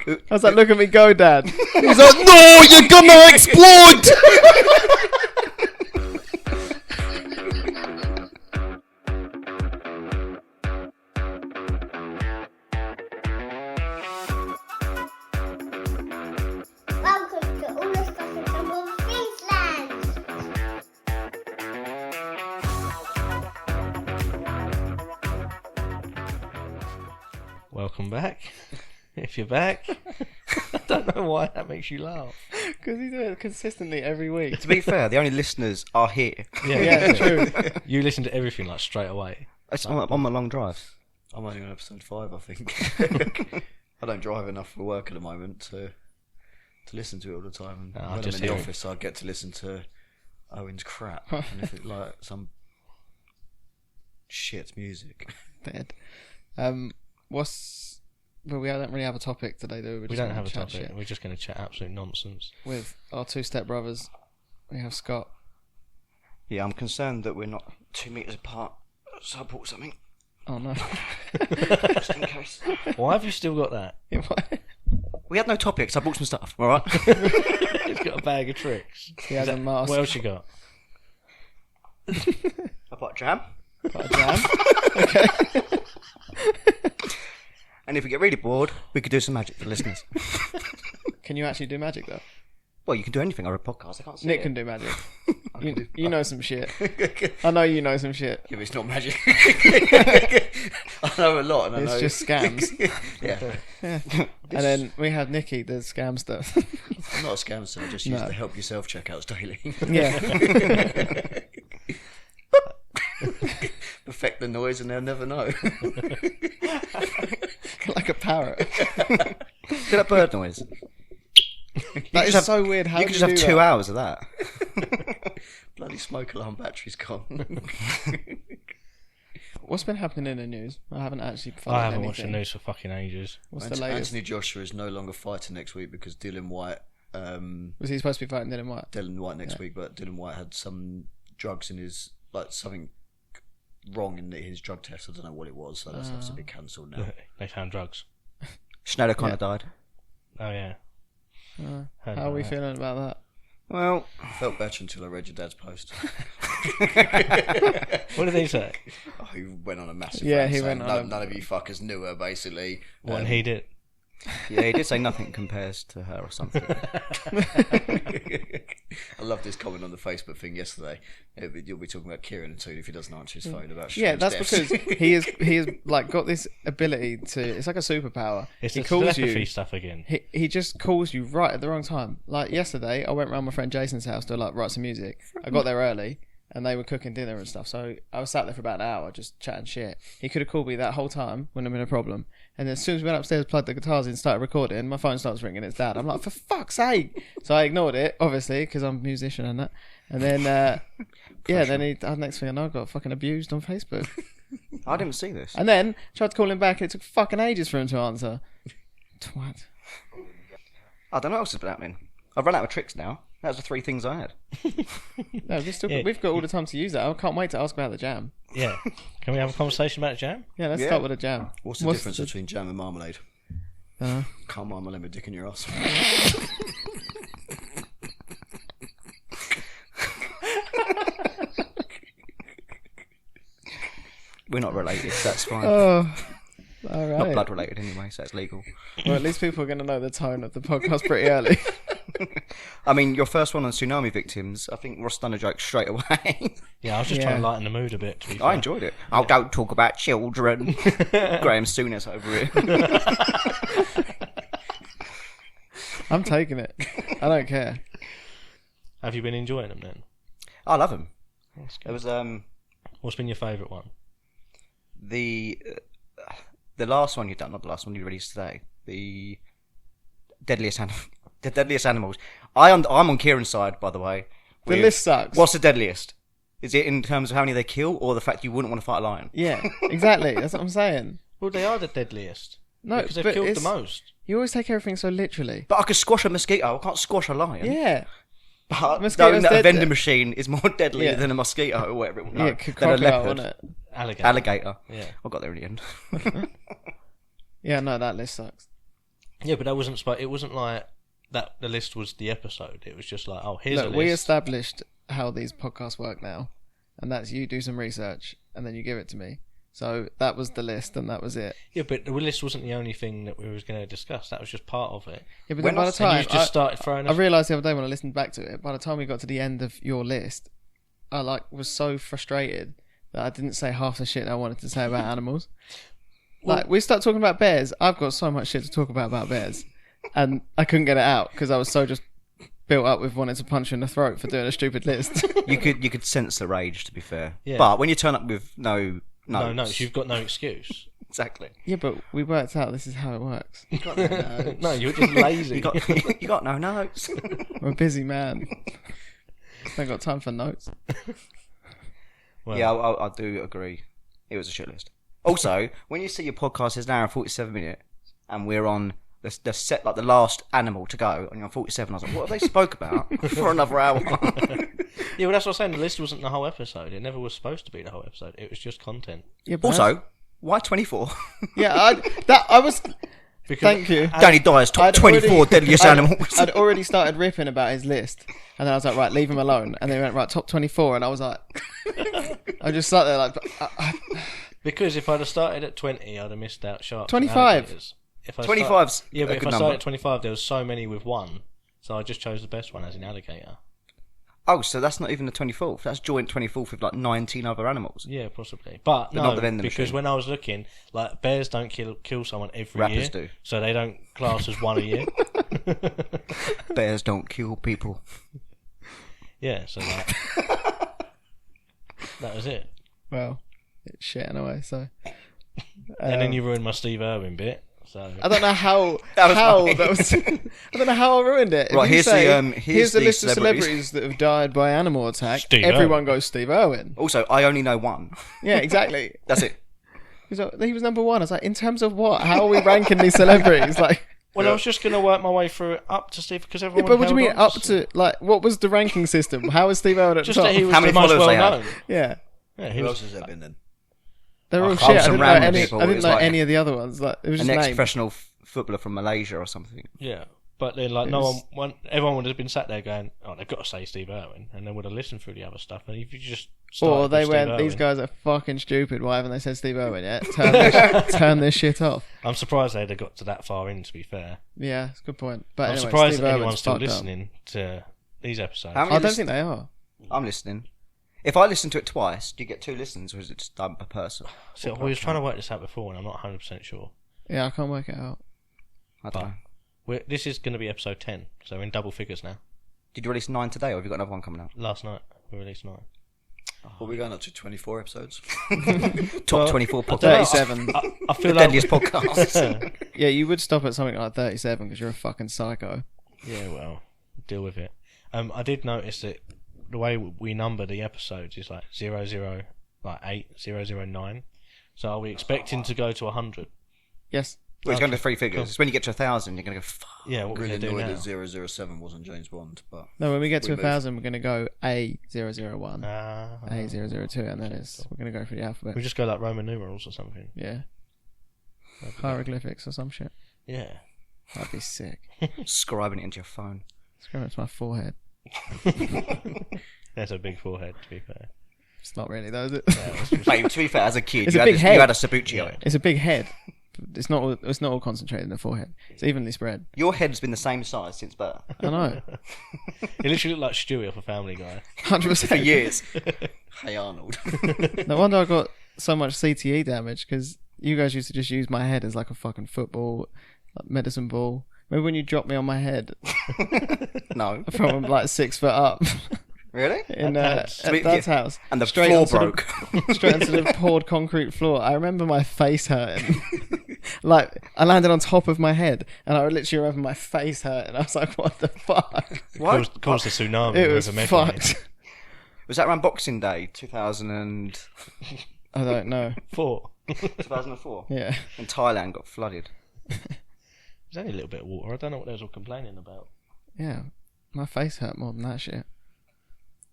I was like, look at me go, Dad. He's like, no, you're gonna explode! Welcome to All the Stuff in Trouble Queensland. Welcome back. If you're back, I don't know why that makes you laugh. Because he does it consistently every week. To be fair, the only listeners are here. Yeah, true. You listen to everything like straight away. I'm on my long drive. I'm only on episode 5, I think. I don't drive enough for work at the moment to listen to it all the time. No, And I when I'm just in the hear it. office, I get to listen to Owen's crap. And if it's like some shit music. Dead. Well, we don't really have a topic today, do we? We just don't gonna have a chat topic. shit We're just going to chat absolute nonsense. with our two stepbrothers. We have Scott. Yeah, I'm concerned that we're not 2 meters apart, so I bought something Oh no. just in case. Why have you still got that? We had no topics. I bought some stuff. All right. He's got a bag of tricks. He has a mask. What else you got? I bought jam. Got a jam. Okay. And if we get really bored, we could do some magic for listeners. Can you actually do magic though? Well, you can do anything over a podcast. I can't see Nick it. can do magic. You know some shit. I know you know some shit. Yeah, but it's not magic. I know a lot, and I It's know just scams. Yeah, Yeah. And then we have Nicky, the scam stuff. I'm not a scammer. I just use No. the help yourself checkouts daily. Yeah. Perfect the noise, and they'll never know. Like a parrot. Do that bird noise. That is so weird. How You do could just have do 2 that? hours of that. Bloody smoke alarm battery's gone. What's been happening in the news? I haven't actually followed I haven't anything. watched the news for fucking ages. What's the latest? Anthony Joshua is no longer fighting next week because Dylan White. Was he supposed to be fighting Dylan White? Dylan White next Yeah. week, but Dylan White had some drugs in his, like something wrong in his drug test. I don't know what it was, so that's has to be cancelled now. They found drugs. Schneider kind of died. Oh yeah. Heard How are about we that. feeling about that? Well, I felt better until I read your dad's post. What did he say? Oh, he went on a massive Yeah, rant he saying went on a- none of you fuckers knew her, basically. What and he did? yeah, he did say nothing compares to her or something. I love this comment on the Facebook thing yesterday. You'll be talking about Kieran and Toon if he doesn't answer his phone about Yeah, strange that's deaths. because he is like got this ability to. It's like a superpower. It's he the calls telepathy you. stuff again. He just calls you right at the wrong time. Like yesterday, I went round my friend Jason's house to like write some music. I got there early, and they were cooking dinner and stuff. So I was sat there for about an hour just chatting shit. He could have called me that whole time when I'm in a problem. And then as soon as we went upstairs, plugged the guitars in, started recording, my phone starts ringing. It's Dad. I'm like, for fuck's sake! So I ignored it, obviously, because I'm a musician and that. And then, then next thing I know, I got fucking abused on Facebook. I didn't see this. And then tried to call him back, and it took fucking ages for him to answer. Twat. I don't know what else has been happening. I've run out of tricks now. That was the 3 things I had. No, Yeah. we've got all the time to use that. I can't wait to ask about the jam. Yeah. Can we have a conversation about jam? Yeah, let's Yeah. start with the jam. What's the difference between jam and marmalade? Can't marmalade my dick in your ass. We're not related, so that's fine. Oh, all Not right. blood related anyway, so it's legal. Well, at least people are going to know the tone of the podcast pretty early. I mean, your first one on tsunami victims, I think Ross done a joke straight away. Yeah, I was just Yeah. trying to lighten the mood a bit. To be fair. I enjoyed it. Oh, don't talk about children. Graham Souness over here. I'm taking it. I don't care. Have you been enjoying them then? I love him. That's There good. was What's been your favourite one? the last one you've done, not the last one you released today. The deadliest animals. I'm on Kieran's side, by the way. The with- list sucks. What's the deadliest? Is it in terms of how many they kill, or the fact you wouldn't want to fight a lion? Yeah, exactly. That's what I'm saying. Well, they are the deadliest. No, because they've but killed the it's- most. You always take everything so literally. But I could squash a mosquito. I can't squash a lion. Yeah. But Mosquitoes knowing that a dead- vending machine is more deadly Yeah. than a mosquito or whatever it was. No, Yeah, than a crocodile, leopard. wasn't it? Alligator. Alligator. Yeah. I got there in the end. Yeah, no, that list sucks. Yeah, but that wasn't. It wasn't like that. The list was the episode. It was just like, oh, here's a Look, list. we established how these podcasts work now, and that's you do some research and then you give it to me. So that was the list, and that was it. Yeah, but the list wasn't the only thing that we was going to discuss. That was just part of it. Yeah, but When then by I- the and time you just started throwing. I realised the other day when I listened back to it, by the time we got to the end of your list, I was so frustrated that I didn't say half the shit I wanted to say about animals. Like, we start talking about bears. I've got so much shit to talk about bears, and I couldn't get it out because I was so just built up with wanting to punch you in the throat for doing a stupid list. You could sense the rage, to be fair. Yeah. But when you turn up with no notes, you've got no excuse. exactly. Yeah, but we worked out this is how it works. No, you're just lazy. You got no notes. I'm a busy man. I ain't got time for notes. Well, Yeah, I do agree. It was a shit list. Also, when you see your podcast is an hour and 47 minutes, and we're on the set like the last animal to go, and you're on 47, I was like, what have they spoke about for another hour? Yeah, well, that's what I'm saying. The list wasn't the whole episode. It never was supposed to be the whole episode. It was just content. Yeah, but Also, why 24? yeah, I was. Because Thank you. Danny Dyer's top 24 deadliest animals. I'd already started ripping about his list, and then I was like, right, leave him alone. And then he went, right, top 24, and I was like, I just sat there like, Because if I'd have started at 20, I'd have missed out sharks. 25. If I 25's yeah, but a if good I started number. at 25, there was so many with one, so I just chose the best one as an alligator. Oh, so that's not even the 24th. That's joint 24th with like 19 other animals. Yeah, possibly, but They're no, not the vending because machine. when I was looking, like bears don't kill someone every Rappers year, do. so they don't class as one a year. Bears don't kill people. Yeah, so like, that was it. well, it's shit in a way. So And then you ruined my Steve Irwin bit. So I don't know how That was how funny. that was. I don't know how I ruined it. If Right, you here's say, here's the the list of celebrities. celebrities that have died by animal attack. Steve Everyone Irwin. goes Steve Irwin. Also, I only know one. Yeah, exactly. That's it. He was number one. I was like, in terms of what? How are we ranking these celebrities? Like, well, I was just gonna work my way through it up to Steve because yeah, everyone. but what do you held mean on up to like? What was the ranking system? How is Steve Irwin at just the top? that he was How the many most followers they well had? known. Yeah, Yeah, he Who was. else has there been then? they're all Oh, shit. I some didn't know random any. people. I didn't It's know like any of the other ones. Like, it was An just names. ex-professional footballer from Malaysia or something. Yeah, but then like It no was- one, everyone would have been sat there going, "Oh, they've got to say Steve Irwin," and they would have listened through the other stuff. And if you just Or started they with went, Steve these Irwin- guys are fucking stupid. Why haven't they said Steve Irwin yet? Turn this shit off. I'm surprised they'd have got to that far in. To be fair, Yeah, it's a good point. But I'm anyway, surprised Steve that Irwin's anyone's still fucked up. listening to these episodes. How I many don't think they are. I'm listening. If I listen to it twice, do you get 2 listens, or is it just done per person? So we was trying to work this out before, and I'm not 100% sure. Yeah, I can't work it out. I don't know. This is going to be episode 10, so we're in double figures now. Did you release 9 today, or have you got another one coming out? Last night we released 9. Are we going up to 24 episodes? Top 24 podcasts. 37. I feel The like deadliest podcast. Yeah, you would stop at something like 37 because you're a fucking psycho. yeah, well, deal with it. I did notice that the way we number the episodes is like 00, like 8, 009. So are we expecting to go to 100? Yes. Well, it's going to 3 figures. It's when you get to 1,000, you're going to go, fuck. Yeah, what we're Really going to do annoyed now. that 007 wasn't James Bond, but No, when we get to We moved. 1,000, we're going to go A001, Ah. A002, and then we're going to go through the alphabet. We just go like Roman numerals or something. Yeah. Hieroglyphics or some shit. Yeah. That'd be sick. Scribing it into your phone. Scream it to my forehead. That's a big forehead, to be fair. It's not really, though, is it? Mate, to be fair, as a kid, It's you a had, big this, head. you had a Sabuccio head. It's a big head. It's not all concentrated in the forehead. It's evenly spread. Your head's been the same size since birth. I know. He literally looked like Stewie off a Family Guy. 100%. For years. hey Arnold. No wonder I got so much CTE damage, because you guys used to just use my head as like a fucking football, like medicine ball. Remember when you dropped me on my head No. from like 6 foot up Really? in Dad's. at Dad's house? And the Straight floor onto broke. Straight onto the poured concrete floor. I remember my face hurting. Like, I landed on top of my head, and I literally remember my face hurting. I was like, what the fuck? What? Caused the tsunami. It was over Medway. fucked. Was that around Boxing Day, 2004? I don't know. 4. 2004? Yeah. And Thailand got flooded. There's only a little bit of water. I don't know what they was all complaining about. Yeah. My face hurt more than that shit.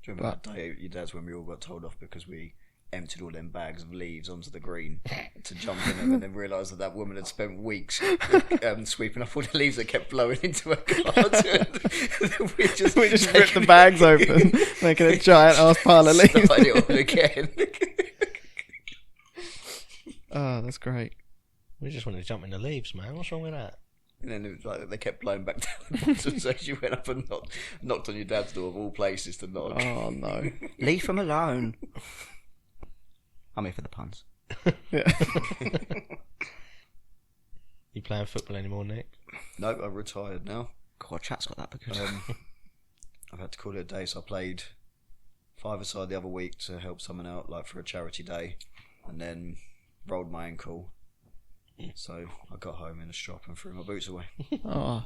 Do you remember that day at your dad's when we all got told off because we emptied all them bags of leaves onto the green to jump in them, and then realised that woman had spent weeks sweeping up all the leaves that kept blowing into her garden. we just ripped the bags open, making a giant ass pile of leaves. started it all again. Oh, that's great. We just wanted to jump in the leaves, man. What's wrong with that? And then it was like they kept blowing back down the bottom, so you went up and knocked on your dad's door of all places to knock. Oh no. Leave him alone. I'm here for the puns. Yeah. You playing football anymore, Nick? No, I'm retired now. God, chat's got that because I've had to call it a day, so I played 5-a-side the other week to help someone out, like for a charity day, and then rolled my ankle. So I got home in a strop and threw my boots away. Oh.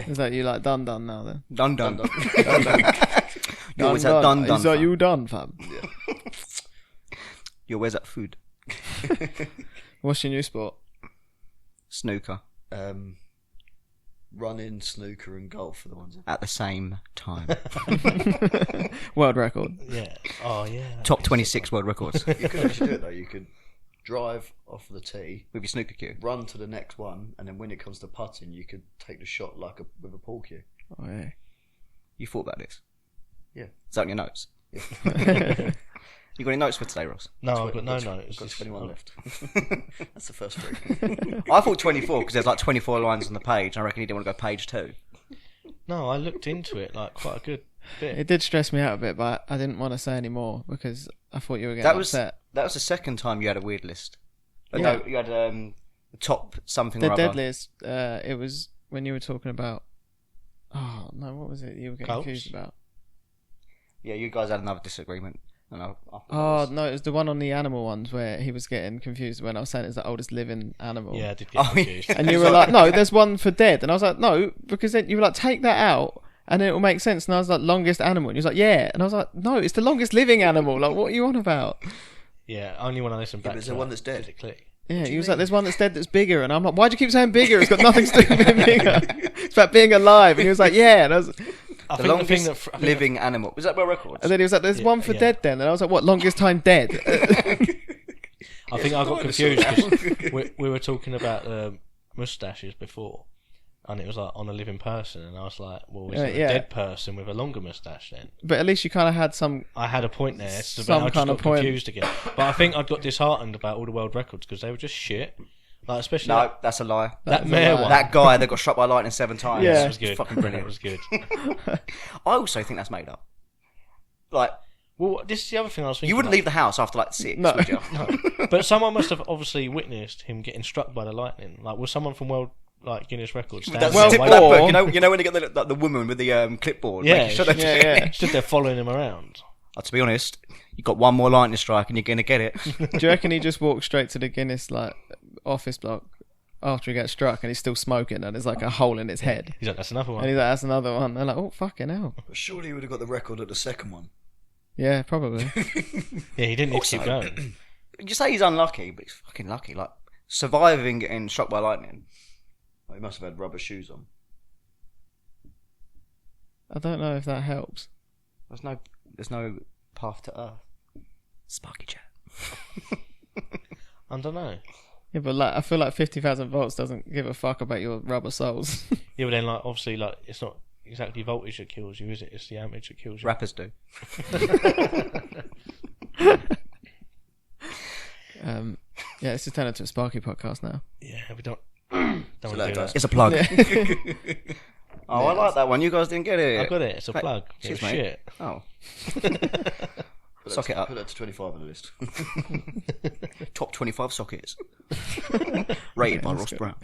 Is that you like done now then? done. Done. You always had done. Is that fam. you done, fam? You always that food. What's your new sport? Snooker. Running, snooker, and golf are the ones. At the same time. World record. Yeah. Oh, yeah. Top 26 world records. You could actually do it though. You could drive off the tee, With your snooker cue. run to the next one, and then when it comes to putting, you could take the shot like with a pool cue. Oh, yeah. You thought about this? Yeah. Is that on your notes? You got any notes for today, Ross? No, I've got no I've notes. got It's- 21 left. That's the first 3. I thought 24 because there's like 24 lines on the page. I reckon you didn't want to go page 2. No, I looked into it like quite a good bit. It did stress me out a bit, but I didn't want to say any more because I thought you were getting That was upset. that was the second time you had a weird list. Yeah. No, you had the top something The or other. deadliest, it was when you were talking about... Oh, no, what was it you were getting Cults? accused about? Yeah, you guys had another disagreement. And I Oh, no, it was the one on the animal ones where he was getting confused when I was saying it's the oldest living animal. Yeah, I did get Oh, confused. And you were like, no, there's one for dead. And I was like, no, because then you were like, take that out and then it will make sense. And I was like, longest animal. And he was like, yeah. And I was like, no, it's the longest living animal. Like, what are you on about? Yeah, only when I listen back but is to there it one that's dead? did it click. Yeah, he was like, there's one that's dead that's bigger. And I'm like, why'd you keep saying bigger? It's got nothing to do with being bigger. It's about being alive. And he was like, yeah. And I was... I the think longest the thing that living animal. Was that world records? And then he was like, there's one for yeah. dead then. And I was like, what, longest time dead? I think I got confused because we were talking about moustaches before, and it was like on a living person, and I was like, well, is it yeah. a dead person with a longer moustache then? But at least you kind of had some... I had a point there, so Some I just kind of got point. confused again. But I think I got disheartened about all the world records because they were just shit. Like especially No, that's a lie. that mayor one. That guy that got struck by lightning 7 times. Yeah. That was good. Fucking brilliant. That was good. I also think that's made up. Like, Well, this is the other thing I was thinking. you wouldn't like, leave the house after like 6, No. would you? But someone must have obviously witnessed him getting struck by the lightning. Like, was someone from World Guinness Records standing That's Well, tip there that or- book. You know when they get the woman with the clipboard. Yeah, making sure that- Yeah. stood there following him around? To be honest, you got one more lightning strike and you're gonna get it. Do you reckon he just walked straight to the Guinness like office block after he gets struck and he's still smoking and there's like a hole in his head? He's like, that's another And one. he's like, that's another one. They're like, oh, fucking hell. But surely he would have got the record at the second one. Yeah, probably. Yeah, he didn't need to keep going. You say he's unlucky, but he's fucking lucky. Like surviving getting struck by lightning. Oh, he must have had rubber shoes on. I don't know if that helps. There's no path to Earth. Sparky chat. I don't know. Yeah, but like, I feel like 50,000 volts doesn't give a fuck about your rubber soles. Yeah, but then like obviously like it's not exactly voltage that kills you, is it? It's the amperage that kills you. Rappers do. Yeah, it's just turned into a Sparky podcast now. Yeah, we don't want to do that. It's a plug. Yeah. Oh, I like that one. You guys didn't get it. I got it. It's a Mate, plug. cheers, It's mate. shit. Oh, Put Sock that, it up. Put that to 25 on the list. top 25 sockets. Rated by Ross Brown.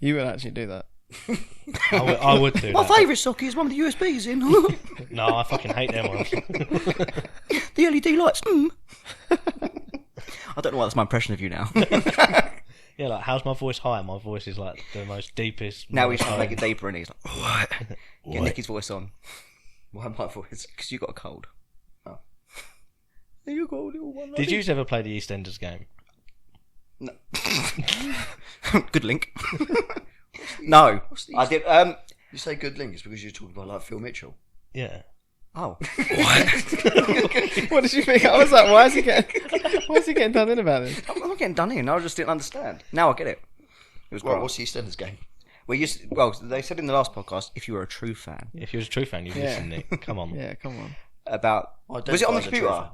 You would actually do that. I would do My that. favourite socket is one with the USBs in. No, I fucking hate them ones. The LED lights. I don't know why that's my impression of you now. Yeah, like how's my voice high? My voice is like the most deepest. Now he's trying to monotone. make it deeper and he's like, what? Get What? Nicky's voice on. Why my voice? Because you got a cold. Oh. You got a little one. Did you ever play the EastEnders game? No. Good link. No, the- I did. You say good link, it's because you're talking about like Phil Mitchell. Yeah. Oh. What did you think? I was like, why is he getting done in about this? I'm not getting done in. I just didn't understand. Now I get it. It was Well, great. what's the EastEnders game? Well, they said in the last podcast, if you were a true fan, If you're a true fan, you'd listen, Nick. Come on. Yeah, come on. about Identify was it on the as a true computer? fan.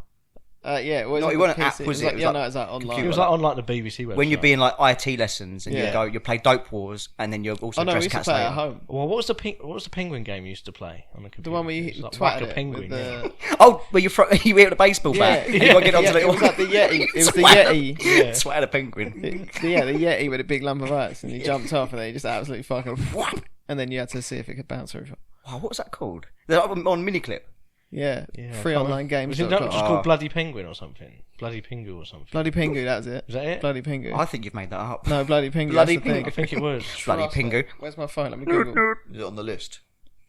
Yeah, it was No, like it the wasn't an PC. app, was it? Like, It was yeah, like no, it's like online. It was like on like the BBC website. When you're being like IT lessons and Yeah. you play Dope Wars and then you're also Oh no, we dress used to cats play it later. at home. Well, what was the penguin game you used to play on the computer? The one where It you was like twatted whack a it penguin. with yeah. the... Oh, where you hit with a baseball bat and you got to get onto yeah, the it was like the Yeti. It was the Swat. Yeti. Yeah. Sweat at a penguin. The Yeti with a big lump of ice, and you jumped off, and then you just absolutely fucking whap, and then you had to see if it could bounce over. Wow, what was that called? They're on Miniclip. Yeah, Yeah, free I can't online games. Was it not just Oh. called Bloody Penguin or something? Bloody Pingu or something? Bloody Pingu, that was it. Is that it? Bloody Pingu. I think you've made that up. No, Bloody Pingu. Bloody that's the thing. I think it was. Bloody Trust Pingu. it. Where's my phone? Let me Google. Is it on the list?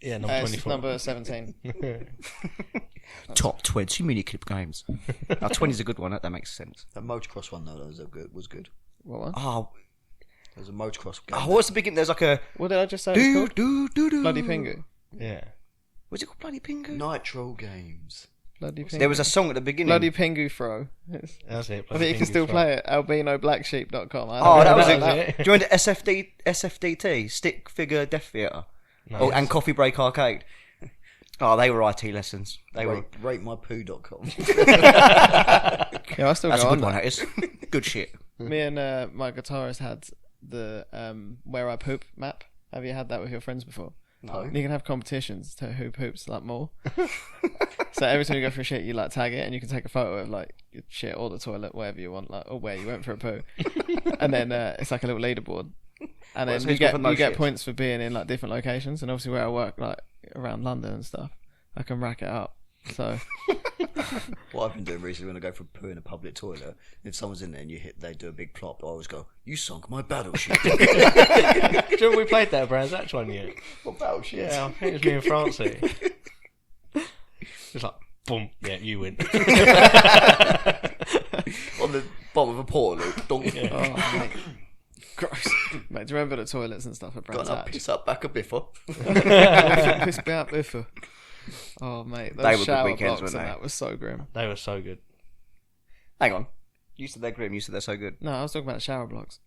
Yeah, number It's 24. number 17. Top 20 Miniclip games. Now 20 is a good one. That makes sense. That motocross one though was good. What one? Oh, There's a motocross game. what's the beginning? There's like a What did I just say? It was do called? do do do. Bloody Pingu. Yeah. Was it called Bloody Pingu? Nitro Games. Bloody Pingu. There was a song at the beginning. Bloody Pingu throw. That's it. I think you can still play it. albinoblacksheep.com. Oh, that was That it. was it. Do you remember SFDT, Stick Figure Death Theatre? No. Oh, and Coffee Break Arcade. Oh, they were IT lessons. They were. RateMyPoo.com. Yeah, I still That's a go good on one. that. That is good shit. Me and my guitarist had the Where I Poop map. Have you had that with your friends before? No. You can have competitions to who poops like more. So every time you go for a shit, you like tag it, and you can take a photo of like your shit or the toilet, wherever you want, like or where you went for a poo. And then it's like a little leaderboard, and then so you who's got the get most you get shits? points for being in like different locations. And obviously where I work, like around London and stuff, I can rack it up. So What I've been doing recently when I go for a poo in a public toilet, if someone's in there and they do a big plop, I always go, "You sunk my battleship." Do you remember we played that Brands Hatch one yet? What battleship? Yeah, I think it was me and Francie. It's like, boom, yeah, you win. On the bottom of a portal loop. Donk. oh, mate. Gross. Mate, do you remember the toilets and stuff at Got Brands up, Hatch? piss up, back a biffer. Piss me out, biffer. Oh mate, those They were good shower weekends, blocks weren't and they? that was so grim. They were so good. Hang on. You said they're grim. You said they're so good. No, I was talking about shower blocks.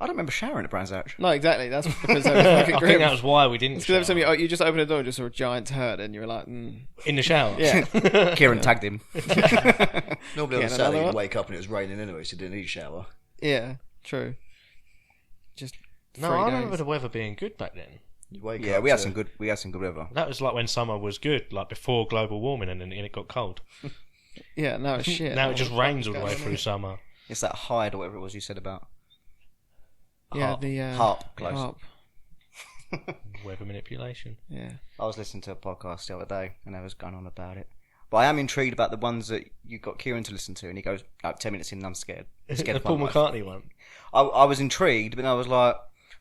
I don't remember showering at Brands Hatch. No, exactly. That's because they were fucking I grim. think that was why we didn't. Because every time shower. you just open a door, and just saw a giant turd, and you were like, In the shower. yeah, Kieran tagged him. Normally on Yeah, a Saturday another you'd one? wake up and it was raining anyway, so you didn't need a shower. yeah, true. Just No, 3 I days. remember the weather being good back then. You wake Yeah, up we had to- some good. We had some good weather. That was like when summer was good, like before global warming, and then it got cold. Yeah, now it's shit. Now it just What the rains all fuck the way is through going summer. It's that hide or whatever it was you said about on? Yeah, Harp. the harp. Close. harp. Weather manipulation. Yeah. I was listening to a podcast the other day and they was going on about it. But I am intrigued about the ones that you got Kieran to listen to, and he goes, like 10 minutes in, and I'm scared. Scared The of Paul my life. McCartney one. I was intrigued, but then I was like,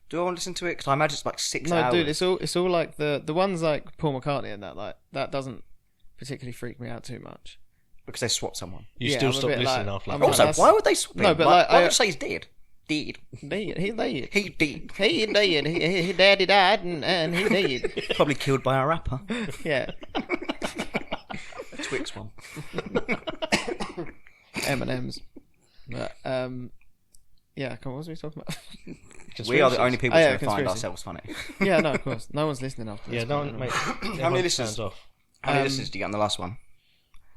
do I want to listen to it? Because I imagine it's like 6 No, hours. dude, it's all like the ones like Paul McCartney and that, like that doesn't particularly freak me out too much. Because they swapped someone. You Yeah, still I'm a stop bit listening like- after I'm like like, Also, that's- why would they swap him? No, but why, like, why I- would you say he's dead? Dead. He did. He did. He dead. He did. He daddy died and he did. Probably killed by a rapper. Yeah. Twix one. M&M's. But yeah. Come on, what was we talking about? We are the only people Oh, yeah, who find conspiracy. ourselves funny. Yeah, no, of course. No one's listening after this. Yeah, no one, mate. How many everyone listeners? turns off. How many listeners do you get on the last one?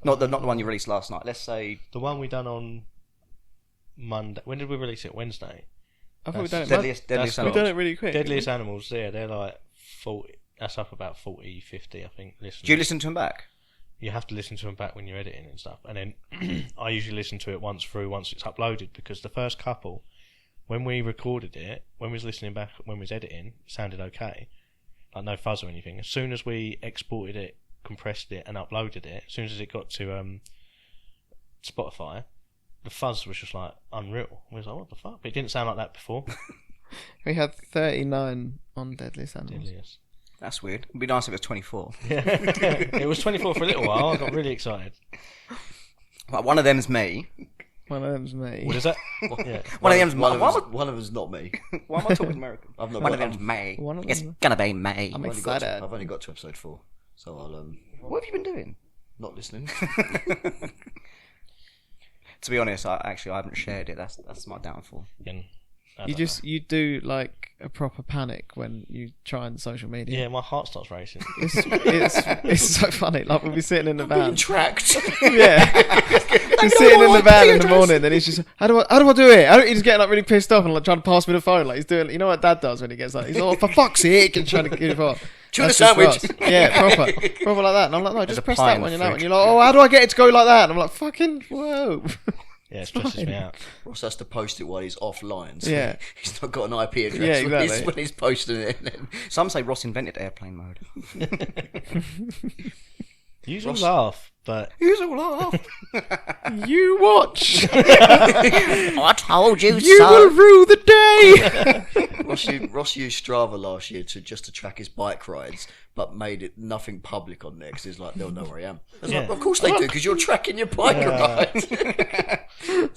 Not the one you released last night. Let's say The one we done on Monday. When did we release it? Wednesday. I thought we'd done it. Deadliest that's We've Animals. done it really quick. Deadliest Animals. Yeah, they're like 40. That's up about 40, 50, I think. Listeners. Do you listen to them back? You have to listen to them back when you're editing and stuff. And then I usually listen to it once it's uploaded, because the first couple, when we recorded it, when we was listening back, when we was editing, it sounded okay. Like no fuzz or anything. As soon as we exported it, compressed it and uploaded it, as soon as it got to Spotify, the fuzz was just like unreal. We was like, what the fuck? But it didn't sound like that before. We had 39 on Deadliest Animals. Deadliest. That's weird. It'd be nice if it was 24. It was 24 for a little while. I got really excited. Like, one of them's me. One of them's me. What is that? Yeah. One of them's One of them's not me. Why am I talking American? I've not One of got- them's me. One of It's them's- gonna be me. I'm I've only got excited. to episode 4. So I'll What have you been doing? not listening. To be honest, I haven't shared it. That's my downfall. And I You don't you do like a proper panic when you try on social know. media. Yeah, my heart starts racing. It's so funny. Like we'll be sitting in the van. Tracked. Yeah, he's sitting in the van in the morning, and he's just, how do I do it? He's getting like really pissed off and like trying to pass me the phone, like he's doing, you know what Dad does when he gets like, he's like, oh, for fuck's sake, and trying to get it off. Tuna That's just sandwich. us. Yeah, proper like that. And I'm like, no, just a press pie that in one, the you know. And fridge. you're like, oh, how do I get it to go like that? And I'm like, fucking whoa. Yeah, it stresses me out. Ross has to post it while he's offline. So Yeah. he's not got an IP address Yeah, exactly. when he's posting it. And then Some say Ross invented airplane mode. You should laugh, but Who's all off? You watch. I told you You will rue the day. Ross used Strava last year to track his bike rides, but made it nothing public on there because he's like, they'll know where I am. I was like, Yeah. of course they do, because you're tracking your bike rides.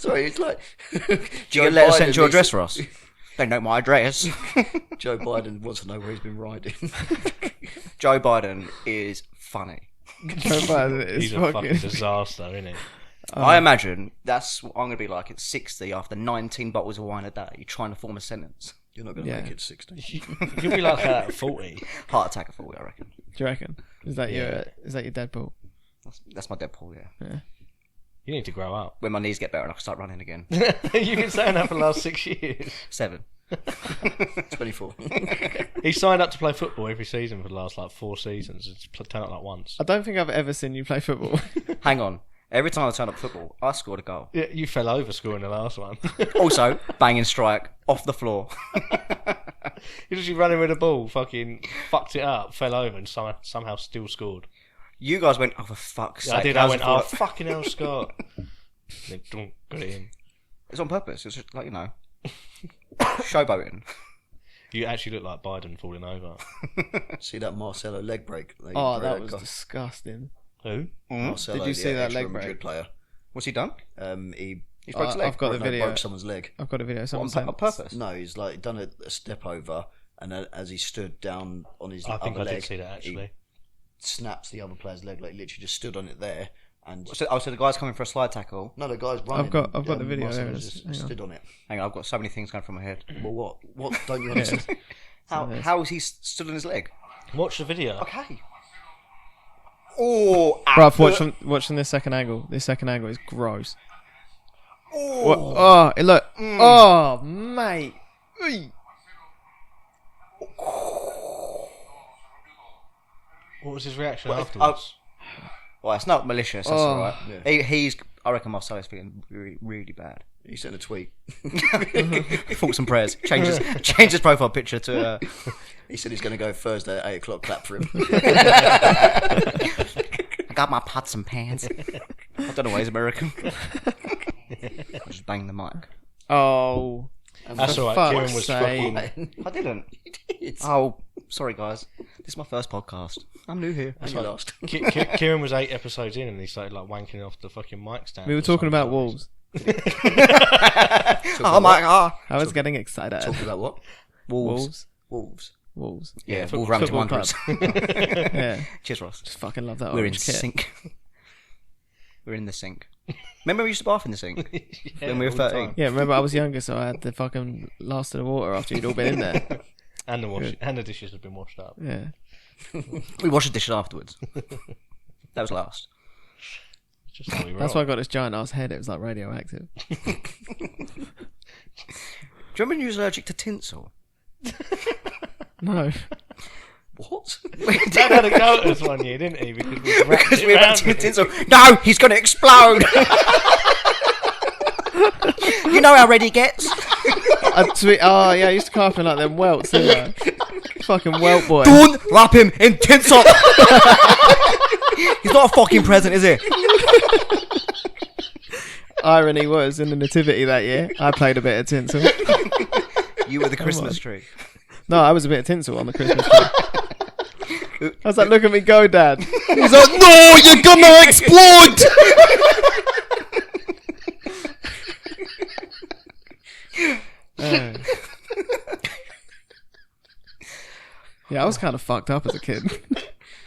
Sorry, it's like Do you get letters sent to your address, Ross? They know my address. Joe Biden wants to know where he's been riding. Joe Biden is funny. he's a fucking disaster, isn't he? I imagine that's what I'm going to be like at 60 after 19 bottles of wine a day, trying to form a sentence. You're not going to Yeah. make it 60. You'll be like that at 40. Heart attack at 40, I reckon. Do you reckon? Is that your Deadpool? That's my Deadpool, yeah. You need to grow up. When my knees get better and I can start running again. You've been saying that for the last 6 years. 7. 24. He signed up to play football every season for the last 4 seasons. It's turned up once. I don't think I've ever seen you play football. Hang on. Every time I turn up football, I scored a goal. Yeah, you fell over scoring the last one. Also, banging strike off the floor. You're just running with the ball, fucking fucked it up, fell over, and somehow still scored. You guys went, oh, for fuck's sake. I did. I how's went, it oh, feel? fucking hell, Scott. They don't got it in. It's on purpose. It's just like, showboating. You actually look like Biden falling over. See that Marcelo leg break? Oh, that was disgusting. Who? Marcelo, Did you see the that leg ex-Real Madrid break? player. What's he done? He He's broke his leg. I've got the video. broke someone's leg. I've got a video. Someone on purpose. No, he's like done a step over, and as he stood down on his I think other I leg, did see that actually. he snaps the other player's leg, like literally just stood on it there. And So the guy's coming for a slide tackle. no, the guy's running. I've got the video, Marcelo there it is. just Hang on. stood on it. Hang on, I've got so many things going through my head. Well, what? What don't you understand? How is he stood on his leg? Watch the video. Okay. Oh, Bruv, watch from this second angle. This second angle is gross. Oh, look. Oh, mate. Oi. What was his reaction Well, afterwards? Well, it's not malicious. That's all right. yeah. He's. I reckon Marcelo's feeling really, really bad. He sent a tweet. Thoughts and prayers. Change his profile picture to. He said he's going to go Thursday at 8:00. Clap for him. I got my pots and pans. I don't know why he's American. I just banged the mic. Oh. That's for all right. fuck's Kieran was sake. fucking. I didn't. It's Oh, sorry guys. This is my first podcast. I'm new here. and you lost. Kieran was 8 episodes in, and he started wanking off the fucking mic stand. We were or talking about something. wolves. Oh my god. I was getting excited. Talking about what? Wolves. Wolves. Wolves. Yeah, football- Wolverhampton football Wanderers. Yeah. Cheers, Ross. Just fucking love that We're in orange kit. sync. We're in the sink. Remember we used to bath in the sink Yeah, when we were all the 13? time. Yeah, remember I was younger, so I had the fucking last of the water after you'd all been in there. And the dishes have been washed up. Yeah. We washed the dishes afterwards. That was last. It's just how we roll. That's why I got this giant ass head. It was like radioactive. Do you remember when you was allergic to tinsel? No. What? Dad had a go at us one year, didn't he? Because we wrapped Because it we were around about him. tinsel. No, he's going to explode. You know how red he gets? Oh, yeah, I used to carve him like them welts, didn't I? Fucking welt boy. Don't wrap him in tinsel. He's not a fucking present, is he? Irony was, in the nativity that year, I played a bit of tinsel. You were the Christmas tree. No, I was a bit of tinsel on the Christmas tree. I was like, look at me go, Dad. He's like, no, you're gonna explode! Yeah, I was kind of fucked up as a kid.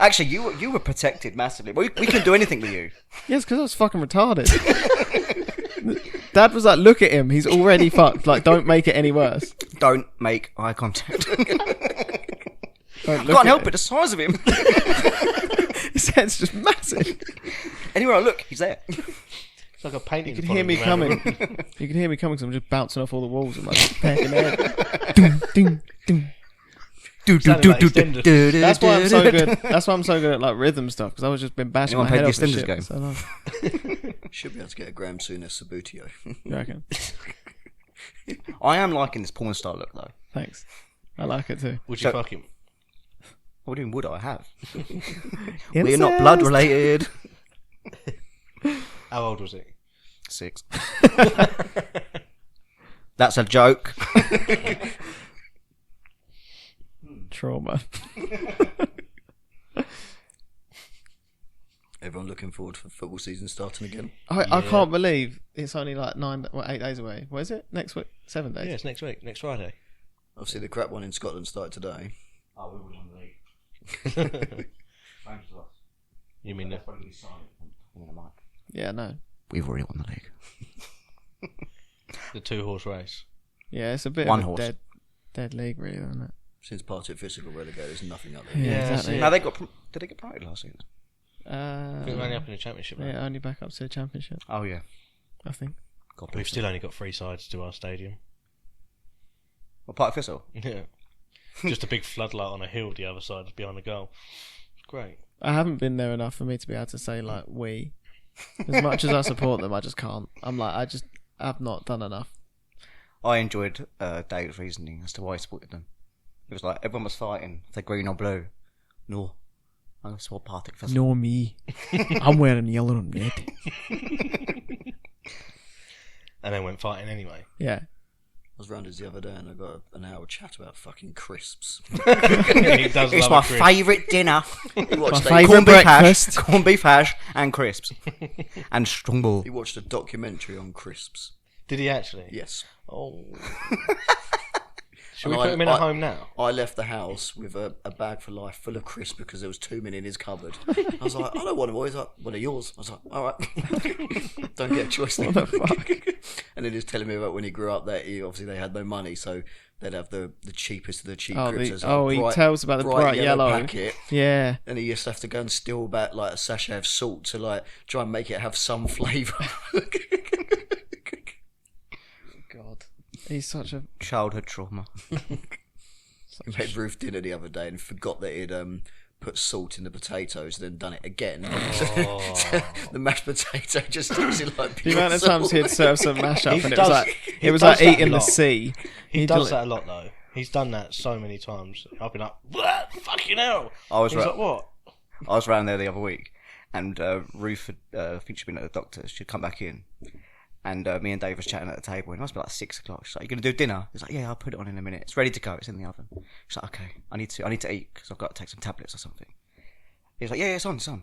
Actually, you were protected massively. We couldn't do anything with you. Yes, because I was fucking retarded. Dad was like, look at him. He's already fucked. Like, don't make it any worse. Don't make eye contact. Don't Can't help it. The size of him. His head's just massive. Anywhere I look, he's there. It's like a painting. You can hear me coming. You can hear me coming because I'm just bouncing off all the walls with my pecking head. Ding, ding, ding. That's why I'm so good. That's why I'm so good at like rhythm stuff because I was just been bashing Anyone my head played off the and Extenders shit game? for so long. Should be able to get a Graham Souness Sabutio. You reckon? I am liking this porn star look though. Thanks. I like it too. Would you fuck him? What do you mean, would I have? We're not blood related. How old was he? 6. That's a joke. Trauma. Everyone looking forward for football season starting again. I can't believe it's only like 8 days away. What is it? Next week? 7 days? Yeah, it's next week, next Friday. Obviously, the crap one in Scotland started today. Oh, we were on the league. You mean the Yeah, no. We've already won the league. 2-horse race? Yeah, it's a bit One of a horse. dead league, really, isn't it? Since Partick Thistle got relegated, there's nothing up there. Yeah, exactly. Now did they get promoted last season? I think we're only up in the championship. Right? Yeah, only back up to the championship, Oh yeah. I think. God We've bless still only got 3 sides to our stadium. Well, Partick Thistle. Yeah. Just a big floodlight on a hill the other side behind the goal. It's great. I haven't been there enough for me to be able to say like we. As much as I support them, I just can't. I'm like I've not done enough. I enjoyed David's reasoning as to why he supported them. It was like everyone was fighting, if they're green or blue. No, I support Partick Thistle. Nor me. I'm wearing yellow and red. And then went fighting anyway. Yeah. I was round the other day and I got an hour chat about fucking crisps. He does It's love my a crisp. favourite dinner. He My watched, favourite breakfast. corned beef hash, and crisps, and strong ball. he watched a documentary on crisps. Did he actually? Yes. Oh. Should we And put him in a home now? I left the house with a bag for life full of crisps because there was too many in his cupboard. I was like, I don't want them all. He's like, well, they're yours. I was like, all right. Don't get a choice then. What the fuck? And then he was telling me about when he grew up that obviously they had no money, so they'd have the cheapest of the cheap crisps. He tells about the bright yellow packet. Yeah. And he used to have to go and steal back like a sachet of salt to like try and make it have some flavour. God. He's such a Childhood trauma. He made Ruth dinner the other day and forgot that he'd put salt in the potatoes, then done it again. The mashed potato just tasted like the amount of salt. times he'd serve some mash up He and does- it was he like does that eating a the lot. sea. He He'd does do it- that a lot though. He's done that so many times. I've been like, what? Fucking hell. I was He's right. like, what? I was around there the other week, and Ruth had, I think she'd been at the doctor's. She'd come back in, and me and Dave was chatting at the table. And it must be like 6 o'clock. She's like, "You gonna do dinner?" He's like, "Yeah, I'll put it on in a minute. It's ready to go. It's in the oven." She's like, "Okay, I need to eat because I've got to take some tablets or something." He's like, "Yeah, it's on, it's on."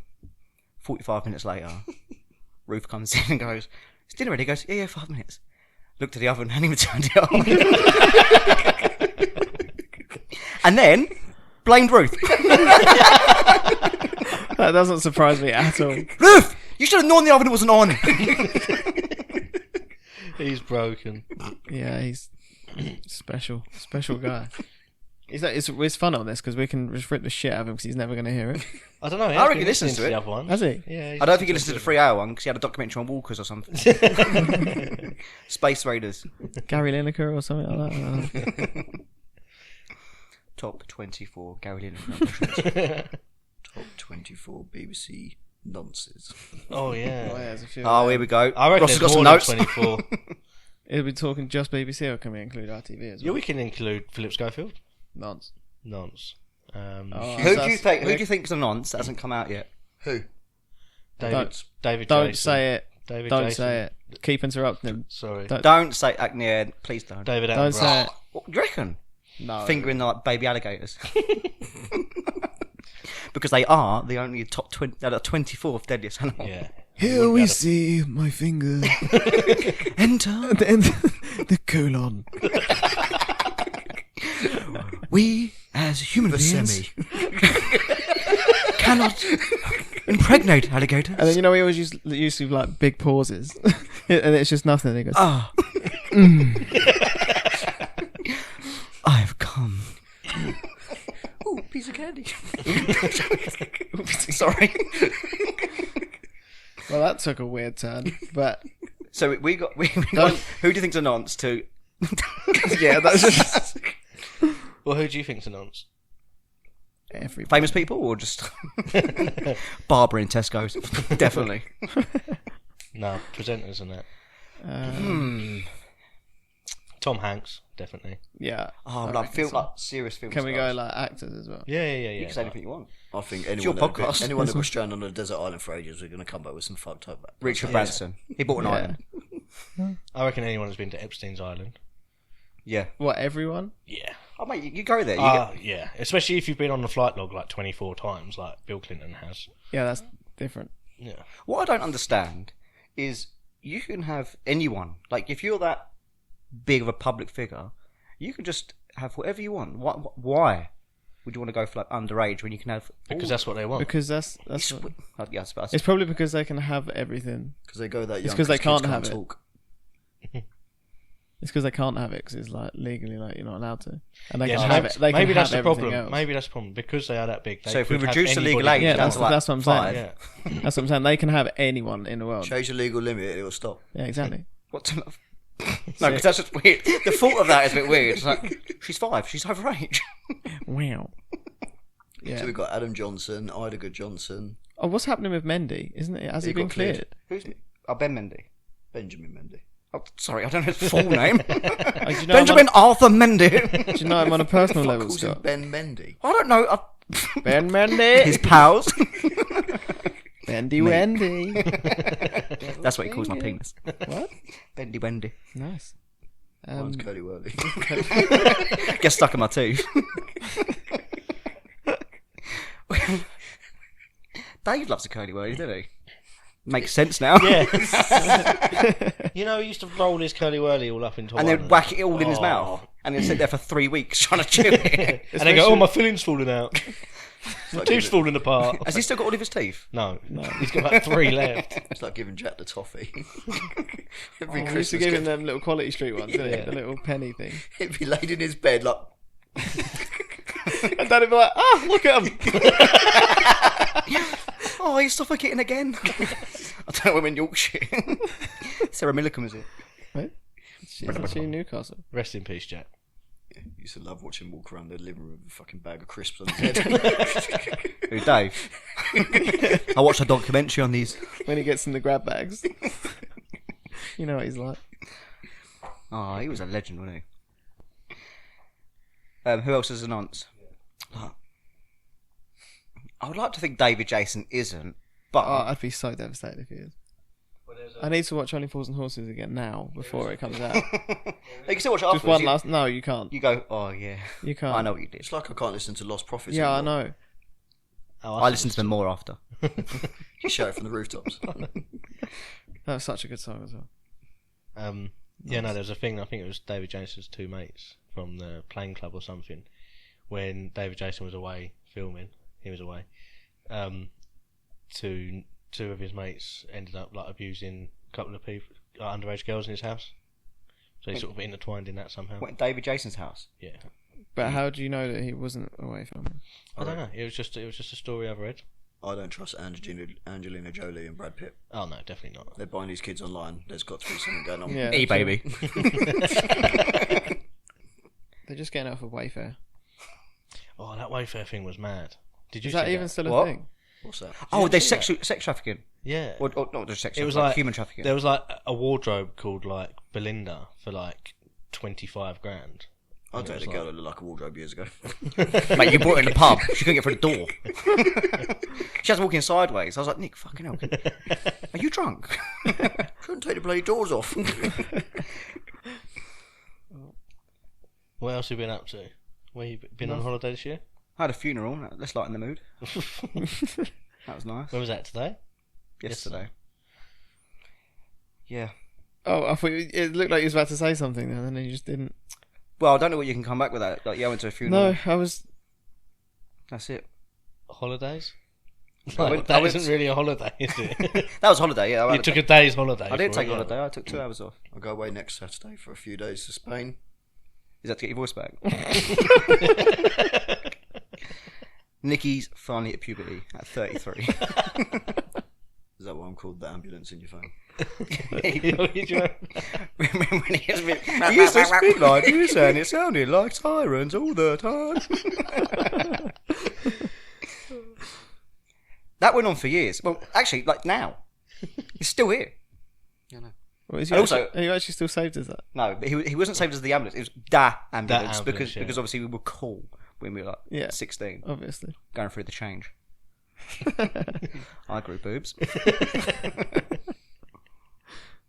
45 minutes later, Ruth comes in and goes, "Is dinner ready?" He goes, "Yeah, 5 minutes." Looked at the oven, hadn't even turned it on. And then blamed Ruth. That doesn't surprise me at all. Ruth, you should have known the oven wasn't on. He's broken. Yeah, he's special guy. It's fun on this because we can just rip the shit out of him because he's never going to hear it. I don't know. I reckon he listens to it. The other one. Has he? Yeah. I don't think he listened to the 3-hour one because he had a documentary on walkers or something. Space Raiders. Gary Lineker or something like that. Top 24 Gary Lineker. Top 24 BBC nonsense. Oh yeah. There's a few. Oh, here we go. I reckon Ross has got there's some more notes. than 24. Are we talking just BBC or can we include RTV as Yeah, well? we can include Philip Schofield. Nonce. Nonce. Who do you think's a nonce that hasn't come out yet? Who? David Don't Jason. say it. David Don't Jason. say it. Keep interrupting him. Sorry. Don't say yeah, please don't. David Don't Attenborough. say it. What do you reckon? No. Fingering like baby alligators. Because they are the only top 24th deadliest animal. Yeah. Here we see my finger. Enter. The colon. We, as human beings, Semi. cannot impregnate alligators. And then he always used to like big pauses, and it's just nothing. And he goes, Ah. I've come. Ooh, piece of candy. Sorry. "Well, that took a weird turn." But So we got who do you think's a nonce to? yeah, that's just Well, who do you think's a nonce? every Famous people or just Barbara in Tesco's? Definitely. No, presenters and that. Hmm. Tom Hanks, definitely. Yeah. Oh, I like reckon film, so. like serious film. Can we go stars. like actors as well? Yeah. You can say anything you want. I think It's your anyone podcast. anyone that got stranded on a desert island for ages, we're going to come back with some fucked up. Richard Branson. He bought an Yeah. island. I reckon anyone who's been to Epstein's Island. Yeah. What, everyone? Yeah. Oh mate, you go there. You Yeah. Especially if you've been on the flight log like 24 times, like Bill Clinton has. Yeah, that's different. Yeah. What I don't understand is you can have anyone. Like if you're that big of a public figure, you can just have whatever you want. Why would you want to go for like underage when you can have? Because that's what they want. Because that's what, Yeah, I suppose. it's probably because they can have everything. Because they go that young. It's 'cause they kids can't have it. talk. It's because they can't have it because it's like legally like you're not allowed to, and they Yeah, can so have it. They can maybe that's have the everything problem. else. Maybe that's the problem because they are that big. They So if we could have reduce the legal anybody- age Yeah, down that's to like what I'm saying. 5, Yeah. That's what I'm saying. They can have anyone in the world. Change the legal limit, it will stop. Yeah, exactly. what? To, no, because that's just weird. The thought of that is a bit weird. It's like she's 5, she's overage. Wow. So Yeah. we've got Adam Johnson, Ida Good Johnson, Oh, what's happening with Mendy? Isn't it? Has he He been got cleared. cleared? Who's? Oh, Ben Mendy. Benjamin Mendy. Oh, sorry, I don't know his full name. Oh, do you know Benjamin Arthur Mendy. Do you know him on a personal Fuck level, calls him Scott? Ben Mendy. I don't know. Ben Mendy. His pals. Bendy Wendy. That's what he calls my penis. What? Bendy Wendy. Nice. Mine's Curly Whirly. Gets stuck in my tooth. Dave loves a curly whirly, doesn't he? Makes sense now. Yeah. You know, he used to roll his curly whirly all up into And one then whack it all in his mouth. And then sit there for 3 weeks trying to chew it. And they go, "Oh, my filling's falling out. My tooth's falling apart." Has he still got all of his teeth? No, he's got about 3 left. It's like giving Jack the toffee. Every We used to Christmas, give him them little Quality Street ones, didn't Yeah. it? The little penny thing. he'd be laid in his bed like, And Dad'd be like, "Ah, look at him." Oh, he's suffocating again. I don't know, I'm in Yorkshire. Sarah Millican was it? She's actually in Newcastle. Rest in peace, Jack. used to love watching him walk around the living room with a fucking bag of crisps on his head. Who, Dave? I watched a documentary on these. When he gets in the grab bags. You know what he's like. Oh, he was a legend, wasn't he? Who else is an nonce? I would like to think David Jason isn't, but Oh, I'd be so devastated if he is. I need to watch Only Fools and Horses again now before it comes out. you can still watch it Just afterwards. one last. No, you can't. You go, oh yeah, You can't. I know what you did. It's like I can't listen to Lost Prophets Yeah, I anymore. know. Oh, I listened to them more after. You shout it from the rooftops. That was such a good song as well. Yeah, no, there was a thing. I think it was David Jason's two mates from the Plane Club or something. When David Jason was away filming, he was away. Two of his mates ended up like abusing a couple of people, underage girls in his house. So he sort of intertwined in that somehow. Went to David Jason's house. Yeah, But how do you know that he wasn't away filming? I don't know. It was just a story I've read. I don't trust Angelina Jolie and Brad Pitt. Oh no, definitely not. They're buying these kids online. There's got to be something going on. Yeah. baby. They're just getting out of Wayfair. Oh, that Wayfair thing was mad. Did you Is that see even still a What? thing? What's that? Oh, you there's see sex trafficking. Yeah. Or not just sex It was trafficking, like human trafficking. There was like a wardrobe called like Belinda for like 25 grand. I And it dated was a girl like- that looked like a wardrobe years ago. Mate, you brought her in the pub. She couldn't get through the door. She was walking sideways. I was like, Nick, fucking hell. Are you drunk? Couldn't take the bloody doors off. What else have you been up to? Where you been on holiday this year? I had a funeral. Let's lighten the mood. That was nice. When was that, today? Yesterday. Yeah. Oh, I thought it looked like you was about to say something then, and then you just didn't. Well, I don't know what you can come back with that. Like, yeah, I went to a funeral. No, I was. That's it. Holidays? That isn't really a holiday, is it? That was holiday, yeah. You took a day's holiday. I did for take it, a holiday. I took 2 hours off. I'll go away next Saturday for a few days to Spain. Is that to get your voice back? Niky's finally at puberty at 33. Is that why I'm called the ambulance in your phone? Remember when he used to speak like this and it sounded like sirens all the time. That went on for years. Well, actually, like now. He's still here. Well, And also- are you actually still saved as that? No, but he wasn't saved as the ambulance. It was da ambulance, ambulance, because yeah. because obviously we were cool when we were like 16, Obviously. going through the change. I grew boobs.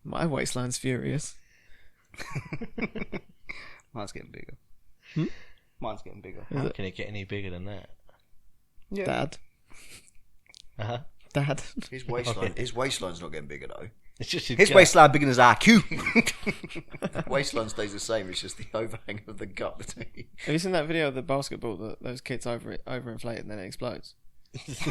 My waistline's furious. Mine's getting bigger. Mine's getting bigger. How can it get any bigger than that? Yeah. Dad. Uh-huh. Dad. His waistline's not getting bigger though. It's just His waistline bigger than his IQ. Waistline stays the same. It's just the overhang of the gut between. Have you seen that video of the basketball that those kids overinflate and then it explodes?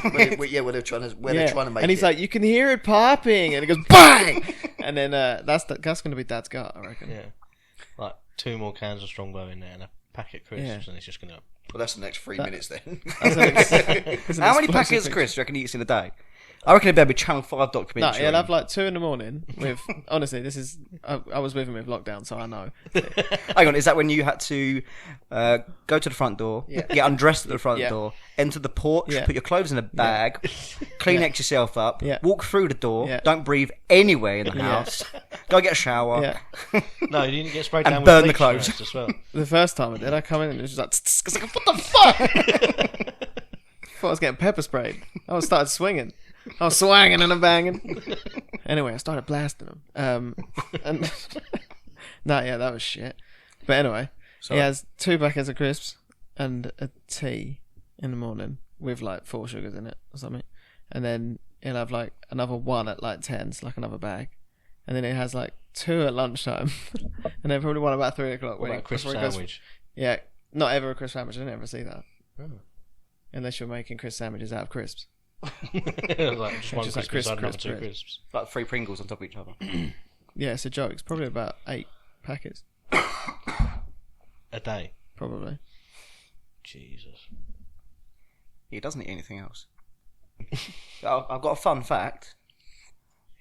where they're trying to make and he's it. like, you can hear it popping, and it goes bang, and then that's going to be Dad's gut, I reckon. Yeah. Like 2 more cans of Strongbow in there and a packet of crisps, and it's just going to... Well, that's the next 3 minutes then. That's an How many explosive packets of thing. crisps do you reckon he eats in a day? I reckon it'd better be Channel 5 No, documentary. he'll have like 2 in the morning with. Honestly, this is. I was with him with lockdown, so I know. Hang on, is that when you had to go to the front door, get undressed at the front door, enter the porch, put your clothes in a bag, Kleenex yourself up, walk through the door, don't breathe anywhere in the house, go get a shower, No, you didn't get sprayed And down burn with the clothes. bleach as well. The first time I did, I come in and it was just like, I was like, what the fuck? I thought I was getting pepper sprayed. I started swinging. I was swanging and a banging. Anyway, I started blasting them. And that was shit. But anyway, he has 2 packets of crisps and a tea in the morning with like 4 sugars in it or something. And then he'll have like another 1 at like 10, so like another bag. And then he has like 2 at lunchtime. And then probably 1 about 3 o'clock. What about a crisp before he goes- sandwich? Yeah, not ever a crisp sandwich. I didn't ever see that. Oh. Unless you're making crisp sandwiches out of crisps. Like just one Just like crisp inside crisp, another 2 crisp. crisps. like 3 Pringles on top of each other. Yeah, it's a joke. It's probably about 8 packets. A day. Probably. Jesus. He doesn't eat anything else. I've got a fun fact.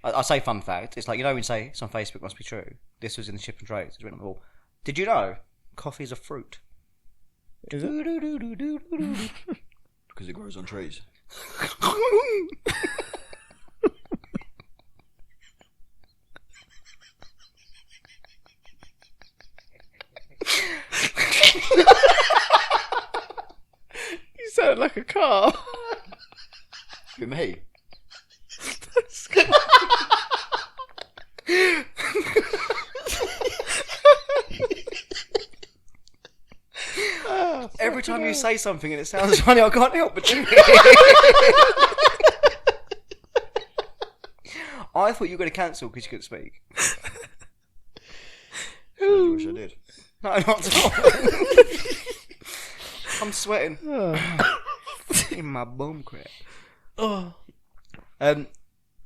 I say fun fact. It's like, you know when you say it's on Facebook, must be true. This was in the ship and trades. It's written on the wall. Did you know coffee is a fruit? Is it? Because it grows on trees. You sound like a car. Who, me? Every time you say something and it sounds funny, I can't help but cheer. I thought you were going to cancel because you couldn't speak. I wish I did. No, not at all. I'm sweating. In my bum crack. Oh.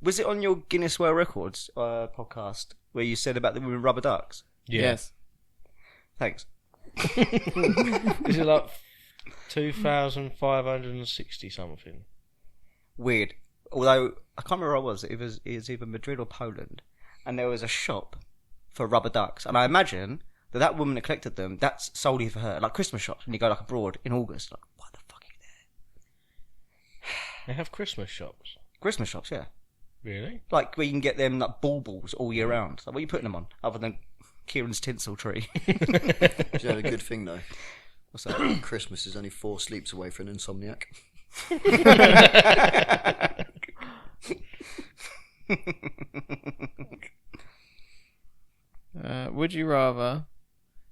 Was it on your Guinness World Records podcast where you said about the women rubber ducks? Yeah. Yes. Thanks. Is it like 2,560 something? Weird. Although I can't remember where I was. It was either Madrid or Poland, and there was a shop for rubber ducks, and I imagine that woman that collected them, that's solely for her, like Christmas shops. When you go like abroad in August, like why the fuck are you there? They have Christmas shops. Christmas shops, yeah, Really? like where you can get them like baubles all year round. Like, what are you putting them on other than Kieran's tinsel tree? She had a good thing though. What's that? Christmas is only 4 sleeps away for an insomniac. Would you rather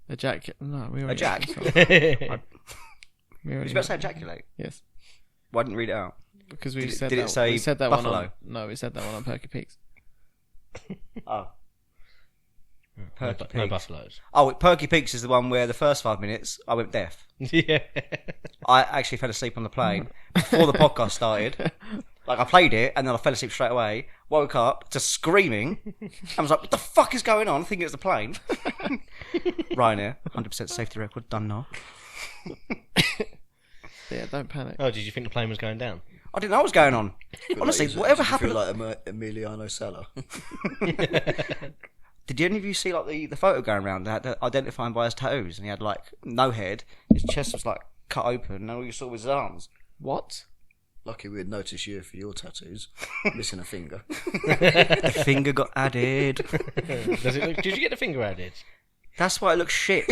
a jack? No, we already A jack? We Was already you about to say ejaculate? yes, Why didn't read it out? because we Did it- said did it that. say we said that one buffalo? on. No, we said that one on Perky Peaks. Oh. No, Perky no Pigs. buffaloes. Oh, Perky Peaks is the one where the first 5 minutes I went deaf. Yeah. I actually fell asleep on the plane before the podcast started. Like, I played it, and then I fell asleep straight away, woke up to screaming, and was like, what the fuck is going on? Thinking it was the plane. Ryanair, 100% safety record, done now. Yeah, don't panic. Oh, did you think the plane was going down? I didn't know what was going on. Honestly, whatever happened... Feel like Emiliano Sala. Did any of you see like the photo going around that identifying by his tattoos, and he had like no head, his chest was like cut open, and all you saw was his arms. What? Lucky we'd noticed you for your tattoos. Missing a finger. The finger got added. Does it look, did you get the finger added? That's why it looks shit.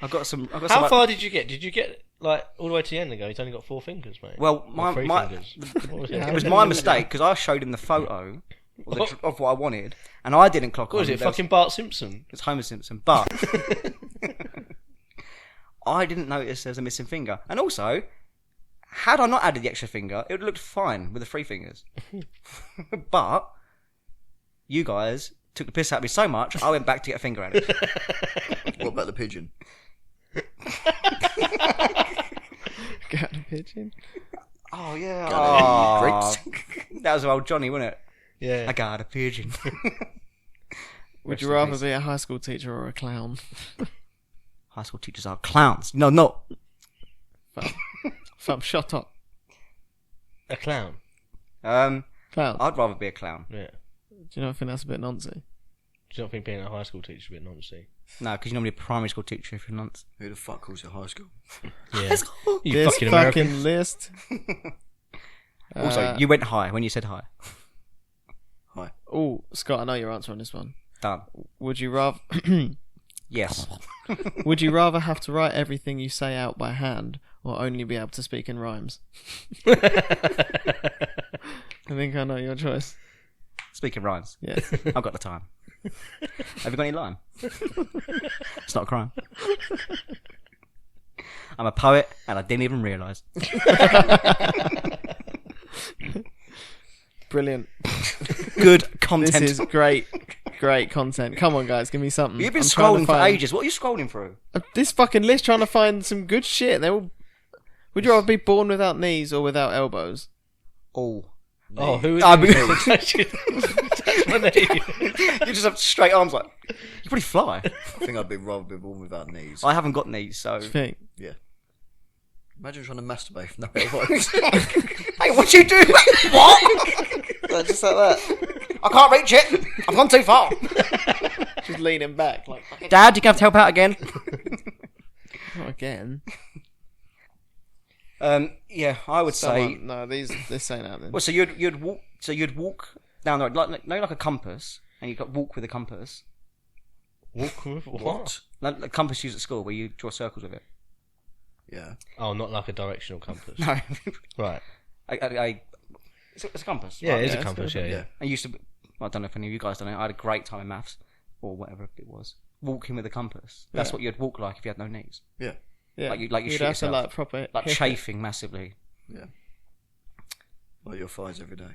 I got some. How far did you get? Did you get like all the way to the end and go, he's only got 4 fingers, mate? Well, Or 3 fingers. What was it was my mistake because I showed him the photo of what I wanted, and I didn't clock on. What was it? Fucking Bart Simpson? It's Homer Simpson, but I didn't notice there was a missing finger. And also, had I not added the extra finger, it would have looked fine with the 3 fingers. But you guys took the piss out of me so much, I went back to get a finger added. What about the pigeon? Got a pigeon? Oh yeah, Got that was old Johnny, wasn't it? Yeah. I got a pigeon. Would you rather be a high school teacher or a clown? High school teachers are clowns. No, not. Fam, shut up. A clown. Clown. I'd rather be a clown. Yeah. Do you not think that's a bit nonsense? Do you not think being a high school teacher is a bit nonsense? No, because you're normally a primary school teacher if you're nonce. Who the fuck calls it high school? Yeah. You This fucking American. fucking list. Also, you went high when you said hi. Hi. Oh, Scott, I know your answer on this one. Done. Would you rather? Yes. Would you rather have to write everything you say out by hand, or only be able to speak in rhymes? I think I know your choice. Speaking rhymes. Yes. I've got the time. Have you got any line? It's not a crime. I'm a poet, and I didn't even realise. Brilliant. Good content. This is great content. Come on, guys, give me something. You've been I'm trying to scrolling for find- ages. What are you scrolling through? This fucking list trying to find some good shit. They're all... Would you rather be born without knees or without elbows? Oh. Oh, who is I mean- That's my name. You just have straight arms like... You probably fly. I think I'd be rather be born without knees. I haven't got knees, so... What do you think? Yeah. Imagine trying to masturbate with no elbows. Hey, what you do? What? Just like that. I can't reach it. I've gone too far. Just leaning back like... Dad, you going to help out again? Not again. Yeah, I would say... Someone, no, this ain't happening. Well, so you'd walk. So you'd walk down the road, like a compass, and you got walk with a compass. Walk with what? Like the compass used at school, where you draw circles with it. Yeah. Oh, not like a directional compass. No, Right. it's a compass. Yeah, right? it is Yeah, a it's compass, good. yeah. I used to. I don't know if any of you guys done it. I had a great time in maths, or whatever it was. Walking with a compass. That's what you'd walk like if you had no knees. Yeah. Yeah. Like you You'd shoot have yourself. to like proper... Like chafing massively. Yeah. Like your thighs every day.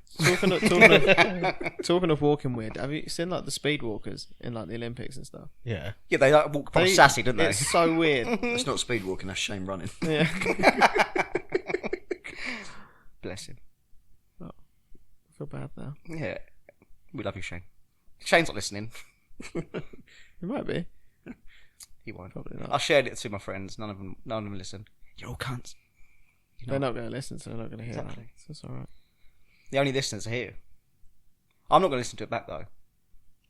Talking of walking weird, have you seen like the speed walkers in like the Olympics and stuff? Yeah. Yeah, they like walk proper sassy, don't they? It's so weird. It's not speed walking, that's shame running. Yeah. Bless him. I feel bad now. Yeah, we love you, Shane. Shane's not listening. It might be. He won't. Probably not. I shared it to my friends. None of them listen. You're all cunts. They're not going to listen, so they're not going to hear Exactly. that. So it's alright. The only listeners are here. I'm not going to listen to it back though,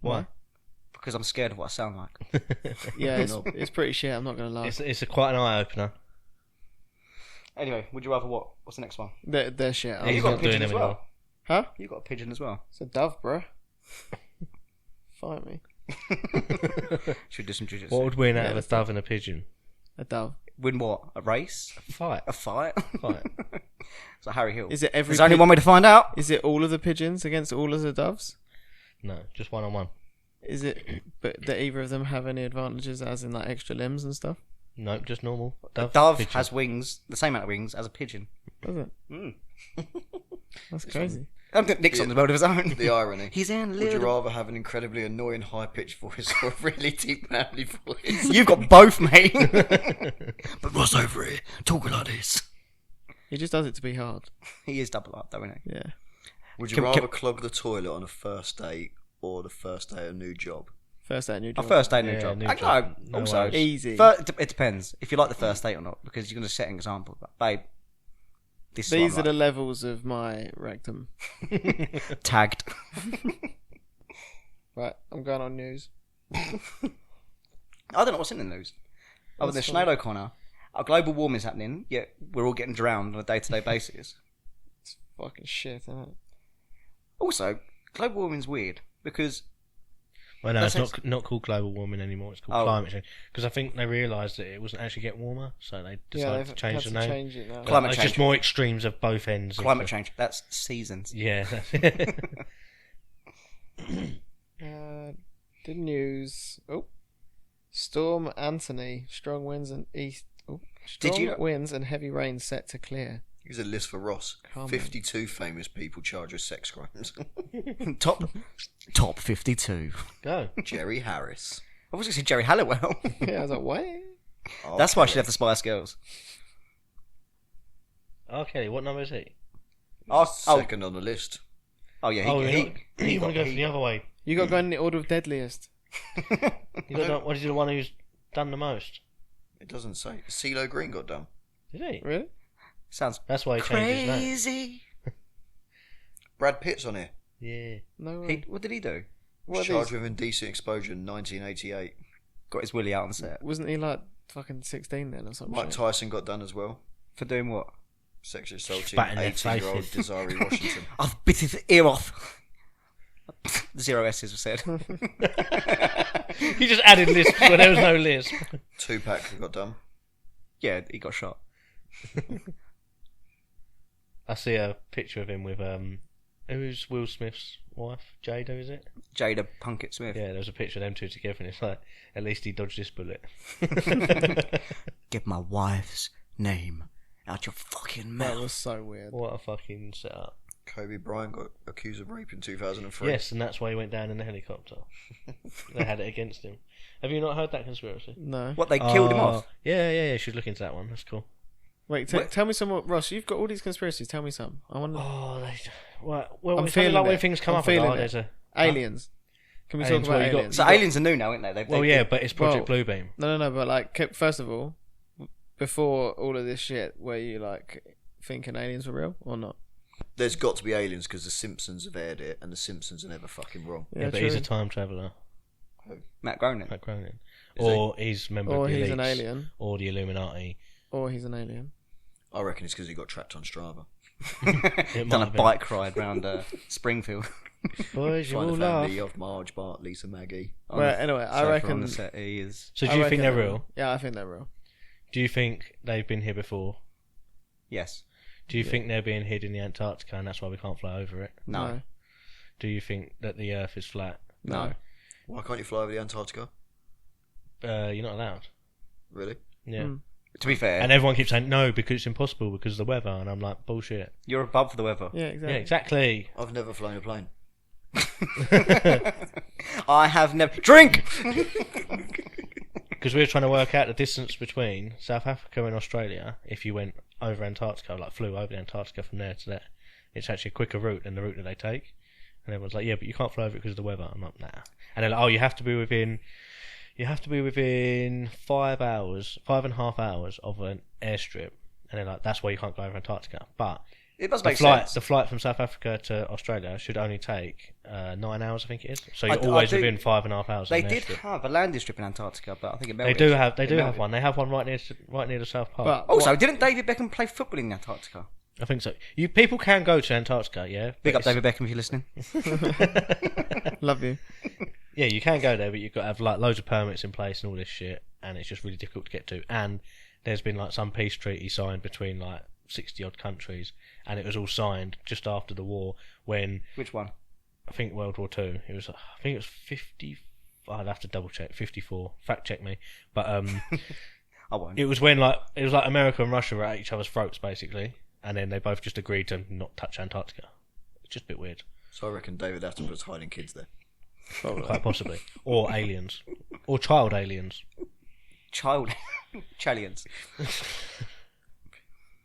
Why? because I'm scared of what I sound like. Yeah, it's pretty shit, I'm not going to lie. It's quite an eye opener. Anyway, would you rather what? What's the next one? They're shit. Yeah, you he's got a not doing pigeon as them well. anymore. Huh? You got a pigeon as well. It's a dove, bruh. Fight me. Should do some jiu-jitsu. What would win out Yeah, of a that's dove and a pigeon? A dove. Win what? A race? Fight. A fight? Fight. It's like Harry Hill. Is it every There's only pig- one way to find out. Is it all of the pigeons against all of the doves? No, just 1-on-1. Is it... But do either of them have any advantages, as in like extra limbs and stuff? Nope, just normal. A dove pigeon. has wings, the same amount of wings as a pigeon. Does it? Mm. That's crazy. I think Nick's on the world of his own. The irony. He's in Would you little... rather have an incredibly annoying high-pitched voice or a really deep manly voice? You've got both, mate. But what's over here? Talking like this. He just does it to be hard. He is double up, though, isn't he? Yeah. Would you Can- rather can- clog the toilet on a first date or the first day of a new job? First day, new A job. first day new Yeah, job. new I job. know. No Also, worries. Easy. it depends if you like the first date or not, because you're going to set an example. But, babe, this is These are what the I'm levels of my rectum. like. Tagged. Right, I'm going on news. I don't know what's in the news. Other than What's Sinead O'Connor, our global warming is happening, yet we're all getting drowned on a day-to-day basis. It's fucking shit, isn't it? Also, global warming's weird because Well, no, That's it's not called global warming anymore. It's called Oh. climate change. Because I think they realised that it wasn't actually getting warmer, so they decided to change the had to name. change it now. Climate It's change. just more extremes of both ends. of climate the- change, that's seasons. Yeah. That's it. The news. Oh, Storm Anthony. Strong winds and east. Oh, Did strong you- winds and heavy rain set to clear. Here's a list for Ross. Come on. 52 famous people charged with sex crimes. Top 52. Go. Jerry Harris. I was going to say Jerry Halliwell. Yeah, I was like, what? That's why she left the Spice Girls. Okay, what number is he? Second on the list. Yeah, Oh, he you want to go for the other way. You got to go in the order of deadliest. What is he the one who's done the most? It doesn't say. CeeLo Green got done. Did he? Really? sounds That's why he changed his name. crazy. Brad Pitt's on here. Yeah. No way. What did he do? What are Charged these? with indecent exposure in 1988. Got his willy out on the set. Wasn't he like fucking 16 then or something? Mike Tyson got done as well. For doing what? Sexually assaulting Spat in their 18-year-old faces. Desiree Washington. I've bit his ear off. 0 S's were said. He just added lisp where there was no lisp. Tupac got done. Yeah, he got shot. I see a picture of him with who's Will Smith's wife? Jada, is it? Jada Punkett Smith. Yeah, there's a picture of them two together, and it's like at least he dodged this bullet. Get my wife's name out your fucking That mouth. was so weird. What a fucking setup. Kobe Bryant got accused of rape in 2003. Yes, and that's why he went down in the helicopter. They had it against him. Have you not heard that conspiracy? No. What, they killed him Oh, off? Yeah. You should look into that one. That's cool. Wait, tell me some more. Ross, you've got all these conspiracies. Tell me some. I want Oh, well, I'm it's only feeling like when it. things come I'm up. I go, feeling oh, it. there's a aliens. Can we Aliens, talk about well, you got- aliens? So aliens are new now, aren't they? well, yeah, but it's Project well- Bluebeam. No, but like, first of all, before all of this shit, were you like thinking aliens were real or not? There's got to be aliens because the Simpsons have aired it, and the Simpsons are never fucking wrong. Yeah, but he's a time traveller, Matt Groening. Matt Groening. Is Or he's a member Or of the he's elites, an alien. or the Illuminati. Or he's an alien. I reckon it's because he got trapped on Strava. It might Done a have been. bike ride round Springfield. Boys, you Find all the laugh. family of Marge, Bart, Lisa, Maggie. Well, anyway, I Sofa on reckon. the set, he is. So I do you reckon think they're real? Yeah, I think they're real. Do you think they've been here before? Yes. Do you think they're being hid in the Antarctica and that's why we can't fly over it? No. Do you think that the Earth is flat? No. Why can't you fly over the Antarctica? You're not allowed. Really? Yeah. Mm. To be fair, And everyone keeps saying no because it's impossible because of the weather, and I'm like bullshit. you're above the weather. Yeah, exactly. Yeah, exactly. I've never flown a plane. I have never. Drink! Because we were trying to work out the distance between South Africa and Australia. If you went over Antarctica, like flew over the Antarctica from there to there, it's actually a quicker route than the route that they take. And everyone's like, yeah, but you can't fly over it because of the weather. I'm like, nah. And they're like, oh, you have to be within 5 hours, 5.5 hours of an airstrip. And they're like, that's why you can't go over Antarctica. But It does the make flight, sense. the flight from South Africa to Australia should only take 9 hours, I think it is. So you're I always do- within 5.5 hours. They of an did airstrip. have a landing strip in Antarctica, but I think it They melted. do have. They It do have melted. one. They have one right near the South Pole. But Also, didn't David Beckham play football in Antarctica? I think so. You people can go to Antarctica, yeah. Big but up David Beckham if you're listening. love you. Yeah, you can go there, but you've got to have like loads of permits in place and all this shit, and it's just really difficult to get to. And there's been like some peace treaty signed between like 60 odd countries, and it was all signed just after the war when Which one? I think World War Two. I think it was 50. I'd have to double check. 54. Fact check me. But I won't. it was when it was like America and Russia were at each other's throats basically, and then they both just agreed to not touch Antarctica. It's just a bit weird. So I reckon David Attenborough's hiding kids there. Quite possibly. Or aliens. Or child aliens. Child. Chalians.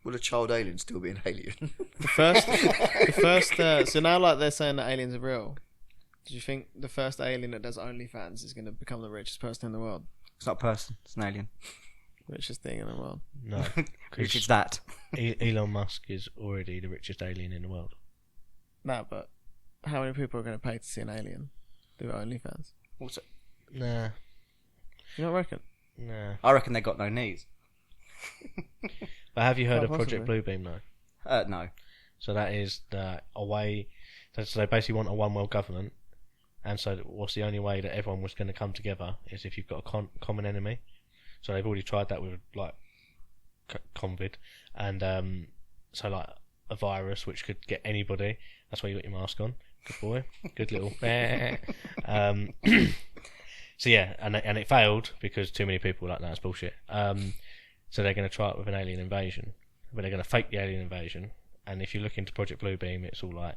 Will a child alien still be an alien? So now, like, they're saying that aliens are real. Do you think the first alien that does OnlyFans is going to become the richest person in the world? It's not a person. It's an alien. Richest thing in the world. No, Which is that? Elon Musk is already the richest alien in the world. No, but how many people are going to pay to see an alien do OnlyFans? Also, Nah, You don't reckon? nah. I reckon they got no knees. But have you heard Quite of Project possibly. Bluebeam though? No. So that is a way. So they basically want a one world government, and so what's the only way that everyone was going to come together is if you've got a common enemy. So they've already tried that with like COVID, and so like a virus which could get anybody. That's why you got your mask on. Good boy. Good little. So yeah, and it failed because too many people were like, no, it's bullshit. So they're going to try it with an alien invasion, but they're going to fake the alien invasion. And if you look into Project Bluebeam, it's all like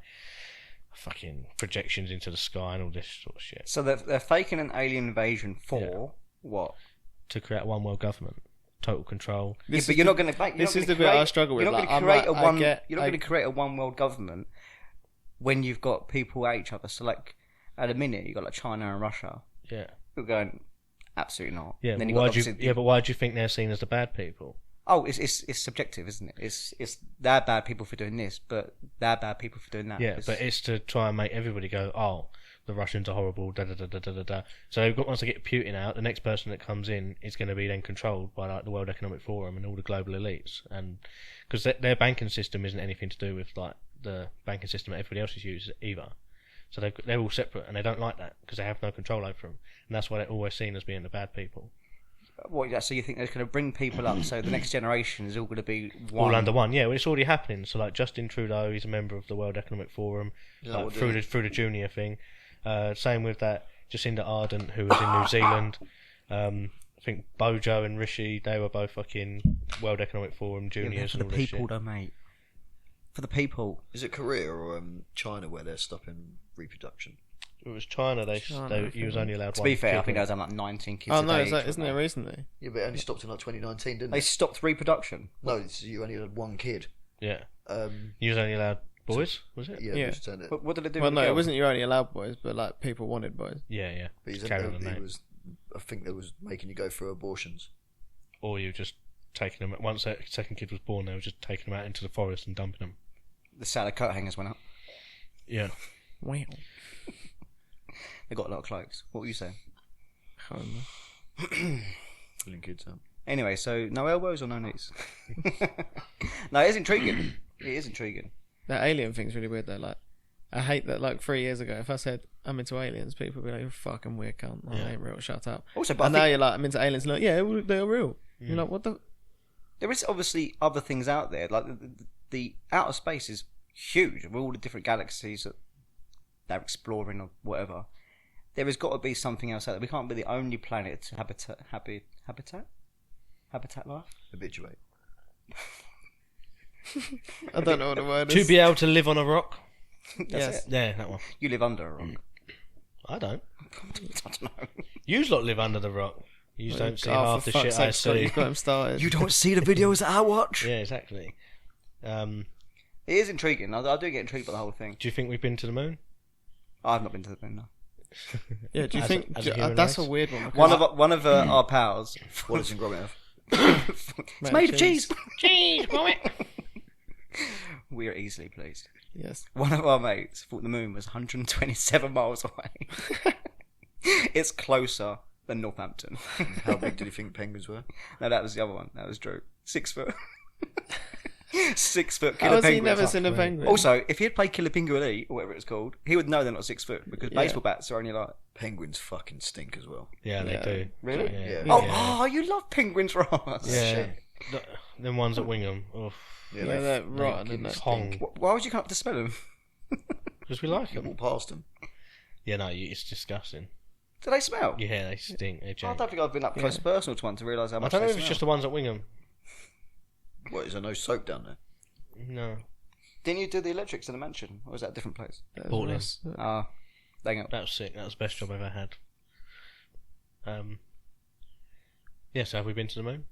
fucking projections into the sky and all this sort of shit So they're faking an alien invasion for Yeah. what? to create one world government, total control. Yeah, but you're not going to make. This is the bit I struggle with. You're not Like, going to I'm create like, a one. I get- You're not I- going to create a one world government when you've got people at each other. So like, at a minute, you've got like China and Russia. Yeah, You're going, absolutely not. yeah. And then But you've got why do you? obviously- Yeah, but why do you think they're seen as the bad people? Oh, it's subjective, isn't it? It's they're bad people for doing this, but they're bad people for doing that. Yeah, but it's to try and make everybody go, oh, the Russians are horrible, da da da da da da da. So they've got, once they get Putin out, the next person that comes in is going to be then controlled by like the World Economic Forum and all the global elites, and because their banking system isn't anything to do with like the banking system that everybody else uses either. So they're all separate, and they don't like that because they have no control over them, and that's why they're always seen as being the bad people. What? So you think they're going to bring people up? So the next generation is all going to be one. All under one, yeah. Well, it's already happening. So like Justin Trudeau, he's a member of the World Economic Forum, Yeah, like, what through do the junior thing. Same with that Jacinda Ardern, who was in New Zealand. I think Bojo and Rishi, they were both fucking World Economic Forum juniors for and the all this people, shit. though, mate. For the people. Is it Korea or China where they're stopping reproduction? It was China. China, He was only allowed To one. be fair, I kid, think there wasn't was like 19 kids. Oh a no, day is that, each, isn't it weren't recently? Yeah, but it only stopped in like 2019, didn't they it? stopped reproduction. No, you only had one kid. he? Yeah. Um, He was only allowed boys, was it? yeah, Yeah. just turned it. What did they do? Well, with no, the it girls? wasn't you only allowed boys, but like people wanted boys. Yeah, yeah. But he's Just carrying on he that. was, I think they was making you go through abortions. Or you just taking them. Once that second kid was born, they were just taking them out into the forest and dumping them. The salad coat hangers went up. Yeah. Wow. They got a lot of cloaks. What were you saying? Pulling kids out. Anyway, so no elbows or no knees? No, it is intriguing. It is intriguing. That alien thing's really weird though. Like, I hate that. Like 3 years ago, if I said I'm into aliens, people would be like, "You're fucking weird, cunt. Like, Yeah. I ain't real. Shut up." Also, but And I now think you're like, I'm into aliens. Like, yeah, well, they're real. You're like, what the? there is obviously other things out there. Like the outer space is huge. With all the different galaxies that they're exploring or whatever, there has got to be something else out there. We can't be the only planet to habitat life. Habituate. I don't know what the word To is. be able to live on a rock. That's Yes. it. Yeah, that one. You live under a rock. I don't. I don't know. Yous lot live under the rock. You Well, don't see oh, half for the shit fuck's I sake, Scott, see. You've got him started. You don't see the videos that I watch. Yeah, exactly. It is intriguing. I do get intrigued by the whole thing. Do you think we've been to the moon? I've not been to the moon. No. Yeah, do you As a- think as a human that's race? a weird one? One of our pals. Wallace and Gromit. It's made of cheese. Cheese, We are easily pleased. Yes. One of our mates thought the moon was 127 miles away. It's closer than Northampton. How big did you think penguins were? No, that was the other one. That was Drew. 6 foot. 6 foot How killer has he penguins. never seen a penguin? Also, if he had played Killer Penguin Elite, or whatever it's called, he would know they're not 6 foot because Yeah. baseball bats are only like. Penguins fucking stink as well. Yeah, they Yeah. do. Really? Yeah. Yeah. Oh, you love penguins, Ross. Yeah. Shit. Them ones at Wingham. Oof. yeah, they're rotten, fucking isn't it? Hong. Why would you come up to smell them? Because we like You them. walk past them. Yeah, no, it's disgusting. Do they smell? Yeah, they stink. They I jank. don't think I've been up close personal to one to realise how I much don't know they if it's smell. just the ones at Wingham. What, is there no soap down there? No. Didn't you do the electrics in the mansion, or was that a different place? Portland. Ross. Ah, dang it. That was sick. That was the best job I've ever had. Yeah, so have we been to the moon?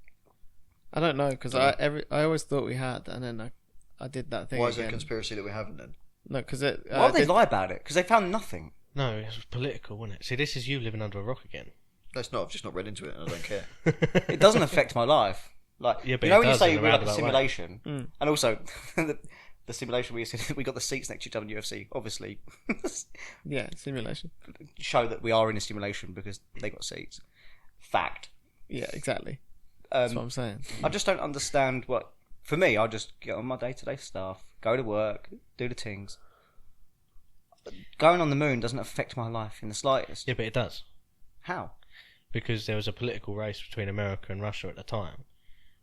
I don't know because I always thought we had, and then I did that thing. Why is it a again. conspiracy that we haven't then? No, because it. Why would they lie about it? Because they found nothing. No, it was political, wasn't it? See, this is you living under a rock again. No, it's not. I've just not read into it, and I don't care. It doesn't affect my life. Like, Yeah, but you know it when you does say in a we got the roundabout way. simulation, Mm. and also the simulation we said we got the seats next to each other in UFC, obviously Yeah, simulation. show that we are in a simulation because they got seats. Fact. Yeah, exactly. That's what Um, I'm saying. I just don't understand what. For me, I just get on my day-to-day stuff, go to work, do the things. Going on the moon doesn't affect my life in the slightest. Yeah, but it does. How? Because there was a political race between America and Russia at the time.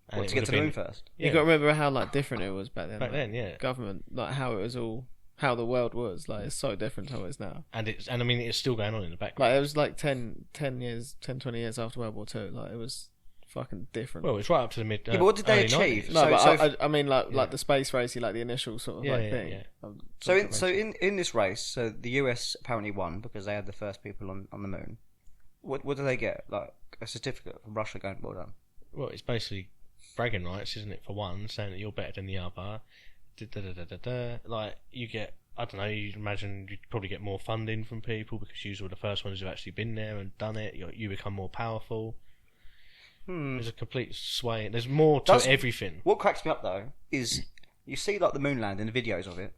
And What, it to get would to have the moon been- first? Yeah. You got to remember how like different it was back then. Back like, then, yeah. government, like how it was all, how the world was. Like it's so different to how it is now. And I mean, it's still going on in the background. Like it was like 10 years, 10, 20 years after World War Two. Like it was fucking different. Well, it's right up to the mid. Yeah, but what did they early achieve? 90s. no, so- but so I mean like Yeah. the space race, like the initial sort of Yeah, like yeah, thing. yeah. So in this race, so the US apparently won because they had the first people on the moon. What do they get? Like a certificate from Russia going, well done. Well, it's basically bragging rights, isn't it? For one, saying that you're better than the other. Like you get, I don't know. You imagine you'd probably get more funding from people because you were the first ones who've actually been there and done it. You become more powerful. There's a complete sway. There's more to Does- everything. What cracks me up though is you see like the moon landing, the videos of it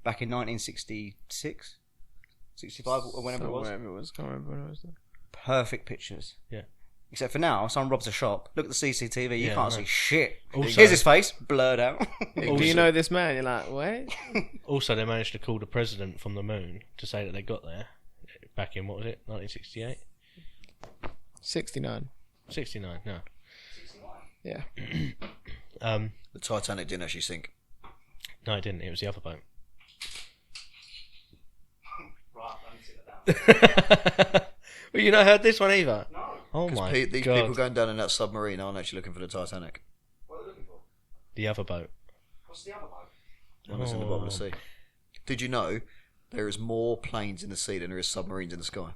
back in 1966, 65 or whenever it was. Wherever it was, can't remember when it was. Perfect pictures. Yeah. Except for now, someone robs a shop. Look at the CCTV. You Yeah, can't I see know. shit. Also- Here's his face blurred out. Do you Also- know this man? You're like, wait. Also, they managed to call the president from the moon to say that they got there back in, what was it, 1968? 69. 69, no. Yeah. The Titanic didn't actually sink. No, it didn't. It was the other boat. Well, you not heard this one either? No. Oh my These god. people going down in that submarine aren't actually looking for the Titanic. The other boat. One that's in the bottom of the sea. Did you know there is more planes in the sea than there is submarines in the sky?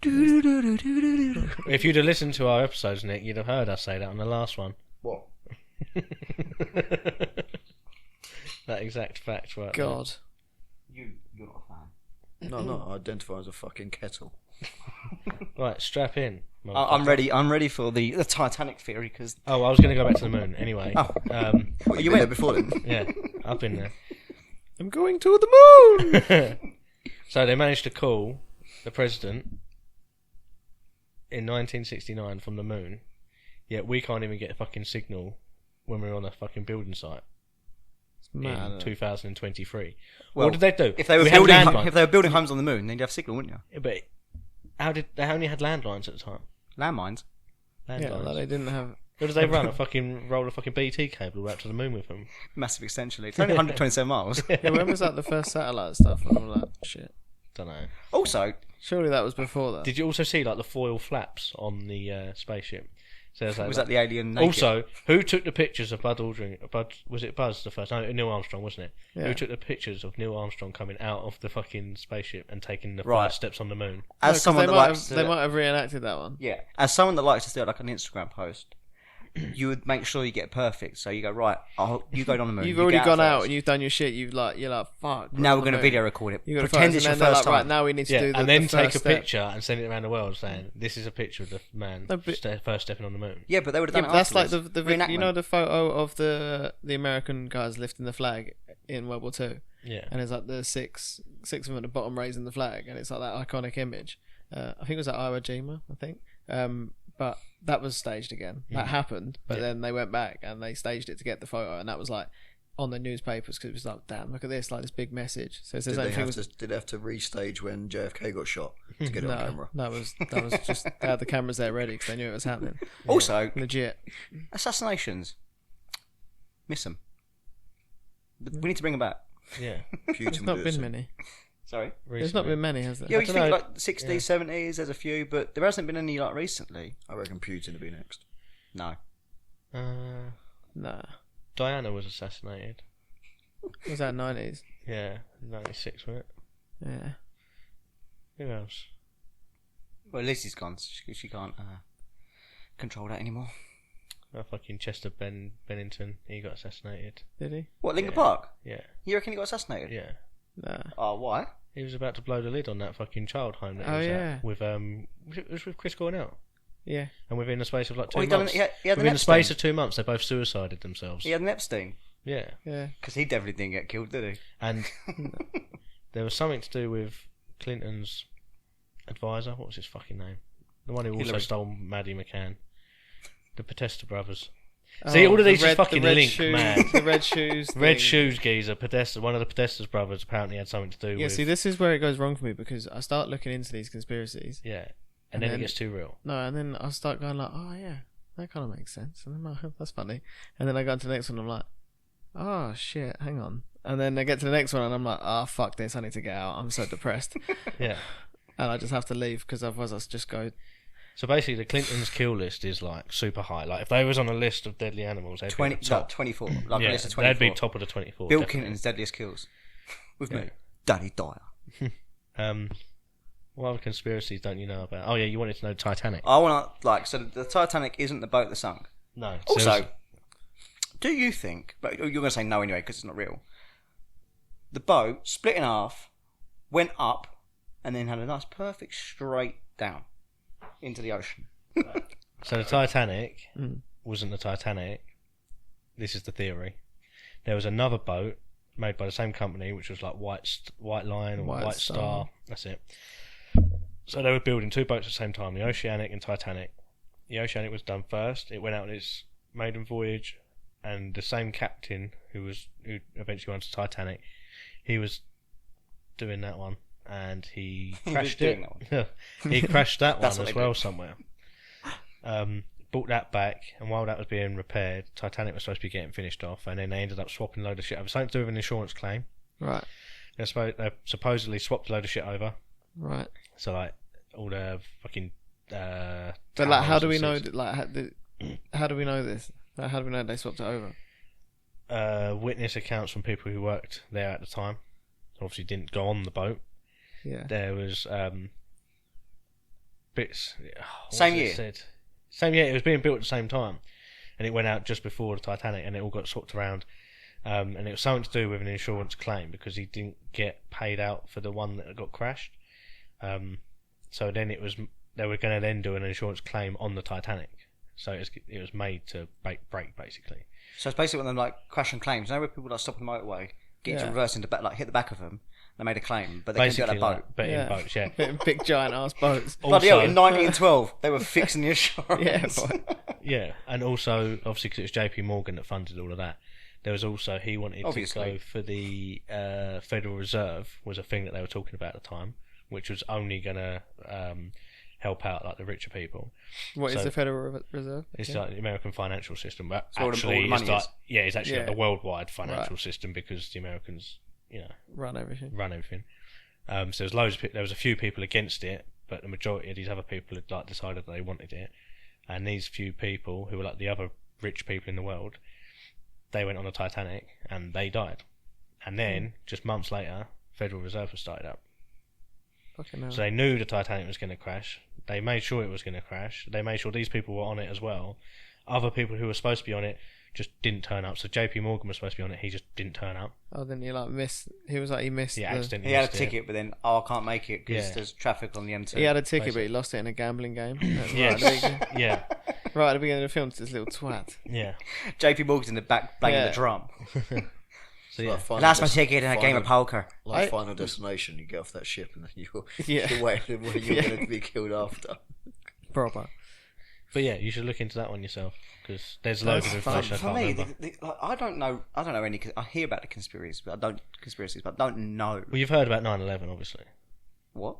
If you'd have listened to our episodes, Nick, you'd have heard us say that on the last one. What? That exact fact, right? God. You're not a fan. No, no. I identify as a fucking kettle. Right, strap in. I'm ready. I'm ready for the Titanic theory because Oh, I was going to go back to the moon anyway. Oh. What, you went- went there before then? Yeah, I've been there. I'm going to the moon! So they managed to call the president in 1969 from the moon, yet we can't even get a fucking signal when we're on a fucking building site Mad, in 2023. Well, What did they do? if they were We had building landlines. if they were building homes on the moon, then you'd have signal, wouldn't you? Yeah, but how did they only had landlines at the time? Landmines. Yeah, Landlines. like they didn't have. What did they run? Roll a fucking BT cable right to the moon with them? Massive extension lead. It's only 127 miles. Yeah, when was that the first satellite stuff? And all that shit. Don't know. Also, Surely that was before that. Did you also see like the foil flaps on the spaceship? So there's, like, was that the alien naked? Also, who took the pictures of Bud Aldrin? Was it Buzz the first? No, Neil Armstrong, wasn't it? Yeah. Who took the pictures of Neil Armstrong coming out of the fucking spaceship and taking the Right. first steps on the moon? No, as 'cause someone they that might likes have, to, they might have reenacted that one. yeah, as someone that likes to do like an Instagram post, you would make sure you get perfect. So you go right. You go on the moon. You've you already get gone out first. and you've done your shit. You're like, fuck. Now we're going going to video record it. You got to Pretend it's first, your and then they're first like, time. right, now we need to Yeah, do the and then the take first a step. picture and send it around the world saying, "This is a picture of the man No, but- first stepping on the moon." Yeah, but they would have Yeah, done but it that's like afterwards. the you know the photo of the American guys lifting the flag in World War Two, Yeah, and it's like the six of them at the bottom raising the flag, and it's like that iconic image. I think it was at Iwo Jima, I think. But that was staged again. That happened, but Yeah. then they went back and they staged it to get the photo, and that was like on the newspapers because it was like, damn, look at this, like this big message. So it says Did they, anything have was to, did they have to restage when JFK got shot to get it on no, camera? that was just they had the cameras there ready because they knew it was happening. Also, Legit. assassinations. Miss them. We need to bring them back. yeah. Putin There's would not do it been soon. many. Sorry. There's not been many, has there? Yeah, I you don't think know. like 60s, 70s, there's a few, but there hasn't been any like recently. I reckon Putin would be next. No. Nah. Diana was assassinated. Was that 90s? Yeah, 96, wasn't it? Yeah. Who else? Well, Lizzie's gone. She can't control that anymore. fucking Chester Bennington, he got assassinated. Did he? What, Lincoln Yeah. Park? Yeah, You reckon he got assassinated? yeah. Nah. Oh, why? He was about to blow the lid on that fucking child home that he Oh, was yeah. at with it was with Chris Cornell. Yeah. And within the space of like 2 Oh, he done months, he had an within the Epstein. space of 2 months, they both suicided themselves. He had an Epstein. Yeah, Yeah. Because he definitely didn't get killed, did he? and there was something to do with Clinton's advisor. What was his fucking name? The one who also Hillary. stole Maddie McCann. The Podesta brothers. See, all of these just fucking link, man. The red shoes. Red thing. shoes geezer, Podesta. One of the Podesta's brothers apparently had something to do Yeah, with. see, this is where it goes wrong for me because I start looking into these conspiracies. Yeah, And and then it then- gets too real. No, and then I start going like, oh yeah, that kind of makes sense. And then that's funny. And then I go into the next one, and I'm like, oh shit, hang on. And then I get to the next one, and I'm like, oh fuck this, I need to get out. I'm so depressed, Yeah. and I just have to leave because otherwise I'll just go. So basically, the Clintons' kill list is like super high. Like if they was on a list of deadly animals, they'd be at the top. 24. Like a Yeah, list of 24. they'd be top of the 24. Bill definitely. Clinton's deadliest kills. With Yeah. me. Danny Dyer. What other conspiracies don't you know about? Oh yeah, you wanted to know Titanic. I want to, like, so the Titanic isn't the boat that sunk. No. Also, do you think, but you're going to say no anyway because it's not real, the boat split in half, went up, and then had a nice perfect straight down into the ocean? So the Titanic wasn't the Titanic. This is the theory. There was another boat made by the same company, which was like White Line or White White Star. Star. That's it. So they were building two boats at the same time, the Oceanic and Titanic. The Oceanic was done first. It went out on its maiden voyage, and the same captain who eventually went to Titanic, he was doing that one, and he was crashed doing it. that He crashed that That's one what as they well do. somewhere. Brought that back, and while that was being repaired, Titanic was supposed to be getting finished off, and then they ended up swapping a load of shit over. Something to do with an insurance claim. Right, They supposedly swapped a load of shit over. right. So like all the fucking. But like, how towers do we and know? ships. Like, how do we know this? Like, how do we know they swapped it over? Witness accounts from people who worked there at the time. Obviously, didn't go on the boat. Yeah. There was bits. What Same was it year? said? Same year. It was being built at the same time, and it went out just before the Titanic, and it all got swapped around. And it was something to do with an insurance claim because he didn't get paid out for the one that got crashed. So then they were going to then do an insurance claim on the Titanic. So it was made to break basically. So it's basically one of them, like, crash and claims. You know where people, like, stop on the motorway, get into Yeah. reverse into back, like, hit the back of them, they made a claim, but they couldn't do it on Basically, a boat. like, but in boats, yeah. Big giant ass boats. Bloody hell, Also- in 1912, they were fixing the insurance. Yeah, boy. Yeah, and also obviously because it was JP Morgan that funded all of that. There was also he wanted Obviously. to go for the Federal Reserve was a thing that they were talking about at the time, which was only gonna help out like the richer people. What is So- the Federal Reserve? It's Okay. like the American financial system, but all the actually money it's like is. it's actually like Yeah. the worldwide financial Right. system because the Americans Run everything. run everything. So there was a few people against it, but the majority of these other people had like decided they wanted it, and these few people who were like the other rich people in the world, they went on the Titanic and they died, and then just months later, Federal Reserve was started up. Fucking hell. So they knew the Titanic was going to crash. They made sure it was going to crash. They made sure these people were on it as well. Other people who were supposed to be on it just didn't turn up. So JP Morgan was supposed to be on it. He just didn't turn up. Oh, then he like missed. He was like he missed. He the, accidentally He had a missed it. ticket, but then, I can't make it because Yeah. there's traffic on the M2. He had a ticket, but he lost it in a gambling game. That's Yeah, right, at the beginning- yeah, right at the beginning of the film, it's this little twat. yeah. JP Morgan's in the back banging Yeah. the drum. So yeah, Lost my ticket in a game of poker. Like I- Final Destination, you get off that ship and then you're, Yeah. you're waiting where you're Yeah. going to be killed after. Proper. but yeah, you should look into that one yourself because there's loads of That's fun. information I For can't me, remember. like, I don't know any. I hear about the conspiracies, but I don't know Well, you've heard about 9/11, obviously. what.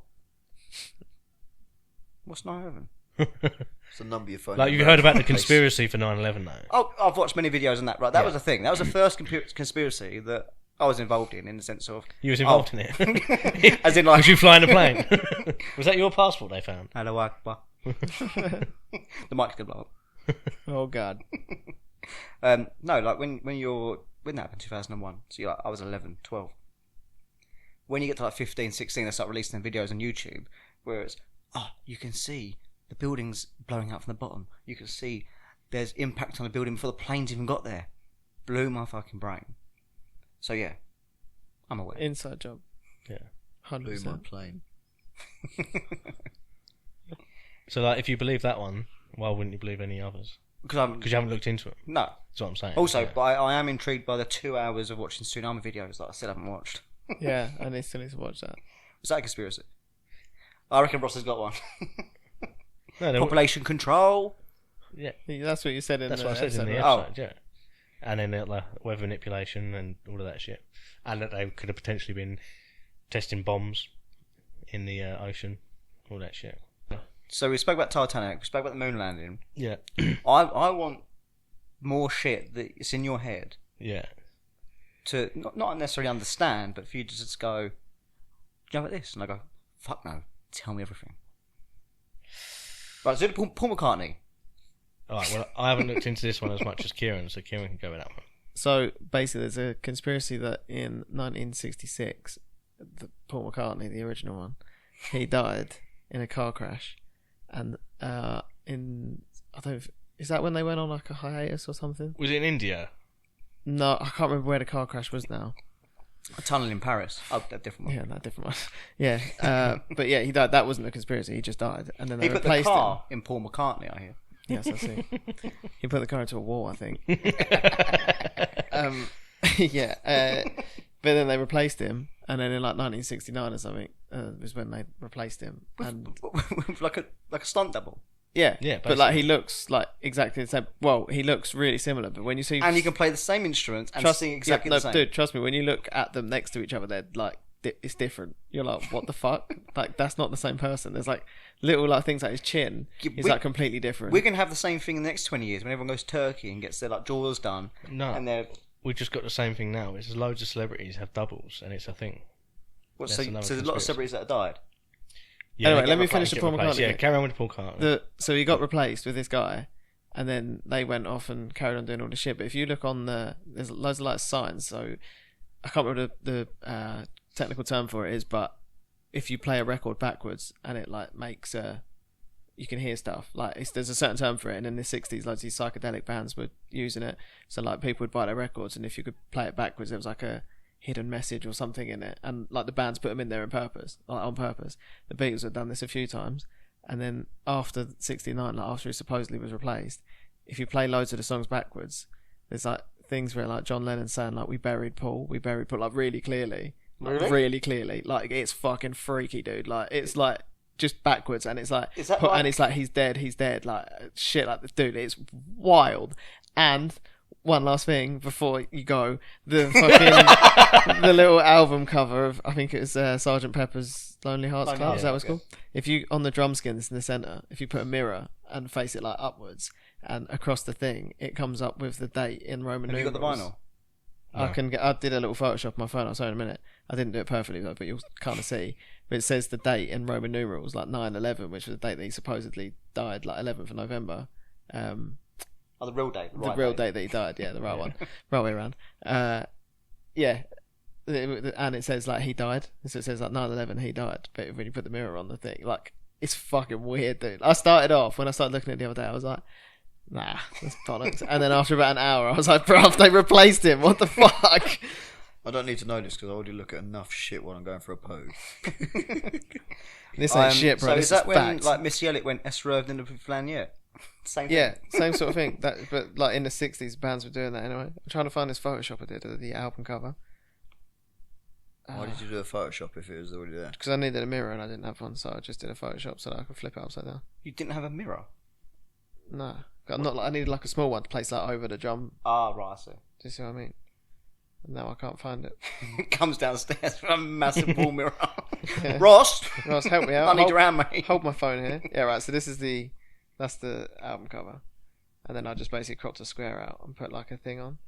What's 9/11? It's the number you phone. Like you heard about the conspiracy for 9/11, though. Oh, I've watched many videos on that. Right, that Yeah. was the thing. That was the first conspiracy that I was involved in the sense of. You was involved in it. As in, like, Was you flying a plane? Was that your passport they found? Hello, Akbar. The mic's gonna blow up. Oh god. No, like when that happened, 2001. So you're like, I was 11, 12. When you get to like 15, 16, they start releasing them videos on YouTube where it's, you can see the buildings blowing out from the bottom. You can see there's impact on the building before the planes even got there. Blew my fucking brain. So yeah, I'm aware. Inside job. Yeah. Blew my 100%. plane. So, like, if you believe that one, why wouldn't you believe any others? Because you haven't looked into it. no. That's what I'm saying. Also, Yeah. but I am intrigued by the 2 hours of watching tsunami videos that I still haven't watched. Yeah, I still need to watch that. Was that a conspiracy? I reckon Ross has got one. No, Population control. yeah, That's what you said in that's the what I said in the episode, episode. Yeah, and then weather manipulation and all of that shit, and that they could have potentially been testing bombs in the ocean, all that shit. So we spoke about Titanic. We spoke about the moon landing. Yeah, I want more shit that's in your head yeah. to not necessarily understand, but for you to just go, you know about this? And I go, fuck no, tell me everything. Right, so Paul McCartney. All right. Well, I haven't looked into this one as much as Kieran, so Kieran can go with that one. So basically, there's a conspiracy that in 1966, Paul McCartney, the original one, he died in a car crash, and I don't know is that when they went on like a hiatus or something? Was it in India? No, I can't remember where the car crash was now. A tunnel in Paris. Oh, a different one. Yeah, that different one. Yeah, but yeah, he died. That wasn't a conspiracy. He just died, and then they He put the replaced car in Paul McCartney, I hear. him. Yes, I see. He put the car into a wall, I think. Yeah, but then they replaced him, and then in like 1969 or something was when they replaced him. And like a stunt double. yeah, Yeah, but like he looks like exactly the same. Well, he looks really similar, but when you see And he can play the same instruments and sing exactly the same. Dude, trust me, when you look at them next to each other, they're like it's different. You're like, what the fuck? Like that's not the same person. There's like little like things like his chin is like completely different. We're going to have the same thing in the next 20 years when everyone goes to Turkey and gets their like jaws done. No. And they're... We've just got the same thing now. It's loads of celebrities have doubles, and it's a thing. What, That's so another there's a lot of conspiracy. celebrities that have died. Yeah, Anyway, they let me get finish the Paul replaced. McCartney Yeah, thing. carry on with Paul McCartney. So he got replaced with this guy, and then they went off and carried on doing all the shit. But if you look on there's loads of like signs. So I can't remember the technical term for it is, but if you play a record backwards and it like makes you can hear stuff. Like there's a certain term for it, and in the 60s, loads of these psychedelic bands were using it. So like people would buy their records, and if you could play it backwards, there was like a hidden message or something in it, and like the bands put them in there on purpose. The Beatles had done this a few times, and then after 69, like after he supposedly was replaced, if you play loads of the songs backwards, there's like things where like John Lennon saying like we buried Paul like really clearly, really clearly, like it's fucking freaky, dude. Like it's like just backwards, and it's like and it's like he's dead, like shit, like dude, it's wild. And one last thing before you go, the fucking the little album cover of, I think it was Sgt. Pepper's Lonely Hearts Club. Is that what it's called? If you on the drum skins in the center, if you put a mirror and face it like upwards and across the thing, it comes up with the date in Roman numerals. Have you got the vinyl? I did a little Photoshop on my phone. I'll show you in a minute. I didn't do it perfectly though, but you'll kind of see. But it says the date in Roman numerals, like 9/11, which was the date that he supposedly died, like 11th of November. Oh, the real date. The real date that he died, yeah, the right one, right way around. Yeah, and it says like he died. So it says like 9/11, he died. But when you put the mirror on the thing, like it's fucking weird, dude. I started off when I started looking at it the other day, I was like, nah, that's bollocks. And then after about an hour, I was like, bruv, they replaced him. What the fuck? I don't need to know this because I already look at enough shit while I'm going for a poo. This ain't shit, bro. So This is that when facts. like Missy Elliott went Esroved in the Flanier? Same thing. Yeah, same sort of thing. But like in the 60s, bands were doing that anyway. I'm trying to find this Photoshop I did of the album cover. Why did you do a Photoshop if it was already there? Because I needed a mirror and I didn't have one, so I just did a Photoshop so that I could flip it upside down. You didn't have a mirror? No, not like I needed like a small one to place like over the drum. Ah, right, I see. Do you see what I mean? And now I can't find it. It comes downstairs with a massive wall mirror. Yeah. Ross, Help me out. I need your hand, mate. Hold my phone here. Yeah, right. So that's the album cover, and then I just basically cropped a square out and put like a thing on.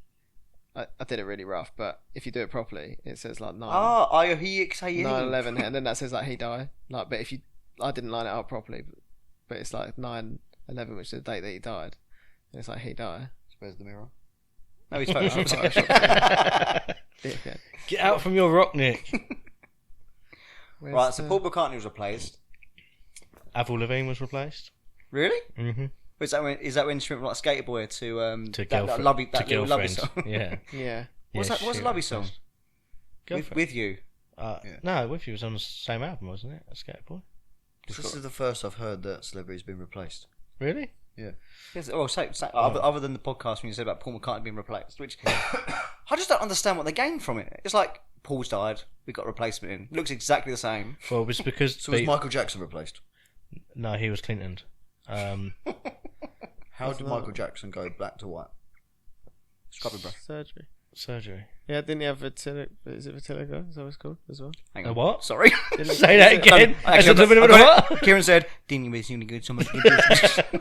I did it really rough, but if you do it properly, it says like 9/11, and then that says like he died. Like, but I didn't line it up properly, but it's like 9/11, which is the date that he died, and it's like he died. Where's the mirror? No, he's photoshopped. Dickhead. Get out from your rock, Nick. Where's Right, so the- Paul McCartney was replaced. Avril Lavigne was replaced. Really? Mm-hmm. Is that when she went from like Skater Boy to To that girlfriend. lovely to little lovely girlfriend. song? Yeah. Yeah. What's Yeah, that? What's she the lovely was song? best. Girlfriend. With you. No, With You was on the same album, wasn't it? A Skateboy. This is the first I've heard that celebrity's been replaced. Really? Yes. Oh, other than the podcast when you said about Paul McCartney being replaced, which I just don't understand what they gained from it. It's like Paul's died, we got a replacement in. Looks exactly the same. Well, it was because So was Michael Jackson replaced? no, he was Clinton. How did Michael Jackson go black to white? Scrubby, bro. Surgery. Yeah, didn't he have vitiligo? Is it vitiligo? Is that what it's called as well? Hang A on. what? Sorry. Say that again. As a little bit of what? Kieran said, "Didn't you really good so much?"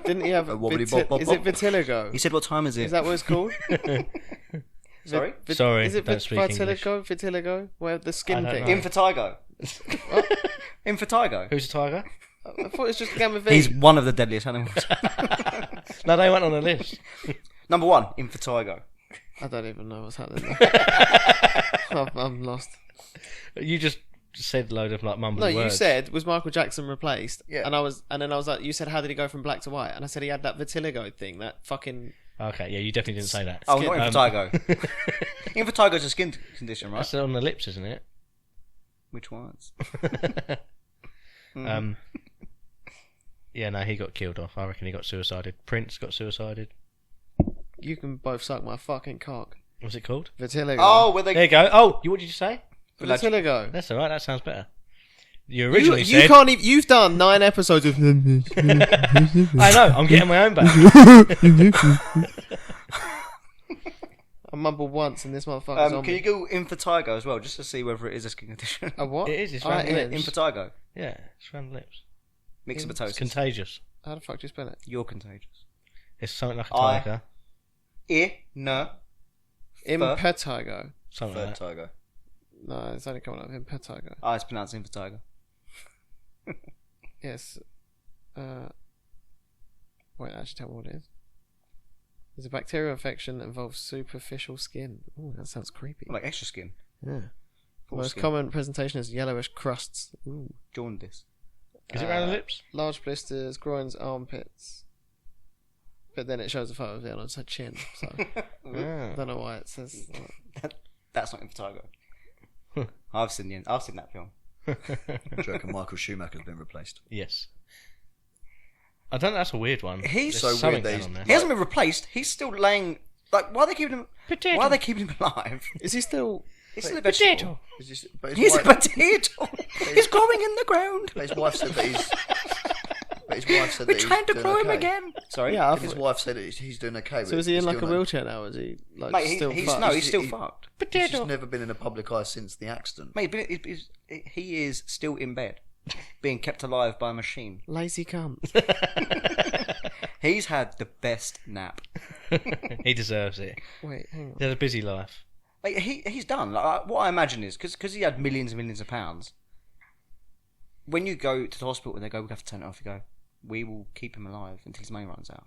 Didn't he have A wobbly viti- bop, bop, Is it bop. vitiligo? He said, "What time is it?" Is that what it's called? Sorry. Sorry, Is it don't speak English. vitiligo? Where the skin I don't thing? know. Infertigo. Infertigo. Who's a tiger? I thought it was just Gamma V. He's one of the deadliest animals. No, they went on the list. Number 1, Infertigo. I don't even know what's happening there. I'm lost. You just said a load of like mumbling No, words. you said, was Michael Jackson replaced? Yeah. And then I was like, you said, how did he go from black to white? And I said he had that vitiligo thing, that fucking... Okay, yeah, you definitely didn't say that. Oh, not Infertigo. Infertigo's a skin condition, right? That's on the lips, isn't it? Which ones? Yeah, no, he got killed off. I reckon he got suicided. Prince got suicided. You can both suck my fucking cock. What's it called? Vitiligo. Oh, where There they... you go. Oh, what did you say? Vitiligo. That's alright, that sounds better. You originally You said... can't even... You've done 9 episodes of... I know, I'm getting my own back. I mumbled once and this motherfucker's on can me. you go Infertigo as well, just to see whether it is a skin condition? A what? It is, it's Oh, round it the is. lips. Infertigo. Yeah, it's round the lips. Myxomatosis. It's contagious. How the fuck do you spell it? You're contagious. It's something like a I- tiger. Impetigo. Something like that. Vertigo. No, it's only coming up. Impetigo. It's pronounced Infertigo. Yes. Wait, actually tell me what it is. There's a bacterial infection that involves superficial skin. Ooh, that sounds creepy. Like extra skin. Yeah. Full Most skin. common presentation is yellowish crusts. Ooh. Jaundice. Is it round the lips? Large blisters, groins, armpits. But then it shows a photo of it on its chin. So I don't know why it says. That's not Infertigo. I've seen that film. Do you reckon Michael Schumacher's been replaced? Yes. I don't know, that's a weird one. He's There's so something weird that going he's- on there. He hasn't been replaced. He's still laying. Like, why are they keeping him? Potato. Why are they keeping him alive? Is he still? He's still a vegetable. But He's a wife, potato. He's growing in the ground. but his wife said that he's. But his wife said We're that trying to he's grow doing him okay. again. Sorry. Yeah, I His thought, wife said that he's doing okay. so but is he in he's like a still wheelchair now? Is he like Mate, still he's fucked? no, he's still He- fucked. He's just never been in a public eye since the accident. Mate, he is still in bed, being kept alive by a machine. Lazy cunt. He's had the best nap. He deserves it. Wait, hang on. He had a busy life. Like, he's done. Like, what I imagine is because he had millions and millions of pounds. When you go to the hospital and they go, "We have to turn it off," you go, "We will keep him alive until his money runs out."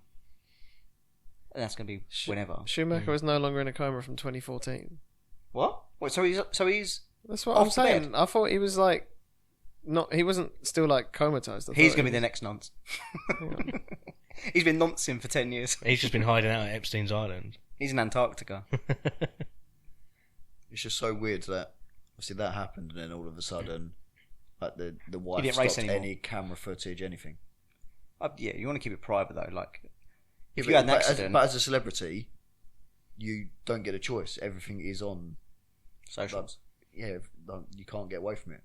And that's going to be whenever. Schumacher is no longer in a coma from 2014. What? Wait, so he's That's what Off I'm the saying. bed? I thought he was like, not. He wasn't still like comatose. he's going to be the next nonce. He's been noncing for 10 years. He's just been hiding out at Epstein's Island. He's in Antarctica. It's just so weird that obviously that happened, and then all of a sudden, like the wife didn't race stopped anymore. any camera footage, anything. Yeah, you want to keep it private though. Like, if Yeah, you had an but accident, but as a celebrity, you don't get a choice. Everything is on. socials. Yeah, you can't get away from it.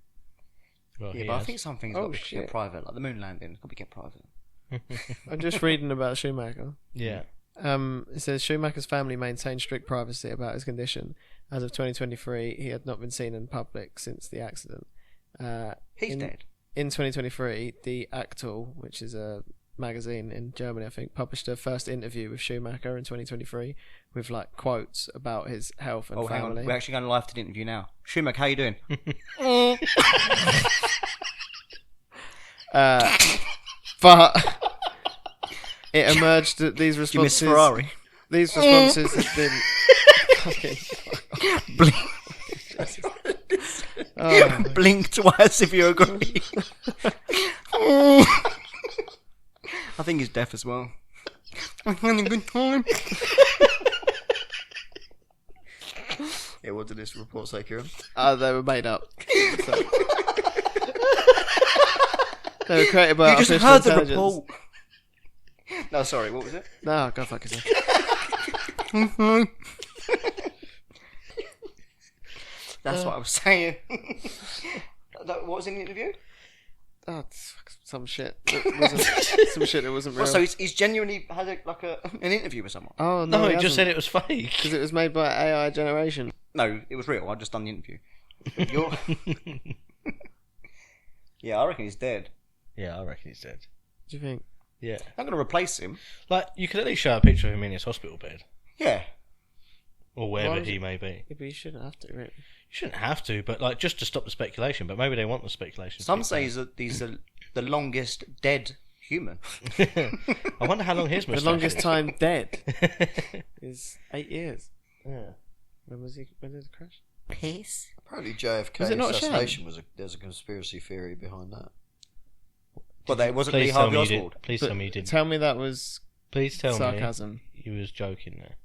Well, Yeah, he but I has. think some things Oh, got to be shit. kept private, like the moon landing. It's got to be kept private. I'm just reading about Schumacher. Yeah. It says Schumacher's family maintained strict privacy about his condition. As of 2023, he had not been seen in public since the accident. He's dead. In 2023, the Aktuell, which is a magazine in Germany, I think, published a first interview with Schumacher in 2023 with like quotes about his health and Oh, hang family. on. We're actually going live to the interview now. Schumacher, how you doing? But it emerged that these Do you miss responses, Ferrari? these responses have been. Okay. Oh. Blink twice if you agree. I think he's deaf as well. I'm having a good time. Yeah, what did this report say, Kieran? They were made up. So. They were created by You just artificial heard the intelligence. report. No, sorry, what was it? No, go fuck yourself. That's what I was saying. What was in the interview? Oh, it's some shit. Some shit that wasn't real. So he's genuinely had an interview with someone. Oh No, no, he just said it was fake. because it was made by AI generation. No, it was real. I just done the interview. You're... Yeah, I reckon he's dead. Yeah, I reckon he's dead. Do you think? Yeah. I'm going to replace him. Like, you could at least show a picture of him in his hospital bed. Yeah. Or wherever Why was he it- may be. Yeah, but you shouldn't have to, really. You shouldn't have to, but like just to stop the speculation. But maybe they want the speculation. Some say he's the longest dead human. I wonder how long his The moustache longest is. time dead is 8 years. Yeah. When was he? When did it crash? Piss. Apparently JFK Was it not a sham? assassination there's a conspiracy theory behind that. But that wasn't Lee Please tell Harvey me you Oswald. did. Please But tell me you didn't. Tell me that was Please tell sarcasm. me you was joking there.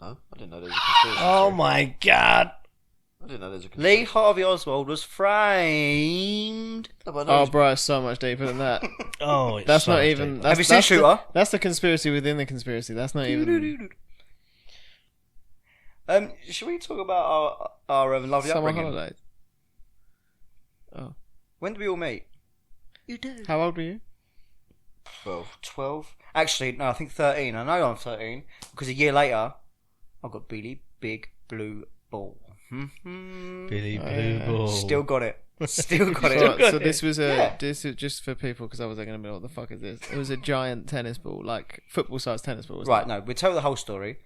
Huh? I didn't know there was a conspiracy Oh theory. my god! I didn't know there was a conspiracy Lee Harvey Oswald was framed. No, but I know Oh, it's- bro, it's so much deeper than that. Oh, it's That's so not deep. even. That's, Have you seen that's the- Shooter? That's the conspiracy within the conspiracy. That's not even. Should we talk about our lovely Summer upbringing? holidays. Oh, When did we all meet? how old were you? 12. Actually, no, I think 13. I know I'm 13 because a year later, I got Billy Big Blue Ball. Billy Blue yeah. Ball. Still got it. Still got So, it. so this was a Yeah. this is just for people because I was like, going to be what the fuck is this? It was a giant tennis ball, like football-sized tennis ball. Wasn't Right, it? no, we'll tell the whole story.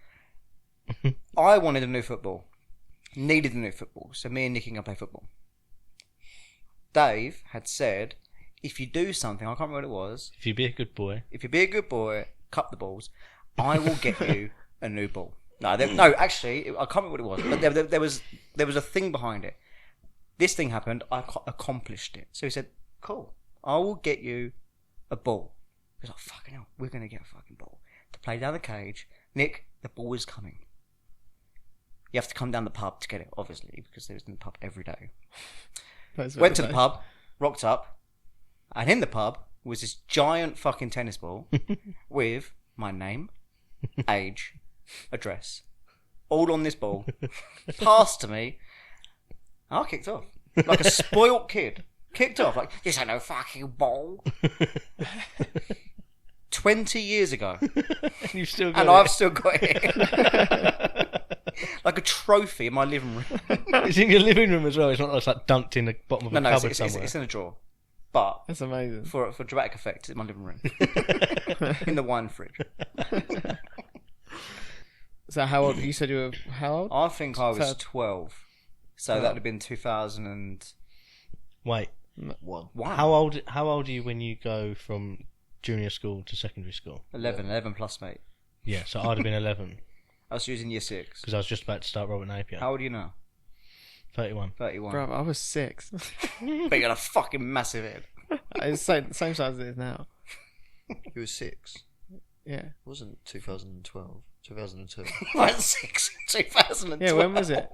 I wanted a new football. Needed a new football. So me and Nicky can play football. Dave had said, if you do something, I can't remember what it was, If you be a good boy. if you be a good boy, cup the balls, I will get you a new ball. No, actually, I can't remember what it was, but there was a thing behind it. This thing happened, I accomplished it. So he said, cool, I will get you a ball. He was like, fucking hell, we're going to get a fucking ball to play down the cage. Nick, the ball is coming. You have to come down the pub to get it, obviously, because they was in the pub every day. That's what Went it to the was. pub, rocked up, and in the pub was this giant fucking tennis ball with my name, age, address, all on this ball, passed to me. And I kicked off like a spoilt kid. Kicked off like, this ain't no fucking ball. 20 years ago, You've still got and it. I've still got it. Like a trophy in my living room. It's in your living room as well. It's not like it's like dunked in the bottom of No, a no, cupboard it's somewhere. in a drawer. But That's amazing. for dramatic effect, it's in my living room. In the wine fridge. So how old? You said you were how old? I think I was So- 12. So that would have been 2001. Wait, One. how old are you when you go from junior school to secondary school? 11 plus, mate. Yeah, so I'd have been 11 I was using year 6. because I was just about to start Robert Napier. How old are you now? 31. 31. Bro, I was 6. But you got a fucking massive head. It's same size as it is now. He was 6. Yeah. It wasn't 2012. 2002. Like 6, 2012. Yeah, when was it?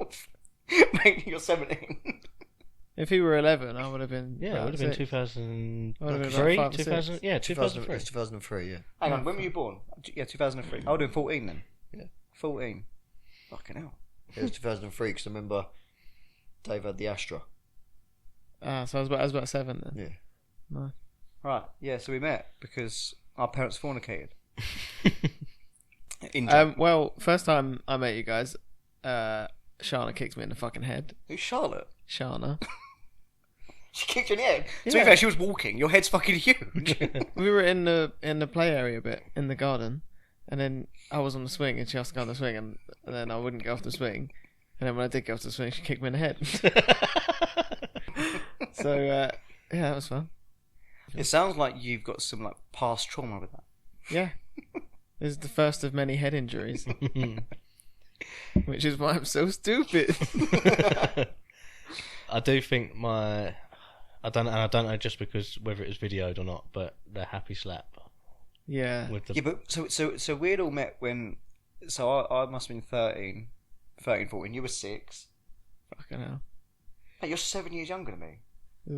Mate, you're 17. If he were 11, I would have been. Yeah, it about would have been 6. 2003, I would have been about 5 or 6. 2000. Yeah, 2003. It's 2003, yeah. Hang on, when were you born? Yeah, 2003. I would have been 14 then. Yeah. 14. Fucking hell. It was 2003 because I remember Dave had the Astra. Ah, so I was about 7 then. Yeah. No. Right, yeah, so we met because our parents fornicated. Well, first time I met you guys, Shana kicked me in the fucking head. Who's Charlotte? Shana. She kicked you in the head. To be Yeah. fair, she was walking. Your head's fucking huge. We were in the play area a bit in the garden, and then I was on the swing and she asked to go on the swing, and then I wouldn't get off the swing, and then when I did get off the swing, she kicked me in the head. So yeah, that was fun. It sounds like you've got some like past trauma with that. Yeah, this is the first of many head injuries, which is why I'm so stupid. I do think I don't know just because whether it was videoed or not, but the happy slap Yeah. With the Yeah, but so we'd all met when. So I must have been 13, 14. You were 6. Fucking hell. Hey, you're 7 years younger than me.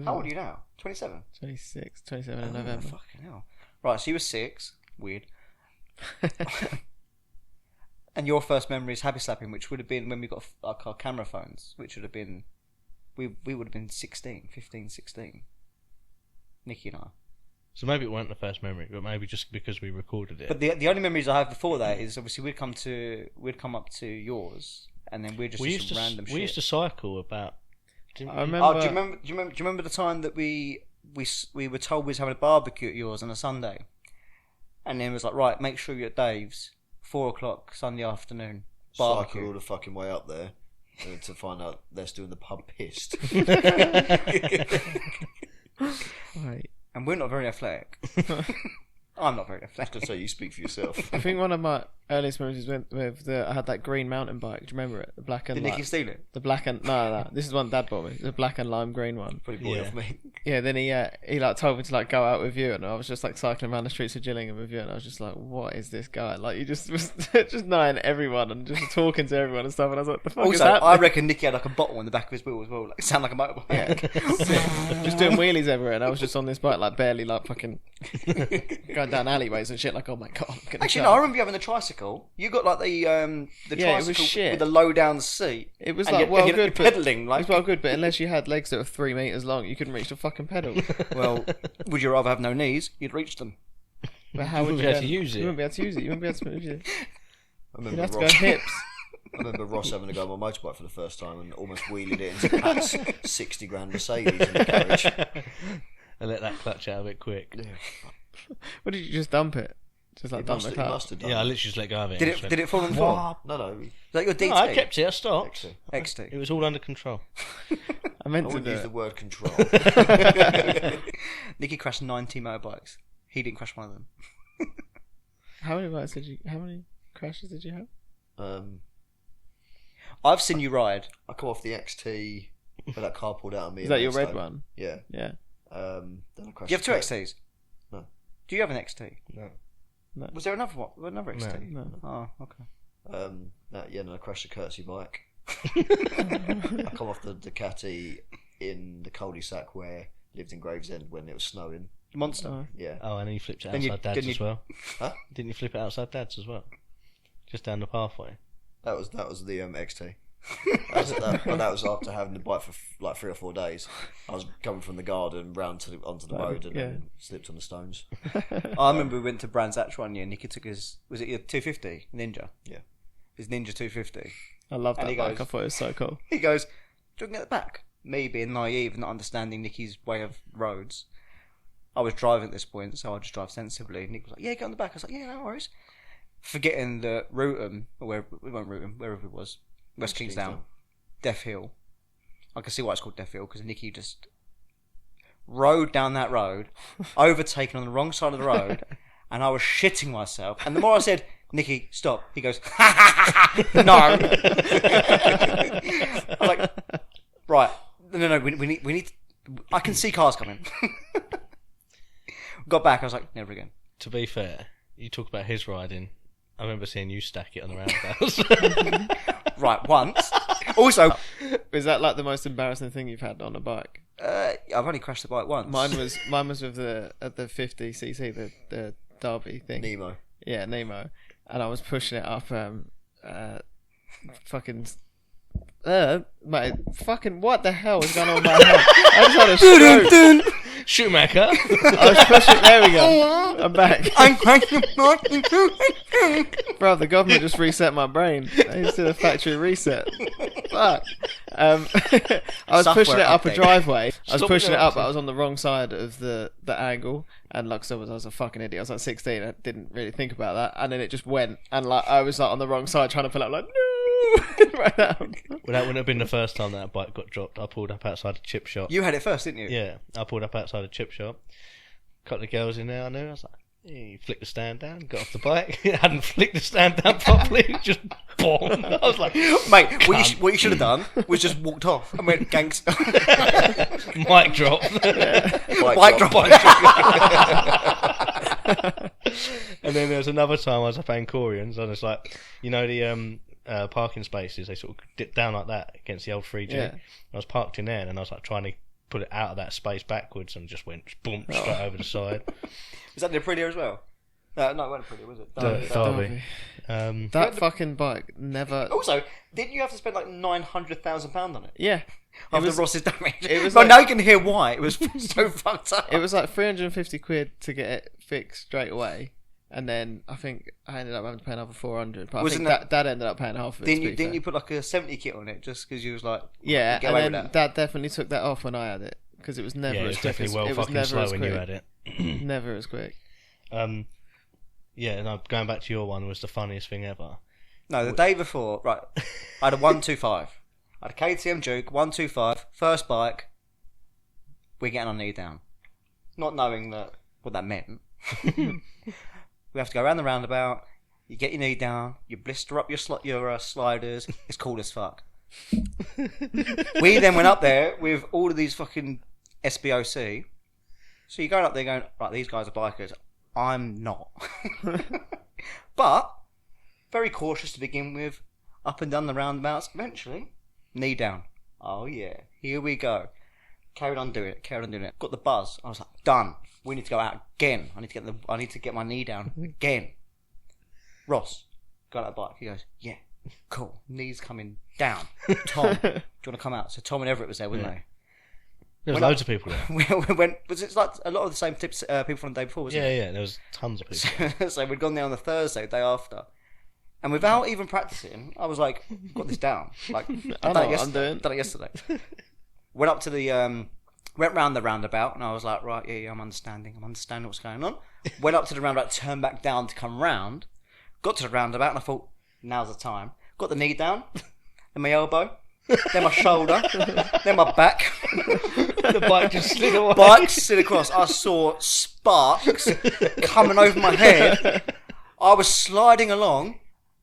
How old are you now? 27. 26, 27 in November. Fucking hell. Right, so you were 6. Weird. And your first memory is happy slapping, which would have been when we got like our camera phones, which would have been we would have been 15, 16. Nicky and I. So maybe it weren't the first memory, but maybe just because we recorded it. But the only memories I have before that is obviously we'd come up to yours, and then we'd just do some random shit. We used to cycle about. Didn't I we? remember. Oh, do you remember the time that we were told we was having a barbecue at yours on a Sunday, and then it was like, right, make sure you're at Dave's 4:00 Sunday afternoon barbecue. Cycle all the fucking way up there to find out they're still in the pub pissed. Right. And we're not very athletic. I'm not very I athletic. can say you speak for yourself. I think one of my earliest memories was I had that green mountain bike. Do you remember it? The black and Did Nicky steal it? the black and no. This is one Dad bought me. The black and lime green one. Probably bought it Yeah. off me. Yeah. Then he like told me to like go out with you, and I was just like cycling around the streets of Gillingham with you, and I was just like, what is this guy? Like you just was just knowing everyone and just talking to everyone and stuff. And I was like, the fuck is Also, happening? I reckon Nicky had like a bottle in the back of his wheel as well. Like, sound like a motorbike. Just doing wheelies everywhere, and I was just on this bike like barely like fucking going down alleyways and shit. Like, oh my god, I'm gonna Actually, go. no, I remember you having the tricycle. You got like the Yeah, it was tricycle shit. with the low down seat. It was And like you're- well you're good, but pedaling it like. was well good, but unless you had legs that were 3 meters long, you couldn't reach the fucking pedal. Well, would you rather have no knees? You'd reach them. But how would wouldn't you be able to then- use it. You wouldn't be able to use it. You wouldn't be able to use it. I You'd remember have to go Ross. hips. I remember Ross having to go on my motorbike for the first time and almost wheelied it into Pat's 60 grand Mercedes in the garage. And let that clutch out a bit quick. What did you just dump it? Just like He dump must, the he car. must have done Yeah, I it. literally just let go of it. Did it fall on the floor? No. Is that your DT? No, I kept it. I stopped. Actually, XT. It was all under control. I meant I to wouldn't do use it. the word control. Nicky crashed 90 motorbikes. He didn't crash one of them. How many crashes did you have? I've seen you ride. I come off the XT, but that car pulled out on me. Is in that your red Maidstone. one? Yeah. Yeah. Then I crashed. Do you have two the XTs? No. Do you have an XT? No. Was there another one? Another XT? No. Oh, okay. I crashed a courtesy bike. I come off the Ducati in the cul-de-sac where lived in Gravesend when it was snowing. Monster. Oh. Yeah. Oh, and then you flipped it Then you- outside Dad's then you- as well. Huh? Didn't you flip it outside Dad's as well? Just down the pathway. That was the XT. But that was after having the bike for like 3 or 4 days. I was coming from the garden round onto the road and then slipped on the stones. I remember we went to Brands Hatch one year. Nicky took his. Was it your 250 Ninja? Yeah. His Ninja 250. I love And that he bike. goes- I thought it was so cool. He goes, "Do you want to get the back?" Me being naive, not understanding Nicky's way of roads. I was driving at this point, so I just drive sensibly. Nick was like, "Yeah, get on the back." I was like, "Yeah, no worries." Forgetting that Rootham, or where we won't Rootham, wherever it was, West Kingsdown, Deaf Hill. I can see why it's called Deaf Hill because Nicky just rode down that road, overtaken on the wrong side of the road, and I was shitting myself. And the more I said, "Nicky, stop," he goes, "No." I was like, "Right, no, we need. I can see cars coming." Got back, I was like, "Never again." To be fair, you talk about his riding. I remember seeing you stack it on the roundabouts. Right, once. Also, Is that like the most embarrassing thing you've had on a bike? I've only crashed the bike once. Mine was with the 50cc, the Derby thing. Nemo. Yeah, Nemo, and I was pushing it up. Mate, fucking what the hell is going on with my head? I just had a stroke. Schumacher. I was pushing. There we go. I'm back. Bro, the government just reset my brain. I just did a factory reset. Fuck. I was Software pushing it up a update. driveway. I was Stop pushing it it up, up. but I was on the wrong side of the angle. And like I was a fucking idiot. I was like 16. I didn't really think about that. And then it just went. And like I was like on the wrong side trying to pull up like, no. Right now. Well, that wouldn't have been the first time that bike got dropped. I pulled up outside a chip shop. You had it first, didn't you? Yeah, I pulled up outside a chip shop. Couple of girls in there I knew. I was like, "Hey," flicked the stand down, got off the bike. It hadn't flicked the stand down properly. Just boom. I was like, Mate, what you should have done was just walked off and went gangster. mic drop. Bike drop. And then there was another time I was up Ancorians, and it's like, you know, the parking spaces, they sort of dip down like that against the old 3G. Yeah. I was parked in there, and I was like trying to put it out of that space backwards, and just went boom straight over the side. Was that the Aprilia as well? No, it wasn't Aprilia, was it? Derby. That fucking bike never. Also, didn't you have to spend like £900,000 on it? Yeah. After Ross's damage. It was but like- now you can hear why. It was so fucked up. It was like 350 quid to get it fixed straight away. And then I think I ended up having to pay another 400. But I Wasn't think Dad ended up paying half of it. Didn't you put like a 70 kit on it just because you was like, Yeah, get away and with then that? Dad definitely took that off when I had it. Because it was never Yeah, it as was quick definitely as, well it was fucking never slow as when quick. you had it. Never as quick. Yeah, no, going back to your one was the funniest thing ever. No, the day before, right, I had a 125. I had a KTM Duke, 125, first bike, we're getting our knee down. Not knowing what that meant. We have to go around the roundabout, you get your knee down, you blister up your sliders, it's cool as fuck. We then went up there with all of these fucking SBOC. So you're going up there going, right, these guys are bikers. I'm not. But, very cautious to begin with, up and down the roundabouts, eventually, knee down. Oh yeah, here we go. Carried on doing it. Got the buzz. I was like, done. We need to go out again. I need to get my knee down again. Ross got out the bike. He goes, yeah, cool. Knees coming down. Tom, do you want to come out? So Tom and Everett was there, wasn't they? There was When loads of people there. We went. Was it like a lot of the same tips people from the day before? Wasn't Yeah, there was tons of people. So we'd gone there on the Thursday, the day after, and without even practicing, I was like, "I've got this down." Like I know what I'm doing. Done it yesterday. Went up to the went round the roundabout, and I was like, "Right, yeah, I'm understanding what's going on." Went up to the roundabout, turned back down to come round. Got to the roundabout, and I thought, "Now's the time." Got the knee down, then my elbow, then my shoulder, then my back. The bike just slid away. Bike slid across. I saw sparks coming over my head. I was sliding along,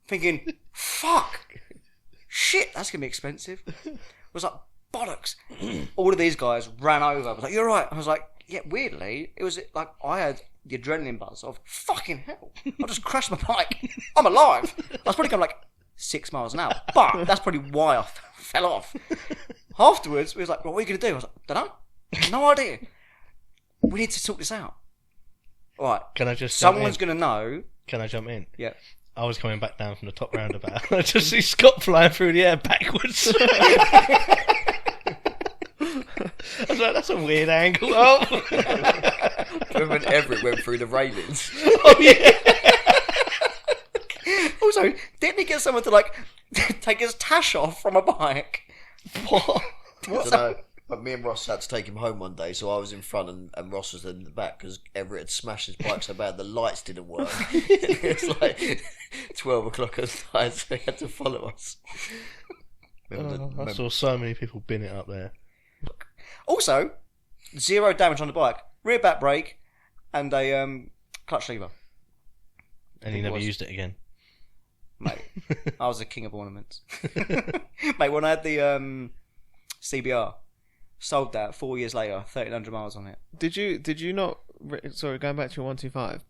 thinking, "Fuck, shit, that's gonna be expensive." I was like, "Bollocks!" All of these guys ran over. I was like, "You're right." I was like, "Yeah." Weirdly, it was like I had the adrenaline buzz of fucking hell. I just crashed my bike. I'm alive. I was probably going like 6 miles an hour, but that's probably why I fell off. Afterwards, we was like, "What are you gonna do?" I was like, "Don't know. No idea. We need to sort this out." All right. Can I just jump Someone's in? gonna know. Can I jump in? Yeah. I was coming back down from the top roundabout. I just see Scott flying through the air backwards. I was like, that's a weird angle. Oh, Remember when Everett went through the railings? oh yeah. Also, didn't he get someone to like take his tash off from a bike? What? I don't know. But me and Ross had to take him home one day, so I was in front and Ross was in the back because Everett had smashed his bike so bad the lights didn't work. It's like 12 o'clock at night, so he had to follow us. I saw so many people bin it up there. Also, 0 damage on the bike. Rear back brake and a clutch lever. And he never used it again. Mate, I was the king of ornaments. Mate, when I had the CBR, sold that 4 years later, 1,300 miles on it. Did you not? Sorry, going back to your 125.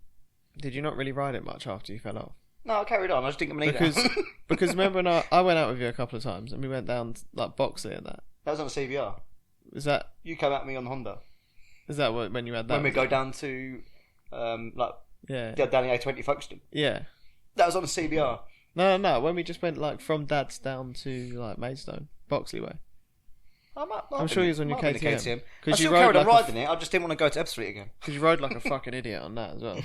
Did you not really ride it much after you fell off? No, I carried on. I just didn't get my knee down. Because remember when I went out with you a couple of times and we went down like Boxley and that. That was on the CBR. Is that You came at me on the Honda. when you had that? When we go down to, like, Yeah. down the A20 Folkestone. Yeah. That was on the CBR. No. When we just went like from Dad's down to like Maidstone, Boxley way. I'm sure he was on your KTM. I Because you still carried on rode riding it. I just didn't want to go to Ebbsfleet again. Because you rode like a fucking idiot on that as well.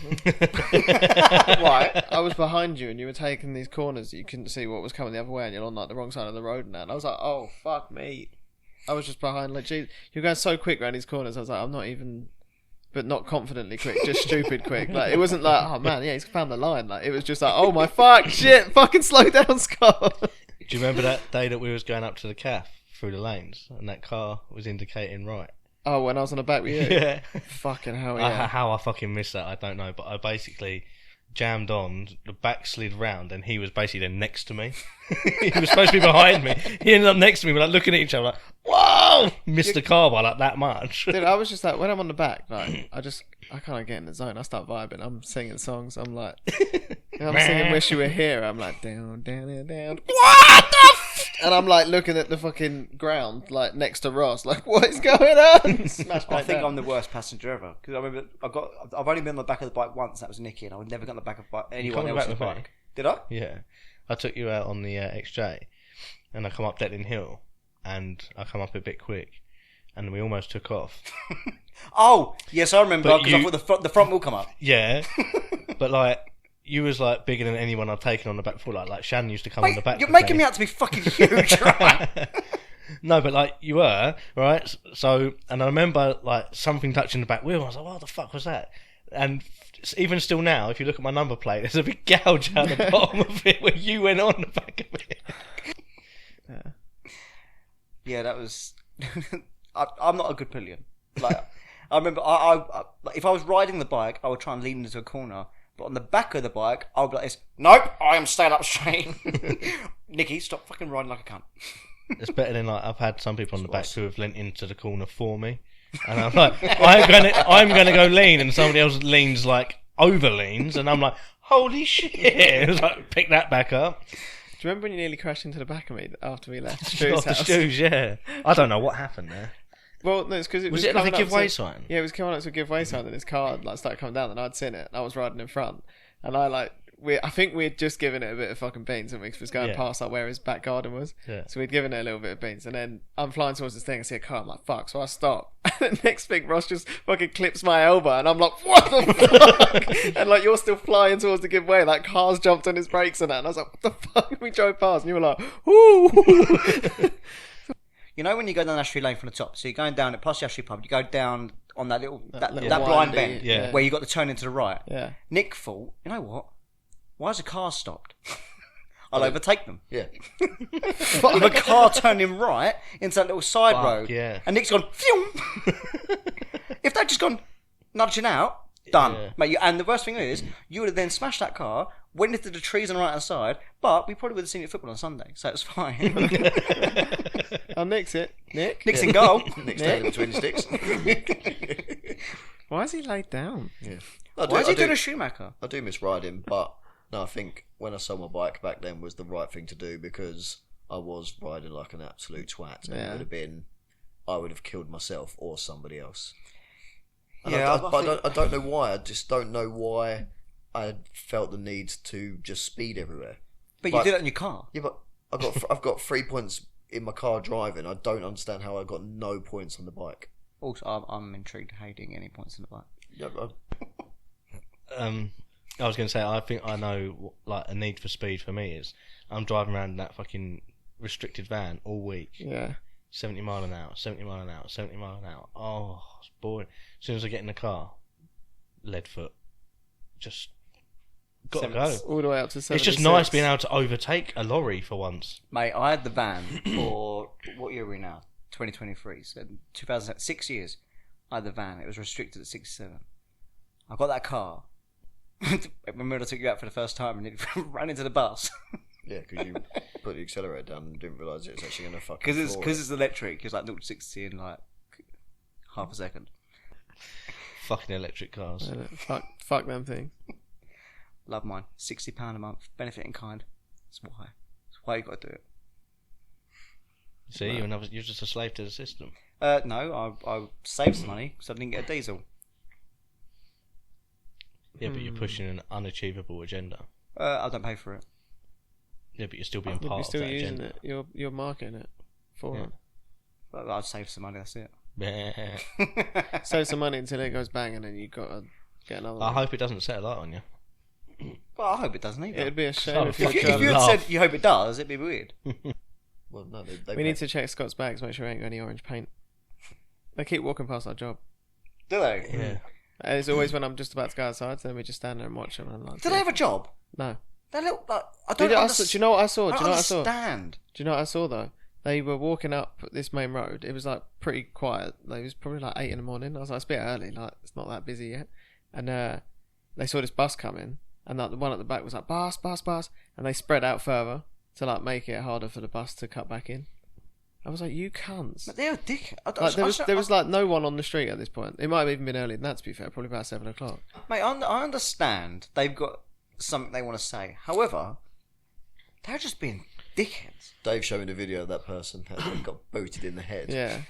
Right. I was behind you and you were taking these corners that you couldn't see what was coming the other way and you're on like the wrong side of the road and that. And I was like, oh fuck me. I was just behind like, geez, you're going so quick around these corners. I was like, I'm not even, but not confidently quick, just stupid quick. Like it wasn't like, oh man, yeah, he's found the line. Like it was just like, oh my fuck, shit, fucking slow down, Scott. Do you remember that day that we was going up to the calf through the lanes and that car was indicating right? Oh, when I was on the back with you? Yeah. Fucking hell yeah. How I fucking missed that, I don't know. But I basically jammed on, the back slid round, and he was basically then next to me. He was supposed to be behind me. He ended up next to me. We're like looking at each other like, whoa! oh, missed the car by like that much. Dude, I was just like, when I'm on the back, like, I kind of get in the zone. I start vibing. I'm singing songs. I'm like, I'm singing "Wish You Were Here." I'm like, down, down, down, down. What the? And I'm like looking at the fucking ground, like next to Ross, like, what is going on? Smash I back think down. I'm the worst passenger ever because I remember I've only been on the back of the bike once. That was Nicky, and I would never get on the back of anyone coming back else's with me? bike. Did I? Yeah, I took you out on the XJ, and I come up Detling Hill, and I come up a bit quick, and we almost took off. Oh, yes, I remember But because I you- thought the front wheel come up. Yeah, but like you was like bigger than anyone I'd taken on the back before. Like Shannon used to come on the Mate, back. you're with making me out to be fucking huge, right? No, but like you were right. So, and I remember like something touching the back wheel. I was like, "What the fuck was that?" And even still now, if you look at my number plate, there's a big gouge out the bottom of it where you went on the back of it. Yeah, that was. I'm not a good pillion. Like, I remember, if I was riding the bike, I would try and lean into a corner. But on the back of the bike, I would be like this. Nope, I am staying up straight. Nicky, stop fucking riding like a cunt. It's better than like I've had some people on the back who have leant into the corner for me, and I'm like, I'm gonna go lean, and somebody else leans like over leans, and I'm like, holy shit! It was like, pick that back up. Do you remember when you nearly crashed into the back of me after we left Off Stu's the house? Stu's, yeah. I don't know what happened there. Well, no, it's because it Was it like a coming up giveaway to- sign? Yeah, it was coming up to a giveaway sign, and his car like started coming down, and I'd seen it. And I was riding in front, and I think we'd just given it a bit of fucking beans, and we was going Yeah. past like where his back garden was. Yeah. So we'd given it a little bit of beans, and then I'm flying towards this thing, and see a car. I'm like, fuck. So I stop. And the next thing, Ross just fucking clips my elbow, and I'm like, what the fuck? And like you're still flying towards the giveaway, like cars jumped on his brakes and that, and I was like, what the fuck? And we drove past, and you were like, ooh. You know when you go down Ashtree Lane from the top, so you're going down it past the Ashtree pub, you go down on that little that little blind windy- bend yeah. where you got the turn into the right. Yeah. Nick thought, you know what? Why has the car stopped? I'll overtake them. Yeah. With a car turning right into that little side Fuck, road. yeah. And Nick's gone, phew! If they'd just gone nudging out, done. Yeah. Mate, and the worst thing is, you would have then smashed that car, went into the trees on the right hand side, but we probably would have seen you at football on Sunday, so it's fine. I'll nix it. Nick? Nick's in goal. Nick's standing between the sticks. Why is he laid down? Yeah. Why is he doing a Schumacher? I do miss riding, but no, I think when I sold my bike back then was the right thing to do because I was riding like an absolute twat, and I would have killed myself or somebody else. And Yeah, I don't know why. I just don't know why I felt the need to just speed everywhere. But you did it in your car. Yeah, but I've got 3 points in my car driving. I don't understand how I got no points on the bike. Also, I'm intrigued how you didn't get any points in the bike. Yeah, I was going to say, I think I know like a need for speed for me is I'm driving around in that fucking restricted van all week, Yeah. 70 mile an hour, 70 mile an hour, 70 mile an hour. Oh, it's boring. As soon as I get in the car, lead foot, just gotta go. All the way up to 76. It's just nice being able to overtake a lorry for once. Mate, I had the van for, what year are we now? 2023, so 6 years. I had the van, it was restricted at 67. I got that car. Remember I took you out for the first time and it ran into the bus. yeah, because you put the accelerator down and didn't realise it was actually going to fucking. Because floor it. it's electric, it's like 0 to 60 in like half a second. Fucking electric cars. Fuck them things. Love mine. £60 a month, benefit in kind. That's why you got to do it. See, you're just a slave to the system. No, I saved some money because I didn't get a diesel. Yeah, but you're pushing an unachievable agenda. I don't pay for it. Yeah, but you're still being You'll part be of still that using agenda. it. You're marketing it for Yeah. But I'd save some money, that's it. it. Save some money until it goes bang, and then you got to get another I one. hope it doesn't set a light on you. Well, I hope it doesn't either. It'd be a shame Oh, if fuck you If you had Laugh. said you hope it does, it'd be weird. Well, no, they We need to check Scott's bags, make sure he ain't got any orange paint. They keep walking past our job. Do they? Yeah. And it's always when I'm just about to go outside, so then we just stand there and watch them. And I'm like, Do they have a job? No. They look like I Do don't you know what I saw? I Do don't you know what I saw? understand. Do you know what I saw though? They were walking up this main road. It was like pretty quiet. Like, it was probably like 8 in the morning. I was like, it's a bit early. Like, it's not that busy yet. And they saw this bus coming, and like the one at the back was like bus, and they spread out further to like make it harder for the bus to cut back in. I was like, you cunts. But they're a dick. Like, there was like no one on the street at this point. It might have even been earlier than that, to be fair. Probably about 7 o'clock. Mate, I understand they've got something they want to say. However, they're just being dickheads. Dave showing a video of that person that got booted in the head. Yeah.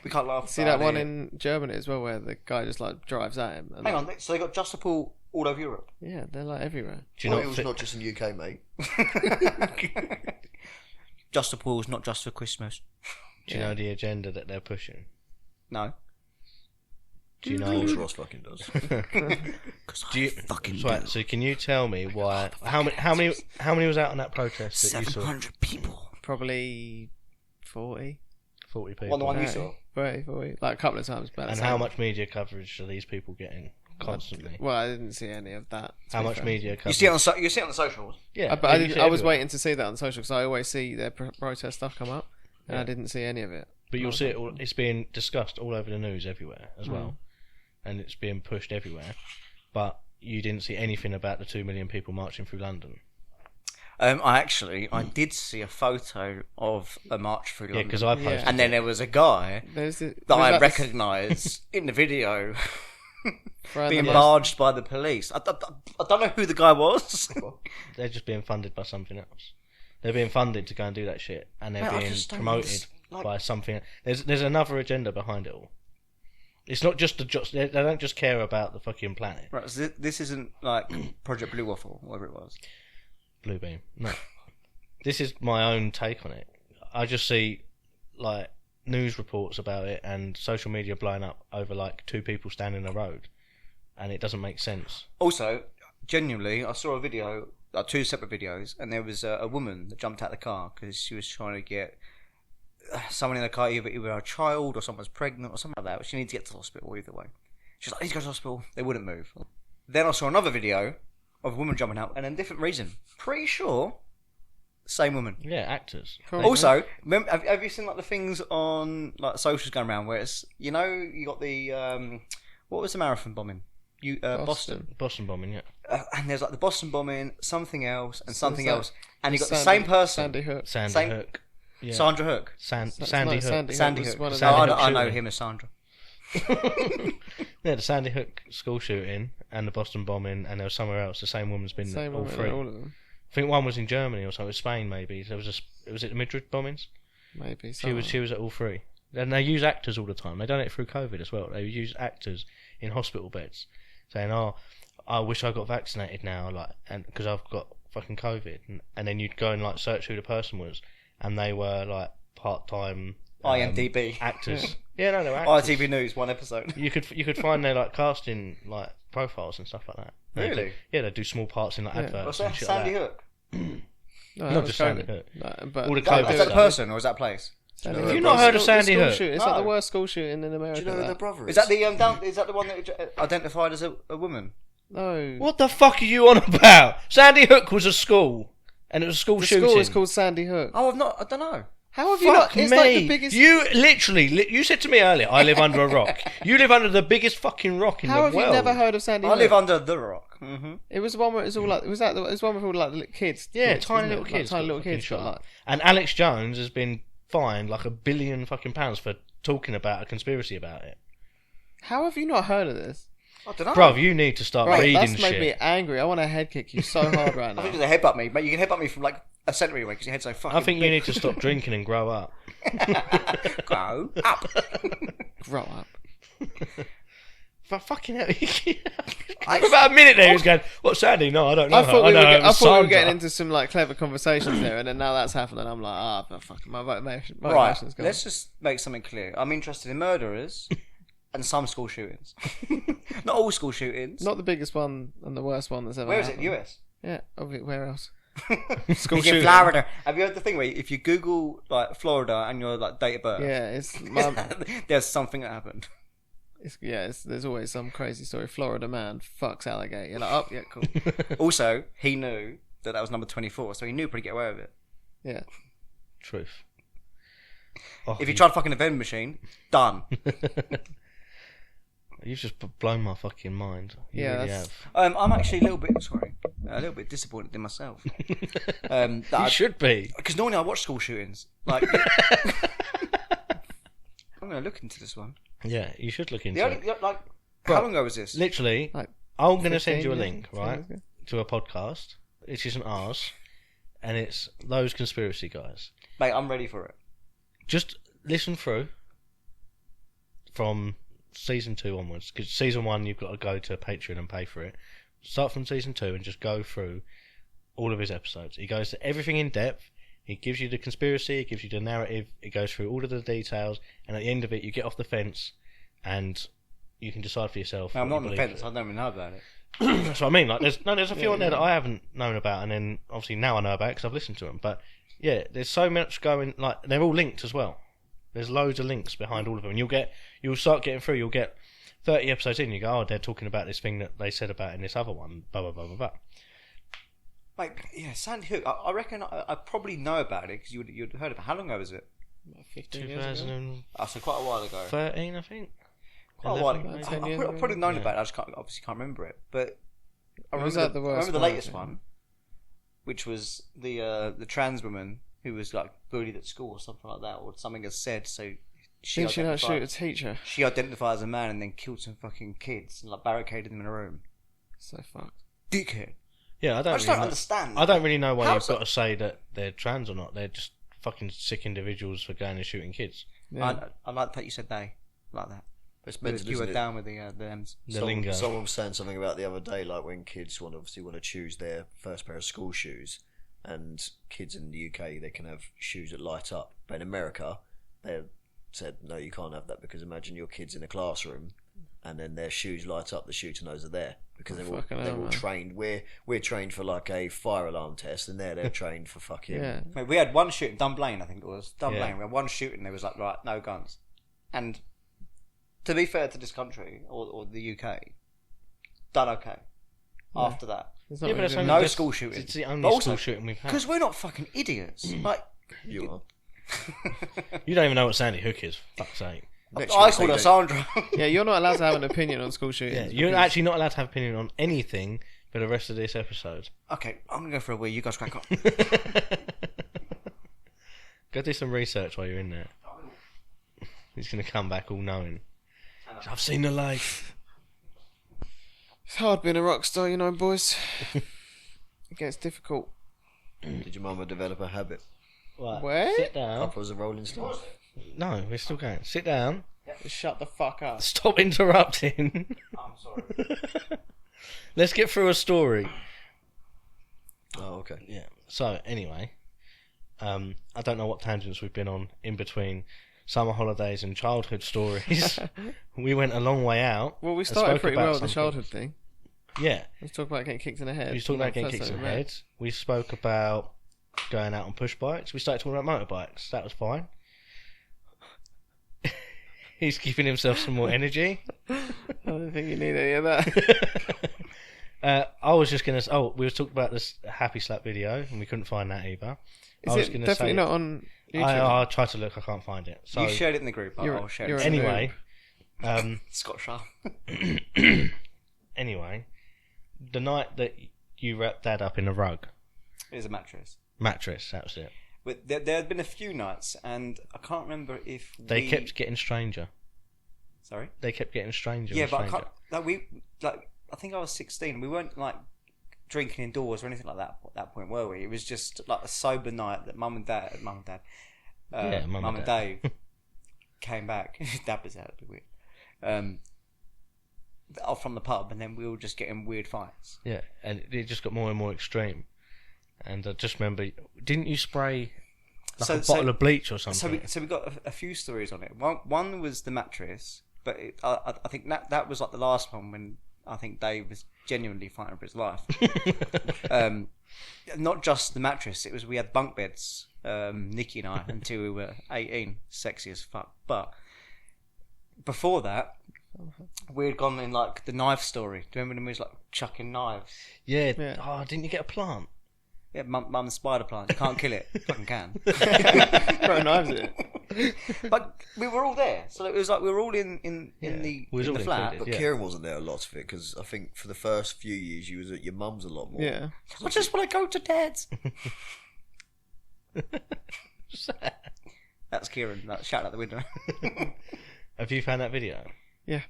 We can't laugh. See about that one it. in Germany as well, where the guy just like drives at him. And Hang on, so they got Justapol all over Europe. Yeah, they're like everywhere. Do you Well, not it was thi- not just in the UK, mate. Justapol's not just for Christmas. Do you know the agenda that they're pushing? No. Do you Of know? course Ross fucking does. Do you, right, so can you tell me why? How many was out on that protest that you saw? 700 people. Probably 40. 40 people. Well, the one you 30, saw. 30, 40. Like a couple of times. About the And same. how much media coverage are these people getting constantly? Well, I didn't see any of that. to How be much fair. media You coverage? see it on you see it on the socials. Yeah, But you see it I was everywhere. waiting to see that on social because I always see their protest stuff come up, and I didn't see any of it. But you'll see it. It's being discussed all over the news everywhere as Mm. well, and it's being pushed everywhere. But you didn't see anything about the 2 million people marching through London. I did see a photo of a march through Yeah, London. because I posted. And then there was a guy that I recognised in the video being barged by the police. I don't know who the guy was. They're just being funded by something else. They're being funded to go and do that shit, and they're Mate, I being just don't promoted like- by something. There's another agenda behind it all. It's not just they don't just care about the fucking planet. Right, so this isn't like Project Blue Waffle, whatever it was. Blue beam. No. This is my own take on it. I just see like news reports about it and social media blowing up over like 2 people standing in a road, and it doesn't make sense. Also, genuinely, I saw a video, like 2 separate videos, and there was a woman that jumped out of the car because she was trying to get someone in the car, either a child or someone's pregnant or something like that. But she needed to get to the hospital either way. She's like, I need to go to the hospital. They wouldn't move. Then I saw another video of a woman jumping out, and a different reason. Pretty sure, same woman. Yeah, actors. Probably. Also, remember, have you seen like the things on like socials going around where it's you got the what was the marathon bombing? Boston. Boston bombing. Yeah. And there's like the Boston bombing, something else, and something that- else, and you got the same person, Sandy Hook. Sandy Same- Hook. Yeah. Sandra Hook. Sandy No, Hook. Sandy was Hook. one of Sandy the- Hook I know shooting. him as Sandra. Yeah, the Sandy Hook school shooting and the Boston bombing, and there was somewhere else. The same woman's been Same all one in 3. all of them. I think one was in Germany or something, Spain maybe. There was was it the Madrid bombings? Maybe. She was at all 3. And they use actors all the time. They done it through COVID as well. They use actors in hospital beds, saying, "Oh, I wish I got vaccinated now," like, and because I've got fucking COVID. And then you'd go and like search who the person was, and they were like part-time IMDb. actors. Yeah, no, they were actors. ITV News, 1 episode. You could find their like casting like profiles and stuff like that. They Really? do- yeah, they do small parts in like Yeah. adverts What's and that? shit Sandy like Hook. No, Not that was just Sandy COVID. Hook. No, but All the Is COVID that the stuff. person or is that place? Sandy Have Hook. you not heard of The Sandy school Hook? shooting. It's like the No. worst school shooting in America. Do you know who that. their brother is? Is that the is that the one that identified as a woman? No. What the fuck are you on about? Sandy Hook was a school, and it was a school The shooting. school is called Sandy Hook. Oh, I don't know. How have you Fuck not? It's me! like the biggest. You literally, you said to me earlier, I live under a rock. You live under the biggest fucking rock in How the have world. you never heard of Sandy I Hook? live under the rock. Mm-hmm. It was the one where it was all like. Was that? It was one with all like the little kids. Yeah, kids, tiny wasn't it? little Like, kids. tiny got little fucking kids. Got shot like. up. And Alex Jones has been fined like £1 billion fucking pounds for talking about a conspiracy about it. How have you not heard of this? I don't know. Bruv, you need to start Right, reading that's shit. made me angry. I want to head kick you so hard right I now. think it's a headbutt me, mate. You can headbutt me from like a centimetre away because your head's so fucking I think you big. need to stop drinking and grow up. Grow up. Grow up. But fucking hell. For about a minute there he was going, "What, Sandy? No, I don't know I her. thought, I we know were, her I as thought we were Sandra." getting into some like clever conversations there, and then now that's happened, and I'm like, fucking my Right, motivation's gone. let's just make something clear. I'm interested in murderers and some school shootings. Not all school shootings. Not the biggest one and the worst one that's ever Where is it? happened. US? Yeah, where else? School shooting. in Florida. Have you heard the thing where if you Google like Florida and your like date of birth, Yeah, it's, there's something that happened. there's always some crazy story. Florida man fucks alligator. You're like, oh yeah, cool. Also, he knew that was number 24, so he knew pretty get away with it. Yeah, Truth. Oh, If you tried fucking a vending machine, done. You've just blown my fucking mind. You Yeah, really that's- have. I'm actually a little bit sorry. a little bit disappointed in myself. You should be. Because normally I watch school shootings. Like, I'm going to look into this one. Yeah, you should look into The it. only, like, how long ago was this? Literally, Like I'm going to send 15 you a years, link, 10 right, years ago. to a podcast. It isn't ours, and it's those conspiracy guys. Mate, I'm ready for it. Just listen through from season 2 onwards, because season 1 you've got to go to Patreon and pay for it. Start from season 2 and just go through all of his episodes. He goes to everything in depth. He gives you the conspiracy, he gives you the narrative, it goes through all of the details, and at the end of it you get off the fence and you can decide for yourself. No, I'm what not you on the believe. fence. I don't even know about it. That's what I mean. Like, there's a few on there that I haven't known about, and then obviously now I know about it because I've listened to them. But yeah, there's so much going. Like, they're all linked as well. There's loads of links behind all of them, and you'll start getting through. You'll get 30 episodes in. You go, oh, they're talking about this thing that they said about in this other one. Blah blah blah blah blah. Like, yeah, Sandy Hook. I reckon I probably know about it because you'd heard of it. How long ago was it? 15 years ago. 2013, Oh, so quite a while ago. I think. Quite a while 11, ago. maybe. 10 years I've probably known Yeah. about it. I just obviously can't remember it. But I Was remember, that the worst I remember the one, latest I think? one, which was the trans woman who was like bullied at school or something like that, or something has said. So Didn't she not shoot a teacher? She identified as a man and then killed some fucking kids and like barricaded them in a room. So fucked. Dickhead. Yeah, I don't. I just really don't know. understand. I don't really know why How's you've got that- to say that they're trans or not. They're just fucking sick individuals for going and shooting kids. Yeah. I like that you said they like that. It's mental, You were isn't it? down with the thems. The lingo. Someone was saying something about the other day, like when kids want to choose their first pair of school shoes, and kids in the UK they can have shoes that light up, but in America they said no, you can't have that because imagine your kids in a classroom and then their shoes light up, the shooter knows they're there because Fucking they're hell, all man. trained. We're trained for like a fire alarm test, and they're trained for fucking. Yeah. Mate, we had one shooting, Dunblane I think it was. Dunblane, Yeah. we had one shooting, there was like, right, no guns. And to be fair to this country, or the UK, done okay. After that. There's not Yeah, but really it's been only No just- school shooting. It's the only But also- school shooting we've had. Because we're not fucking idiots. Like, You are. You don't even know what Sandy Hook is, for fuck's sake. Next I week called they her do- Sandra. Yeah, you're not allowed to have an opinion on school shootings. Yeah, you're because- actually not allowed to have opinion on anything for the rest of this episode. Okay, I'm going to go for a wee, you guys crack on. Go do some research while you're in there. He's going to come back all knowing. I've seen the light. It's hard being a rock star, you know, boys. It gets difficult. Did your mama develop a habit? Right, Where? sit down. Papa was a Rolling Stone. No, we're still going. Sit down. Just shut the fuck up. Stop interrupting. I'm sorry. Let's get through a story. Oh, okay. Yeah. So anyway, I don't know what tangents we've been on in between summer holidays and childhood stories. We went a long way out. Well, we and started spoke pretty about well with the something. childhood thing. Yeah, Let's talk about getting kicked in the head. we talked about getting First kicks time in we the met. head. We spoke about going out on push bikes. We started talking about motorbikes. That was fine. He's giving himself some more energy. I don't think you need any of that. I was just gonna. Oh, we were talking about this happy slap video, and we couldn't find that either. I was Is it gonna definitely say, not on YouTube? I tried to look. I can't find it. So You shared it in the group. You're- I'll share you're it. a noob. anyway, Scott Sharp. anyway, the night that you wrapped Dad up in a rug Here's a mattress. mattress, that was it. But there had been a few nights, and I can't remember if They we... kept getting stranger. Sorry? They kept getting stranger. Yeah, and but I stranger. can't... I think I was 16. We weren't, like, drinking indoors or anything like that at that point, were we? It was just, like, a sober night that Mum and Dad... Mum and Dave came back. Dad was out a bit weird. Off from the pub, and then we were just getting weird fights. Yeah, and it just got more and more extreme. And I just remember, didn't you spray like a bottle of bleach or something? So we got a few stories on it. One was the mattress, but I think that was like the last one when I think Dave was genuinely fighting for his life. Not just the mattress. It was we had bunk beds, Niky and I, until we were 18, sexy as fuck. But before that, we had gone in like the knife story. Do you remember when we was like chucking knives? Yeah. Yeah. Oh, didn't you get a plant? Yeah, mum's spider plant. You can't kill it. You fucking can. Throw knives at it. But we were all there, so it was like we were all in the We was in all the flat. included. But Yeah. Kieran wasn't there a lot of it because I think for the first few years you was at your mum's a lot more. Yeah. I just want to go to Dad's. That's Kieran. That shout out the window. Have you found that video? Yeah.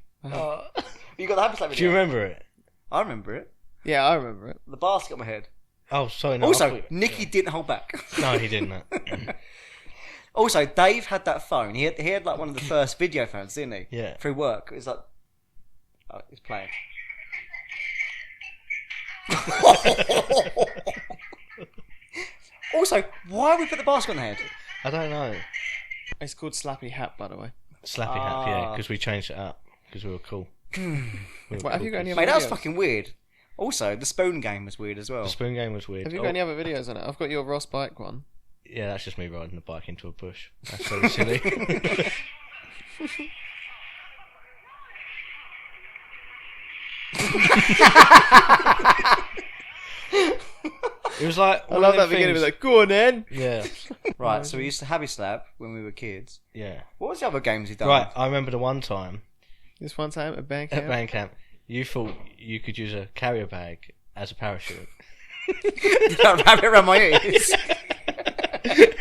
You got the happy slap Do you video? remember it? I remember it. Yeah, I remember it. The basket on my head. Oh, sorry. No, I Also, thought- Nicky didn't hold back. No, he didn't. Also, Dave had that phone. He had like one of the first video phones, didn't he? Yeah. Through work. It was like, oh, it's playing. Also, why we put the basket on the head? I don't know. It's called Slappy Hat, by the way. Slappy hat, yeah, because we changed it up because we were cool. What, have you got any other Mate, that was videos? fucking weird. Also, the spoon game was weird as well. The spoon game was weird. Have you Oh, got any other videos on it? I've got your Ross bike one. yeah, that's just me riding the bike into a bush. That's very silly. It was like I love that beginning. It was like, go on then. yeah, Right, so we used to happy slap when we were kids. yeah. What was the other games you done? Right, I remember the one time This one time at bank at camp. band camp, you thought you could use a carrier bag as a parachute. Wrap it around my ears.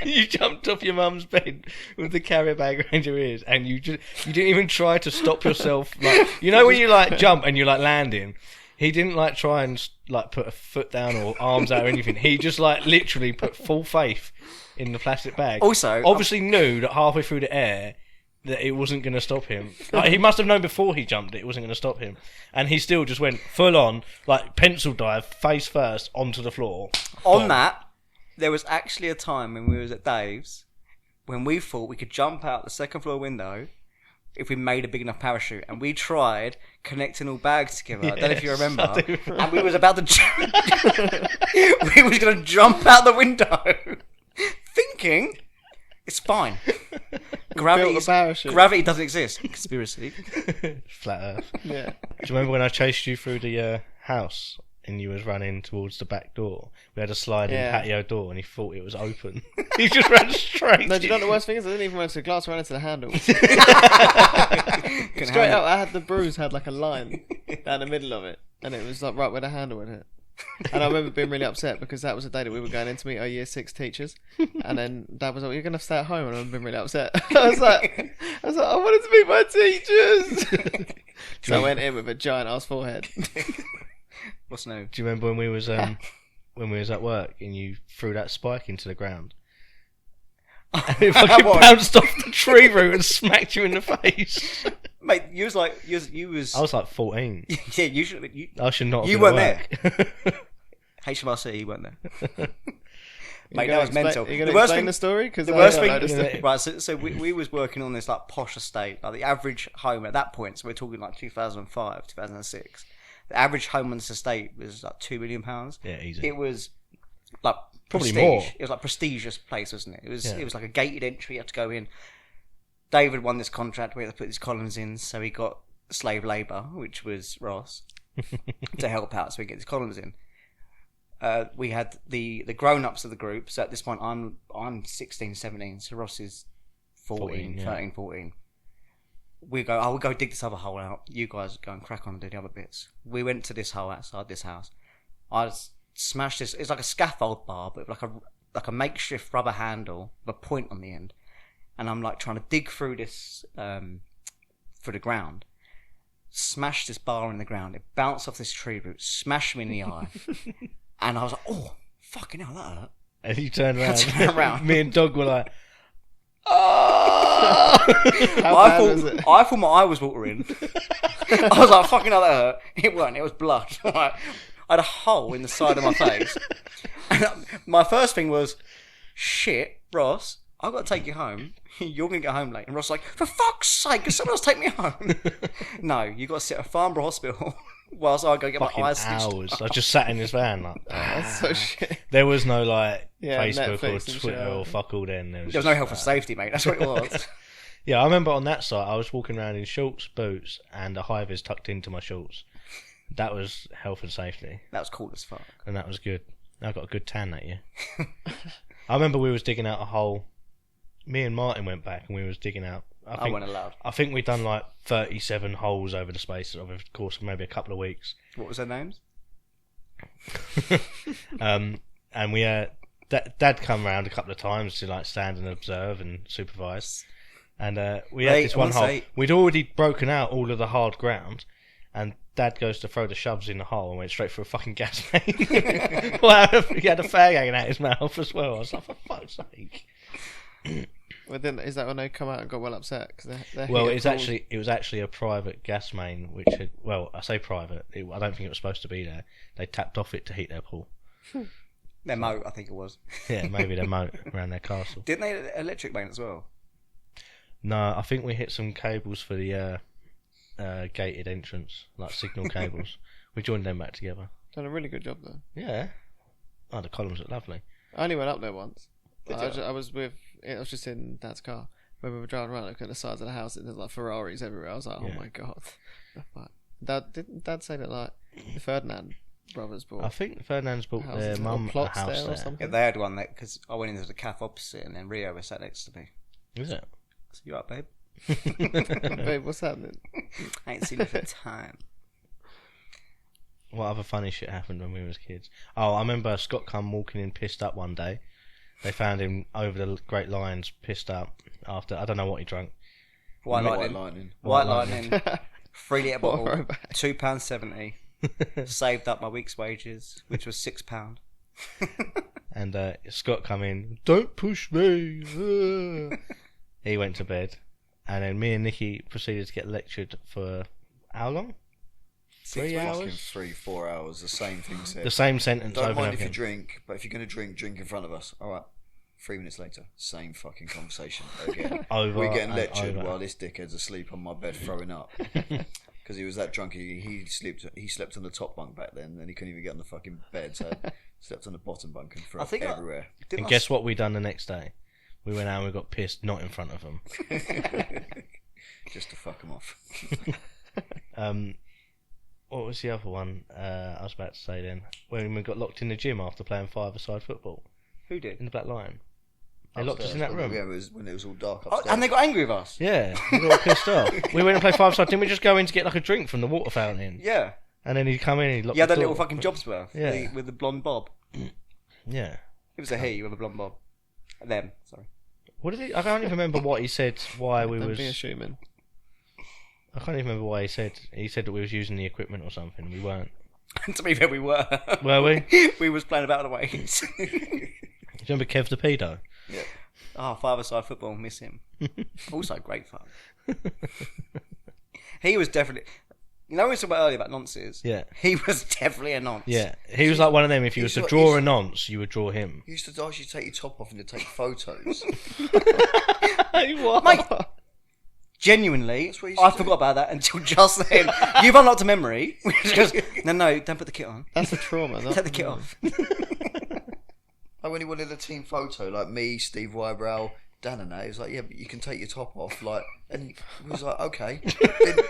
You jumped off your mum's bed with the carrier bag around your ears, and you didn't even try to stop yourself. Like, you know when you like jump and you're like landing. He didn't like try and like put a foot down or arms out or anything. He just like literally put full faith in the plastic bag. Also, obviously knew that halfway through the air that it wasn't going to stop him. Like, he must have known before he jumped it wasn't going to stop him, and he still just went full on, like pencil dive, face first onto the floor. on that, there was actually a time when we was at Dave's when we thought we could jump out the second floor window if we made a big enough parachute, and we tried connecting all bags together. I don't know if you Yes, remember. I do remember. And we was about to we was going to jump out the window thinking it's fine. Built a parachute. Gravity doesn't exist. Conspiracy. Flat Earth. Yeah. Do you remember when I chased you through the house and you was running towards the back door? We had a sliding Yeah. patio door and he thought it was open. He just ran straight. No, do you know what the worst thing is? I didn't even run into the glass, I ran into the handle. Can Straight handle- up, I had the bruise had like a line down the middle of it, and it was like right where the handle would hit. And I remember being really upset because that was the day that we were going in to meet our year 6 teachers, and then Dad was like, "You're going to stay at home," and I've been really upset. I was like, I wanted to meet my teachers. So I went in with a giant ass forehead. What's new? Do you remember when we was at work and you threw that spike into the ground? And it fucking What? bounced off the tree root and smacked you in the face. Mate, you was like you was I was like 14. yeah, you should I should not have You been weren't at work. HMRC, you weren't there. You Mate, gonna that was explain- mental. You're going The to worst explain thing- the story? Because The worst know thing, the story. right? So we was working on this like posh estate, like the average home at that point. So we're talking like 2005, 2006. The average home on this estate was like £2 million. Yeah, easy. It was like Probably prestige. more. It was like prestigious place, wasn't it? It was Yeah. it was like a gated entry. You had to go in. David won this contract. We had to put these columns in, so he got slave labour, which was Ross, to help out, so we get these columns in. We had the grown-ups of the group. So at this point, I'm 16, 17. So Ross is 14, 14, 13, 14. We go, we'll go dig this other hole out. You guys go and crack on and do the other bits. We went to this hole outside this house. I smashed this. It's like a scaffold bar, but like a makeshift rubber handle with a point on the end. And I'm like trying to dig through this, through the ground. Smashed this bar in the ground. It bounced off this tree root, smashed me in the eye. And I was like, oh, fucking hell, that hurt. And you turned around. turned around. Me and Dog were like, How bad was it? I thought my eye was watering. I was like, fucking hell, that hurt. It weren't, it was blood. Right. I had a hole in the side of my face. And my first thing was, shit, Ross, I've got to take you home. You're going to get home late. And Ross was like, for fuck's sake, can someone else take me home? No, you got to sit at Farnborough Hospital whilst I go get fucking my eyes stitched. hours. I just sat in his van like, That's so shit. there was no like Yeah, Facebook Netflix or and shit. Twitter or fuck all then. There was There was no just- health and safety, mate. That's what it was. Yeah, I remember on that site I was walking around in shorts, boots, and a high vis tucked into my shorts. That was health and safety, That was cool as fuck. and that was good. I got a good tan that year. I remember we was digging out a hole me and Martin went back and we was digging out. I wasn't allowed. I think we'd done like 37 holes over the space of a course of maybe a couple of weeks. What was their names? And we Dad come round a couple of times to like stand and observe and supervise. And we had this one hole. We'd already broken out all of the hard ground, and Dad goes to throw the shoves in the hole and went straight for a fucking gas main. Well, he had a fag hanging out his mouth as well. I was like, for fuck's sake. Well, then is that when they come out and got well upset? Cause they're Well, heating it was actually a private gas main, which had, well, I say private. I don't think it was supposed to be there. They tapped off it to heat their pool. Their moat, I think it was. Yeah, maybe their moat around their castle. Didn't they electric main as well? No, I think we hit some cables for the gated entrance, like signal cables. We joined them back together. done a really good job though. Yeah. Oh, the columns look lovely. I only went up there once. Did I you? was just in Dad's car when we were driving around looking at the sides of the house. And there's like Ferraris everywhere. I was like, oh Yeah. my god. The fuck? Didn't Dad say that like the Ferdinand brothers bought? I think Ferdinand's bought houses their or mum a plots house there or there. something. Yeah, they had one that because I went into the cafe opposite, and then Rio was sat next to me. Is it? So you up, babe? Babe, what's happening? I ain't seen you for time. What other funny shit happened when we was kids? Oh, I remember Scott come walking in pissed up one day. They found him over the Great Lines pissed up after, I don't know what he drank. White White lightning. lightning. White lightning. 3 litre What a bottle. throwback. £2.70. Saved up my week's wages, which was £6. And Scott come in, don't push me. He went to bed. And then me and Nicky proceeded to get lectured for how long? 3 Fucking hours? 3-4 hours. The same thing said. The same sentence Don't over mind and if over you again. drink, but if you're going to drink, drink in front of us. All right. 3 minutes later, same fucking conversation again. Over We're getting and lectured over. while this dickhead's asleep on my bed throwing up. Because he was that drunk, he slept on the top bunk back then, and he couldn't even get on the fucking bed, so slept on the bottom bunk and threw I up think everywhere. And guess what we done the next day? We went out and we got pissed, not in front of them. Just to fuck him off. What was the other one I was about to say then? When we got locked in the gym after playing five-a-side football Who did? in the Black Lion. They locked us in that room. Yeah, when it was all dark Oh, upstairs. and they got angry with us. Yeah, we got all pissed off. We went and played five-a-side. Didn't we just go in to get like a drink from the water fountain? Yeah. And then he'd come in and he'd lock Yeah, the that door. little fucking Jobsworth. Yeah. With the blonde bob. Yeah. It was a he with a blonde bob. Them, sorry. What did he? I can't even remember what he said. Why we Don't was? be assuming. I can't even remember why he said. He said that we was using the equipment or something. We weren't. To be fair, we were. Were we? We was playing about the ways. Do you remember Kev the pedo? Yeah. Oh, five-a-side football, miss him. Also, great fun. He was definitely... You know we were talking about earlier about nonces? Yeah. He was definitely a nonce. Yeah. He was like one of them. If you was to draw a nonce, you would draw him. He used to ask you to take your top off and to take photos. What? Mate, genuinely, That's what he used I to forgot about that until just then. You've unlocked a memory. Which goes, no, don't put the kit on. That's a trauma. Take the kit off. Like when he wanted a team photo, like me, Steve Wybrow, Dan and that, he was like, yeah, but you can take your top off, like, and he was like, okay.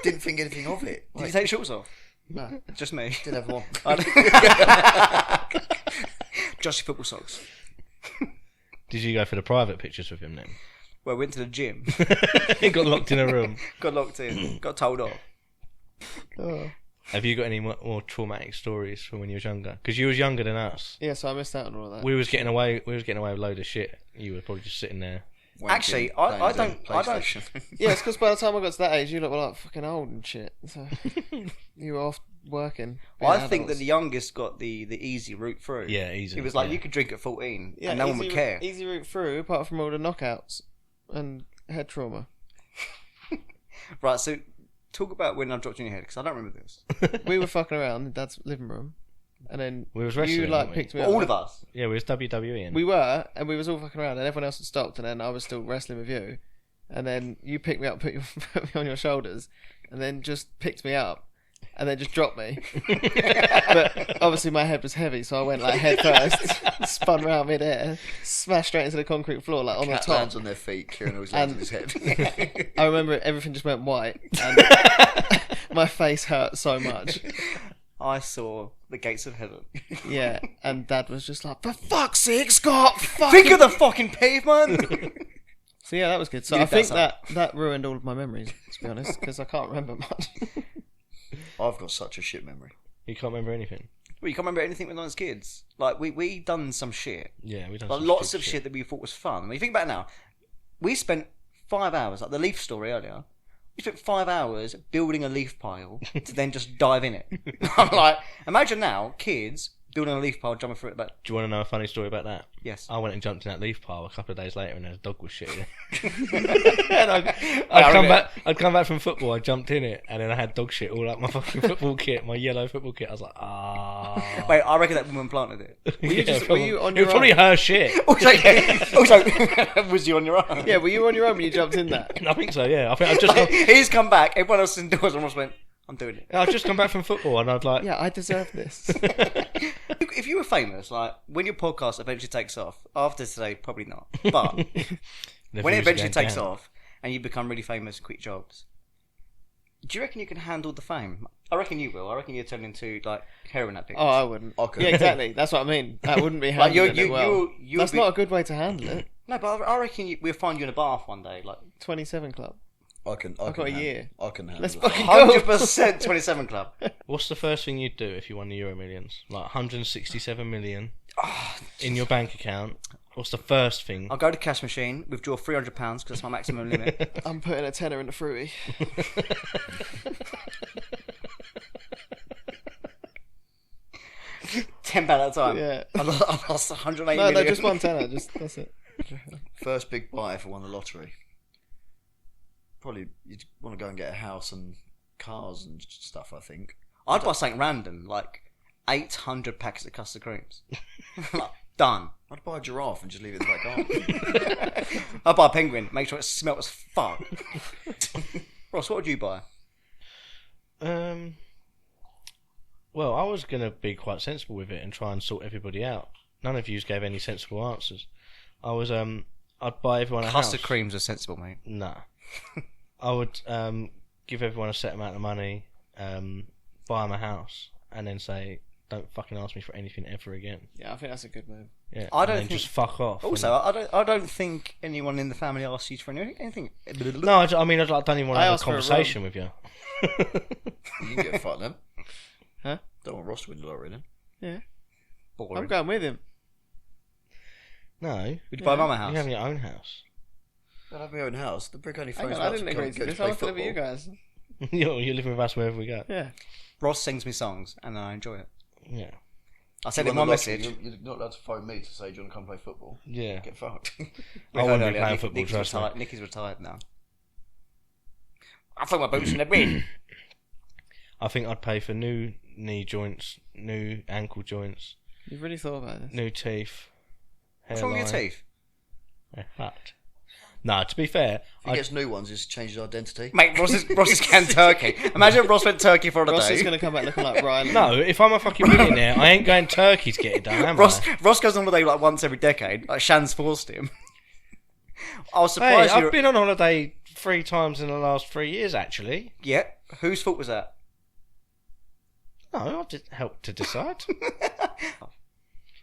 Didn't think anything of it. Did you Like, take shorts off? no, Just me. didn't have one. Just your football socks. Did you go for the private pictures with him then? Well, went to the gym. He got locked in a room. Got locked in. Got told off. Oh. Have you got any more traumatic stories from when you was younger? Because you was younger than us. Yeah, so I missed out on all of that. We was getting away. We was getting away with a load of shit. You were probably just sitting there. Actually, Wanking, I playing don't- PlayStation. Yeah, it's because by the time I got to that age, you lot were like fucking old and shit. So you were off working. being I think that adults. the youngest got the easy route through. Yeah, easy. He was like, yeah. you could drink at 14 yeah, and no one would care. Easy route through, apart from all the knockouts and head trauma. Right, so talk about when I dropped you in your head, because I don't remember this. We were fucking around in Dad's living room, and then We was you wrestling, like weren't we? picked me up. All of us. Yeah, we was WWE. We were, and we was all fucking around, and everyone else had stopped, and then I was still wrestling with you, and then you picked me up, put me on your shoulders, and then just picked me up, and then just dropped me. But obviously my head was heavy, so I went like head first, spun round mid-air, smashed straight into the concrete floor, like on the Cat top. lands on their feet, Kieran always lands on his head. I remember everything just went white, and my face hurt so much. I saw the gates of heaven. Yeah, and Dad was just like, "For fuck's sake, Scott! Fuck!" Think of the fucking pavement! So yeah, that was good. So You I did think that that ruined all of my memories, to be honest, because I can't remember much. I've got such a shit memory. You can't remember anything. Well, you can't remember anything when I was kids. Like we done some shit. Yeah, we done Like some lots stupid of shit that we thought was fun. When you think about it now, we spent 5 hours, like the leaf story earlier. We spent 5 hours building a leaf pile to then just dive in it. I'm like, imagine now, kids building a leaf pile, jumping through it. But Do you want to know a funny story about that? yes, I went and jumped in that leaf pile a couple of days later, and a dog was shitting it. And I'd come back from football. I jumped in it, and then I had dog shit all up my fucking football kit, my yellow football kit. I was like, ah. wait, I reckon that woman planted it. Were you on It your was probably own? her shit. Also, was you on your own? Yeah, were you on your own when you jumped in that? I think so. Yeah, I think I've just Like, he's come back. Everyone else is indoors, and Ross went, "I'm doing it." I've just come back from football, and I'd like, Yeah, I deserve this. If you were famous, like when your podcast eventually takes off, after today, probably not. But the when it views are eventually going takes down. off and you become really famous, quit jobs, do you reckon you can handle the fame? I reckon you will. I reckon you'll turn into like heroin addict. Oh, I wouldn't. Okay. Yeah, exactly. That's what I mean. That wouldn't be Like, handling it well. That's be- not a good way to handle it. No, but I reckon we'll find you in a bath one day, like 27 Club. I can. I've got a year. I can handle Let's it. fucking go. 100% 27 Club. What's the first thing you'd do if you won the Euro Millions? Like 167 million in your bank account. What's the first thing? I'll go to cash machine, withdraw £300 because that's my maximum limit. I'm putting a tenner in the fruity. £10 at a time. Yeah. I lost 180 No, million. just one tenner. Just that's it. First big buy if I won the lottery. Probably you'd want to go and get a house and cars and stuff. I think. I'd buy something random, like 800 packets of custard creams. Like, done. I'd buy a giraffe and just leave it in the back garden. I'd buy a penguin, make sure it smelt as fuck. Ross, what would you buy? Well, I was gonna be quite sensible with it and try and sort everybody out. None of you gave any sensible answers. I'd buy everyone a Custard house. creams are sensible, mate. Nah. I would give everyone a set amount of money, buy them a house, and then say, "Don't fucking ask me for anything ever again." Yeah, I think that's a good move. Yeah, I and don't then think- just fuck off. Also, I don't think anyone in the family asks you for anything. no, I mean, I don't even want to I have a asked for a conversation with you. You can get fucked then. Huh? Don't want Ross to win the lottery then. Yeah, Boring. I'm going with him. No, Would you buy mum a you house? have your own house. I'd have my own house. The brick only Hang throws on, me I out didn't to agree go to this. play I want to live with you football. guys. You're living with us wherever we go. Yeah. Ross sings me songs, and I enjoy it. Yeah, I sent You him won one the lottery, message. You're not allowed to phone me to say, "Do you want to come play football?" yeah. Get fucked. I wouldn't be Earlier, playing football. Nicky's Trust me. retired. Nicky's retired now. I throw my boots in the bin. I think I'd pay for new knee joints, new ankle joints, You've really thought about this. new teeth. What's wrong with your hairline. teeth? They're fucked. No, to be fair, If he gets new ones, he's changed his identity. Mate, Ross is can turkey. Imagine if Ross went turkey for a Ross day. is going to come back looking like Ryan. no, if I'm a fucking millionaire, I ain't going Turkey to get it done, am Ross goes on holiday like once every decade. Like Shan's forced him. I was I? Hey, surprised. I've been on holiday 3 times in the last 3 years, actually. Yeah. Whose fault was that? No, I did help to decide.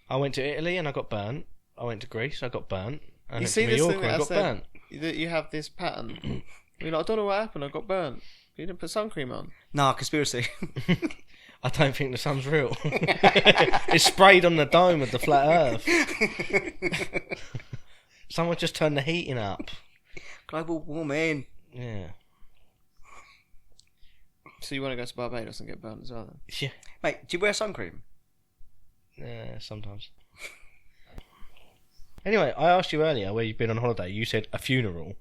I went to Italy and I got burnt. I went to Greece, I got burnt. I You went see to this Mallorca thing and that I got said? burnt. That you have this pattern. You're like, I don't know what happened. I got burnt. You didn't put sun cream on. Nah, conspiracy. I don't think the sun's real. It's sprayed on the dome of the flat Earth. Someone just turned the heating up. Global warming. Yeah. So you want to go to Barbados and get burnt as well then? Yeah. Mate, do you wear sun cream? Yeah, sometimes. Anyway, I asked you earlier where you've been on holiday. You said a funeral.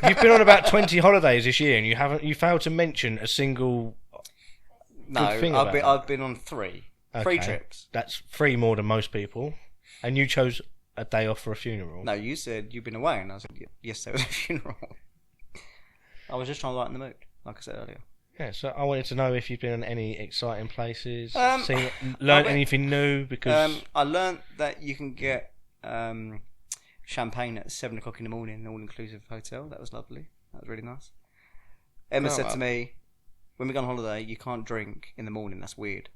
You've been on about 20 holidays this year, and you failed to mention a single. No, thing about it. I've been on 3 Okay. trips. That's 3 more than most people, and you chose a day off for a funeral. No, you said you've been away, and I said yes, there was a funeral. I was just trying to lighten the mood, like I said earlier. Yeah, so I wanted to know if you've been on any exciting places, learned went- anything new, because I learnt that you can get champagne at 7 o'clock in the morning in an all-inclusive hotel. That was lovely. That was really nice. Emma said to me, when we go on holiday, you can't drink in the morning. That's weird.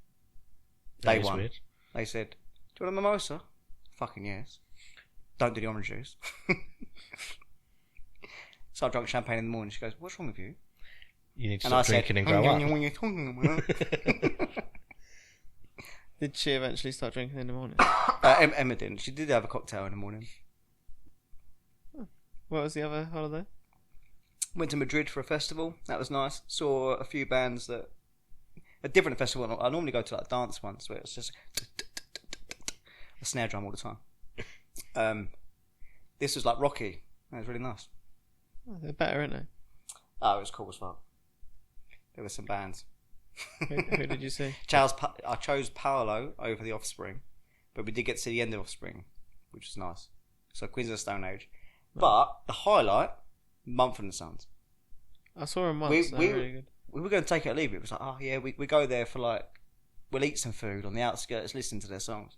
that Day is one. weird. They said, do you want a mimosa? Fucking yes. Don't do the orange juice. So I drank champagne in the morning. She goes, "What's wrong with you?" You need to And I stop said, drinking and grow up. Did she eventually start drinking in the morning? Emma didn't. She did have a cocktail in the morning. What was the other holiday? Went to Madrid for a festival. That was nice. Saw a few bands that... A different festival. I normally go to like dance ones where it's just a snare drum all the time. This was like Rocky. It was really nice. Oh, they're better, aren't they? Oh, it was cool as fuck. There were some bands. Who did you see? I chose Paolo over the Offspring, but we did get to see the end of Offspring, which was nice. So Queens of the Stone Age. But the highlight, Mumford & Sons. I saw them once. They're really good. We were going to take it or leave it. It was like, oh yeah, we go there for like, we'll eat some food on the outskirts, listen to their songs.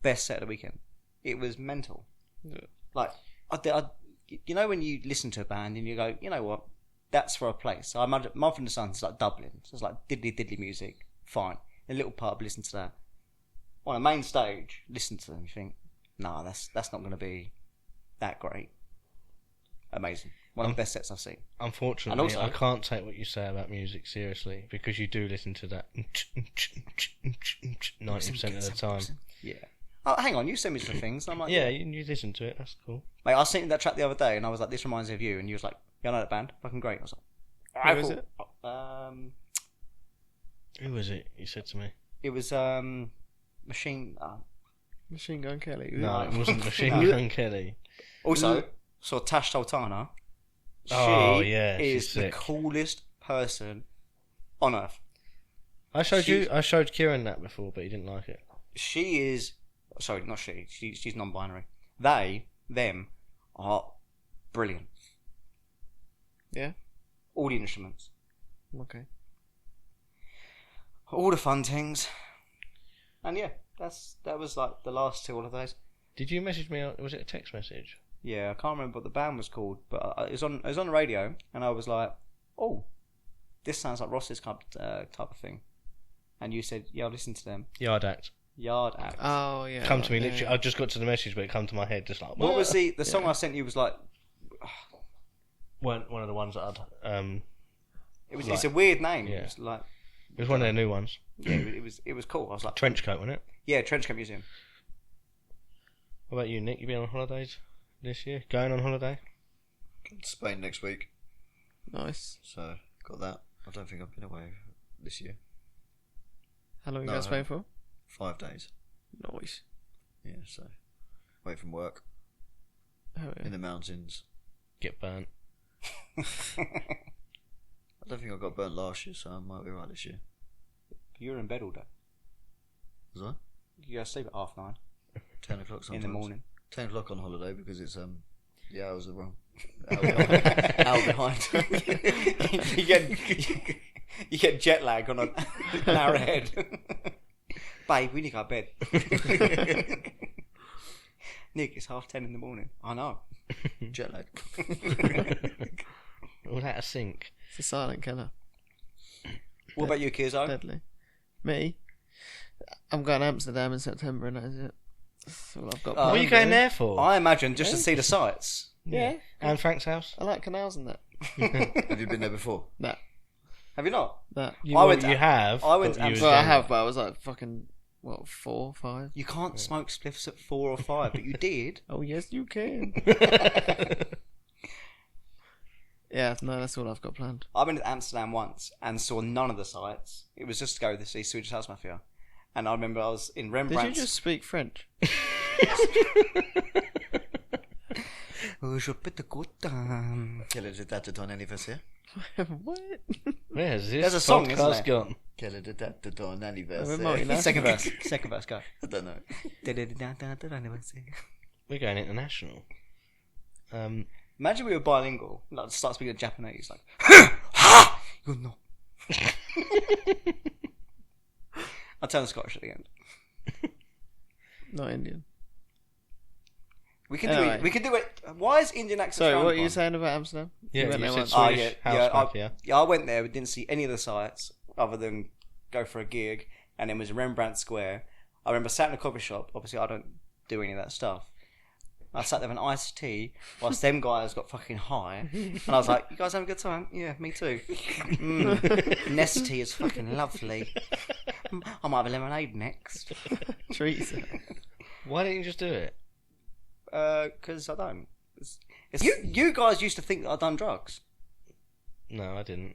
Best set of the weekend. It was mental. Yeah. Like, you know when you listen to a band and you go, you know what, that's for a place. So I imagine Mumford & Sons is like Dublin. So it's like diddly music. Fine. A little pub, listen to that. On a main stage, listen to them. You think, nah, that's not going to be that great. Amazing. One of the best sets I've seen. Unfortunately, And also- I can't take what you say about music seriously because you do listen to that 90% of the time. Yeah. Oh, hang on, you sent me some things. I'm like, Yeah, you listen to it. That's cool. Mate, I sent you that track the other day, and I was like, "This reminds me of you," and you was like, "Yeah, I know that band, fucking great." I was like, Who is it? Who was it? You said to me. It was Machine. Machine Gun Kelly. No, it wasn't Machine Gun Kelly. Also, saw Tash Sultana. She Oh, yeah, she's is the sick. coolest person on earth. I showed Kieran that before, but he didn't like it. She is. Sorry, not she. She's non-binary. Them are brilliant. Yeah. All the instruments, Okay. all the fun things, and yeah, that was like the last 2 holidays. Did you message me? Was it a text message? Yeah, I can't remember what the band was called, but it was on the radio, and I was like, "Oh, this sounds like Ross's type of thing." And you said, "Yeah, I'll listen to them." Yard Act. Yard Act. Oh yeah. Come to me, yeah, literally. yeah. I just got to the message, but it come to my head just like. What was the song I sent you? Was like, one of the ones that I'd it's a weird name. Yeah. It was like, it was one of their new ones. yeah, it was cool. I was like, Trenchcoat, wasn't it? yeah, Trenchcoat Museum. What about you, Nick? You been on holidays this year? Going on holiday? Spain next week, Nice. so got that. I don't think I've been away this year. How long you No, going to I Spain for? 5 days. Nice. Yeah, so away from work Oh, yeah. in the mountains. Get burnt. I don't think I got burnt last year, so I might be right this year. You were in bed all day. Was I? You go to sleep at 9:30 10 o'clock sometimes. in the morning. 10 o'clock on holiday because it's the hours are wrong. Hour behind. you get jet lag on an hour ahead. Babe, we need to go to bed. Nick, it's 10:30 in the morning. I know. Jet lag. All that a sink. It's a silent killer. What about you, Kizzo? Deadly. Me? I'm going to Amsterdam in September, and that is it. That's all I've got. Oh, What are you planned, going really. there for? I imagine just to see the sights. Yeah. And Frank's house? I like canals and that. Have you been there before? That. Have you not? That. You, I went you to- have. I went but to you was Well, I going- have, but I was like fucking, 4, 5? You can't smoke spliffs at 4 or 5, but you did. Oh, yes, you can. Yeah, no, that's all I've got planned. I've been to Amsterdam once and saw none of the sights. It was just to go to see Swedish House Mafia. And I remember I was in Did Rembrandt's... you just speak French? Oh, je peux te goûter. Quelle est date de ton anniversaire? What? Where's this There's a song, isn't podcast there? gone? Quelle est date de ton We're anniversaire? multinational. Second verse. Second verse, go. I don't know. We're going international. Imagine we were bilingual. Like, start speaking Japanese. Like, ha! You know. I'll turn Scottish at the end. Not Indian. We can Anyway. do it. We can do it. Why is Indian accent? Sorry, frowned what are you upon? saying about Amsterdam? Yeah, went you there said once. Swedish House I, Mafia. I went there. We didn't see any of the sights other than go for a gig, and then was Rembrandt Square. I remember sat in a coffee shop. Obviously, I don't do any of that stuff. I sat there with an iced tea whilst them guys got fucking high. And I was like, you guys having a good time? Yeah, me too. Nest tea is fucking lovely. I might have a lemonade next. Treats. Why didn't you just do it? Because I don't. You guys used to think that I'd done drugs. No, I didn't.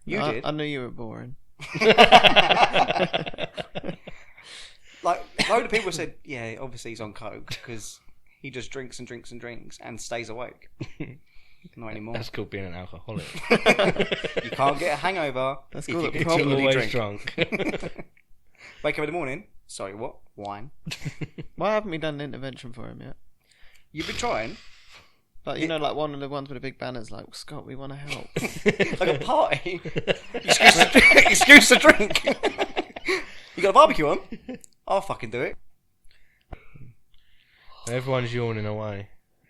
You I, did. I knew you were boring. Like, a load of people said, yeah, obviously he's on coke because he just drinks and drinks and drinks and stays awake. Not anymore. That's called being an alcoholic. You can't get a hangover That's if called you a You're problem. continually always drink. drunk. Wake up in the morning. Sorry, what? Wine. Why haven't we done an intervention for him yet? You've been trying. Like, you know, like one of the ones with the big banners, like, Scott, we want to help. Like a party. Excuse to drink. You got a barbecue on? I'll fucking do it. Everyone's yawning away.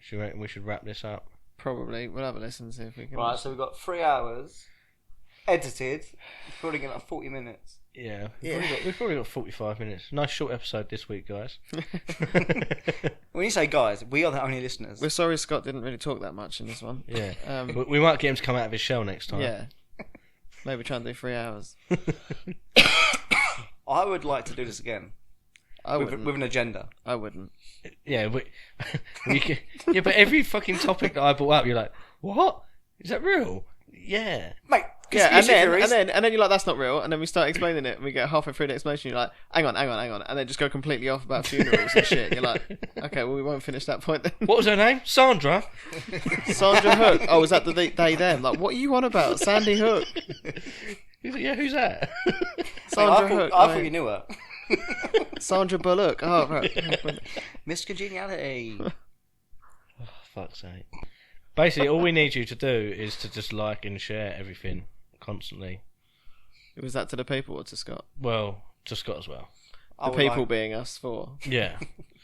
Do you reckon we should wrap this up? Probably. We'll have a listen and see if we can. Right, so we've got 3 hours edited. Probably get like 40 minutes. Yeah. We've probably got 45 minutes. Nice short episode this week, guys. When you say guys, we are the only listeners. We're sorry Scott didn't really talk that much in this one. Yeah. Um, We might get him to come out of his shell next time. yeah. Maybe try and do 3 hours. I would like to do this again. I With wouldn't. an agenda. I wouldn't. Yeah, we can, yeah, but every fucking topic that I brought up, you're like, what? Is that real? Yeah. Mate, Yeah, and conspiracy then, theories. and then you're like, that's not real. And then we start explaining it, and we get halfway through the explanation, you're like, hang on. And then just go completely off about funerals and shit. And you're like, okay, well, we won't finish that point then. What was her name? Sandra. Sandra Hook. Oh, was that the they them? Like, what are you on about? Sandy Hook. He's like, yeah, who's that? Sandra I Hook. thought you knew her. Sandra Bullock. Oh, right. Miss Congeniality. Fuck's sake. Basically, all we need you to do is to just like and share everything constantly. Was that to the people or to Scott? Well, to Scott as well. I The would people like- being us four. Yeah.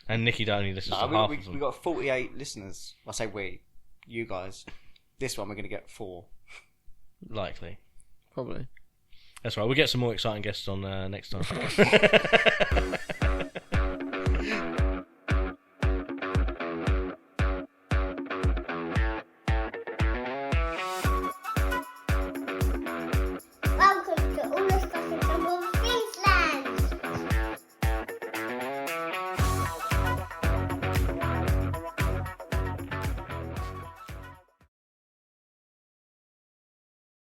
And Nicky only listens to half of them. we got 48 listeners. I say we. You guys. This one we're going to get 4. Likely. Probably. That's right. We'll get some more exciting guests on next time.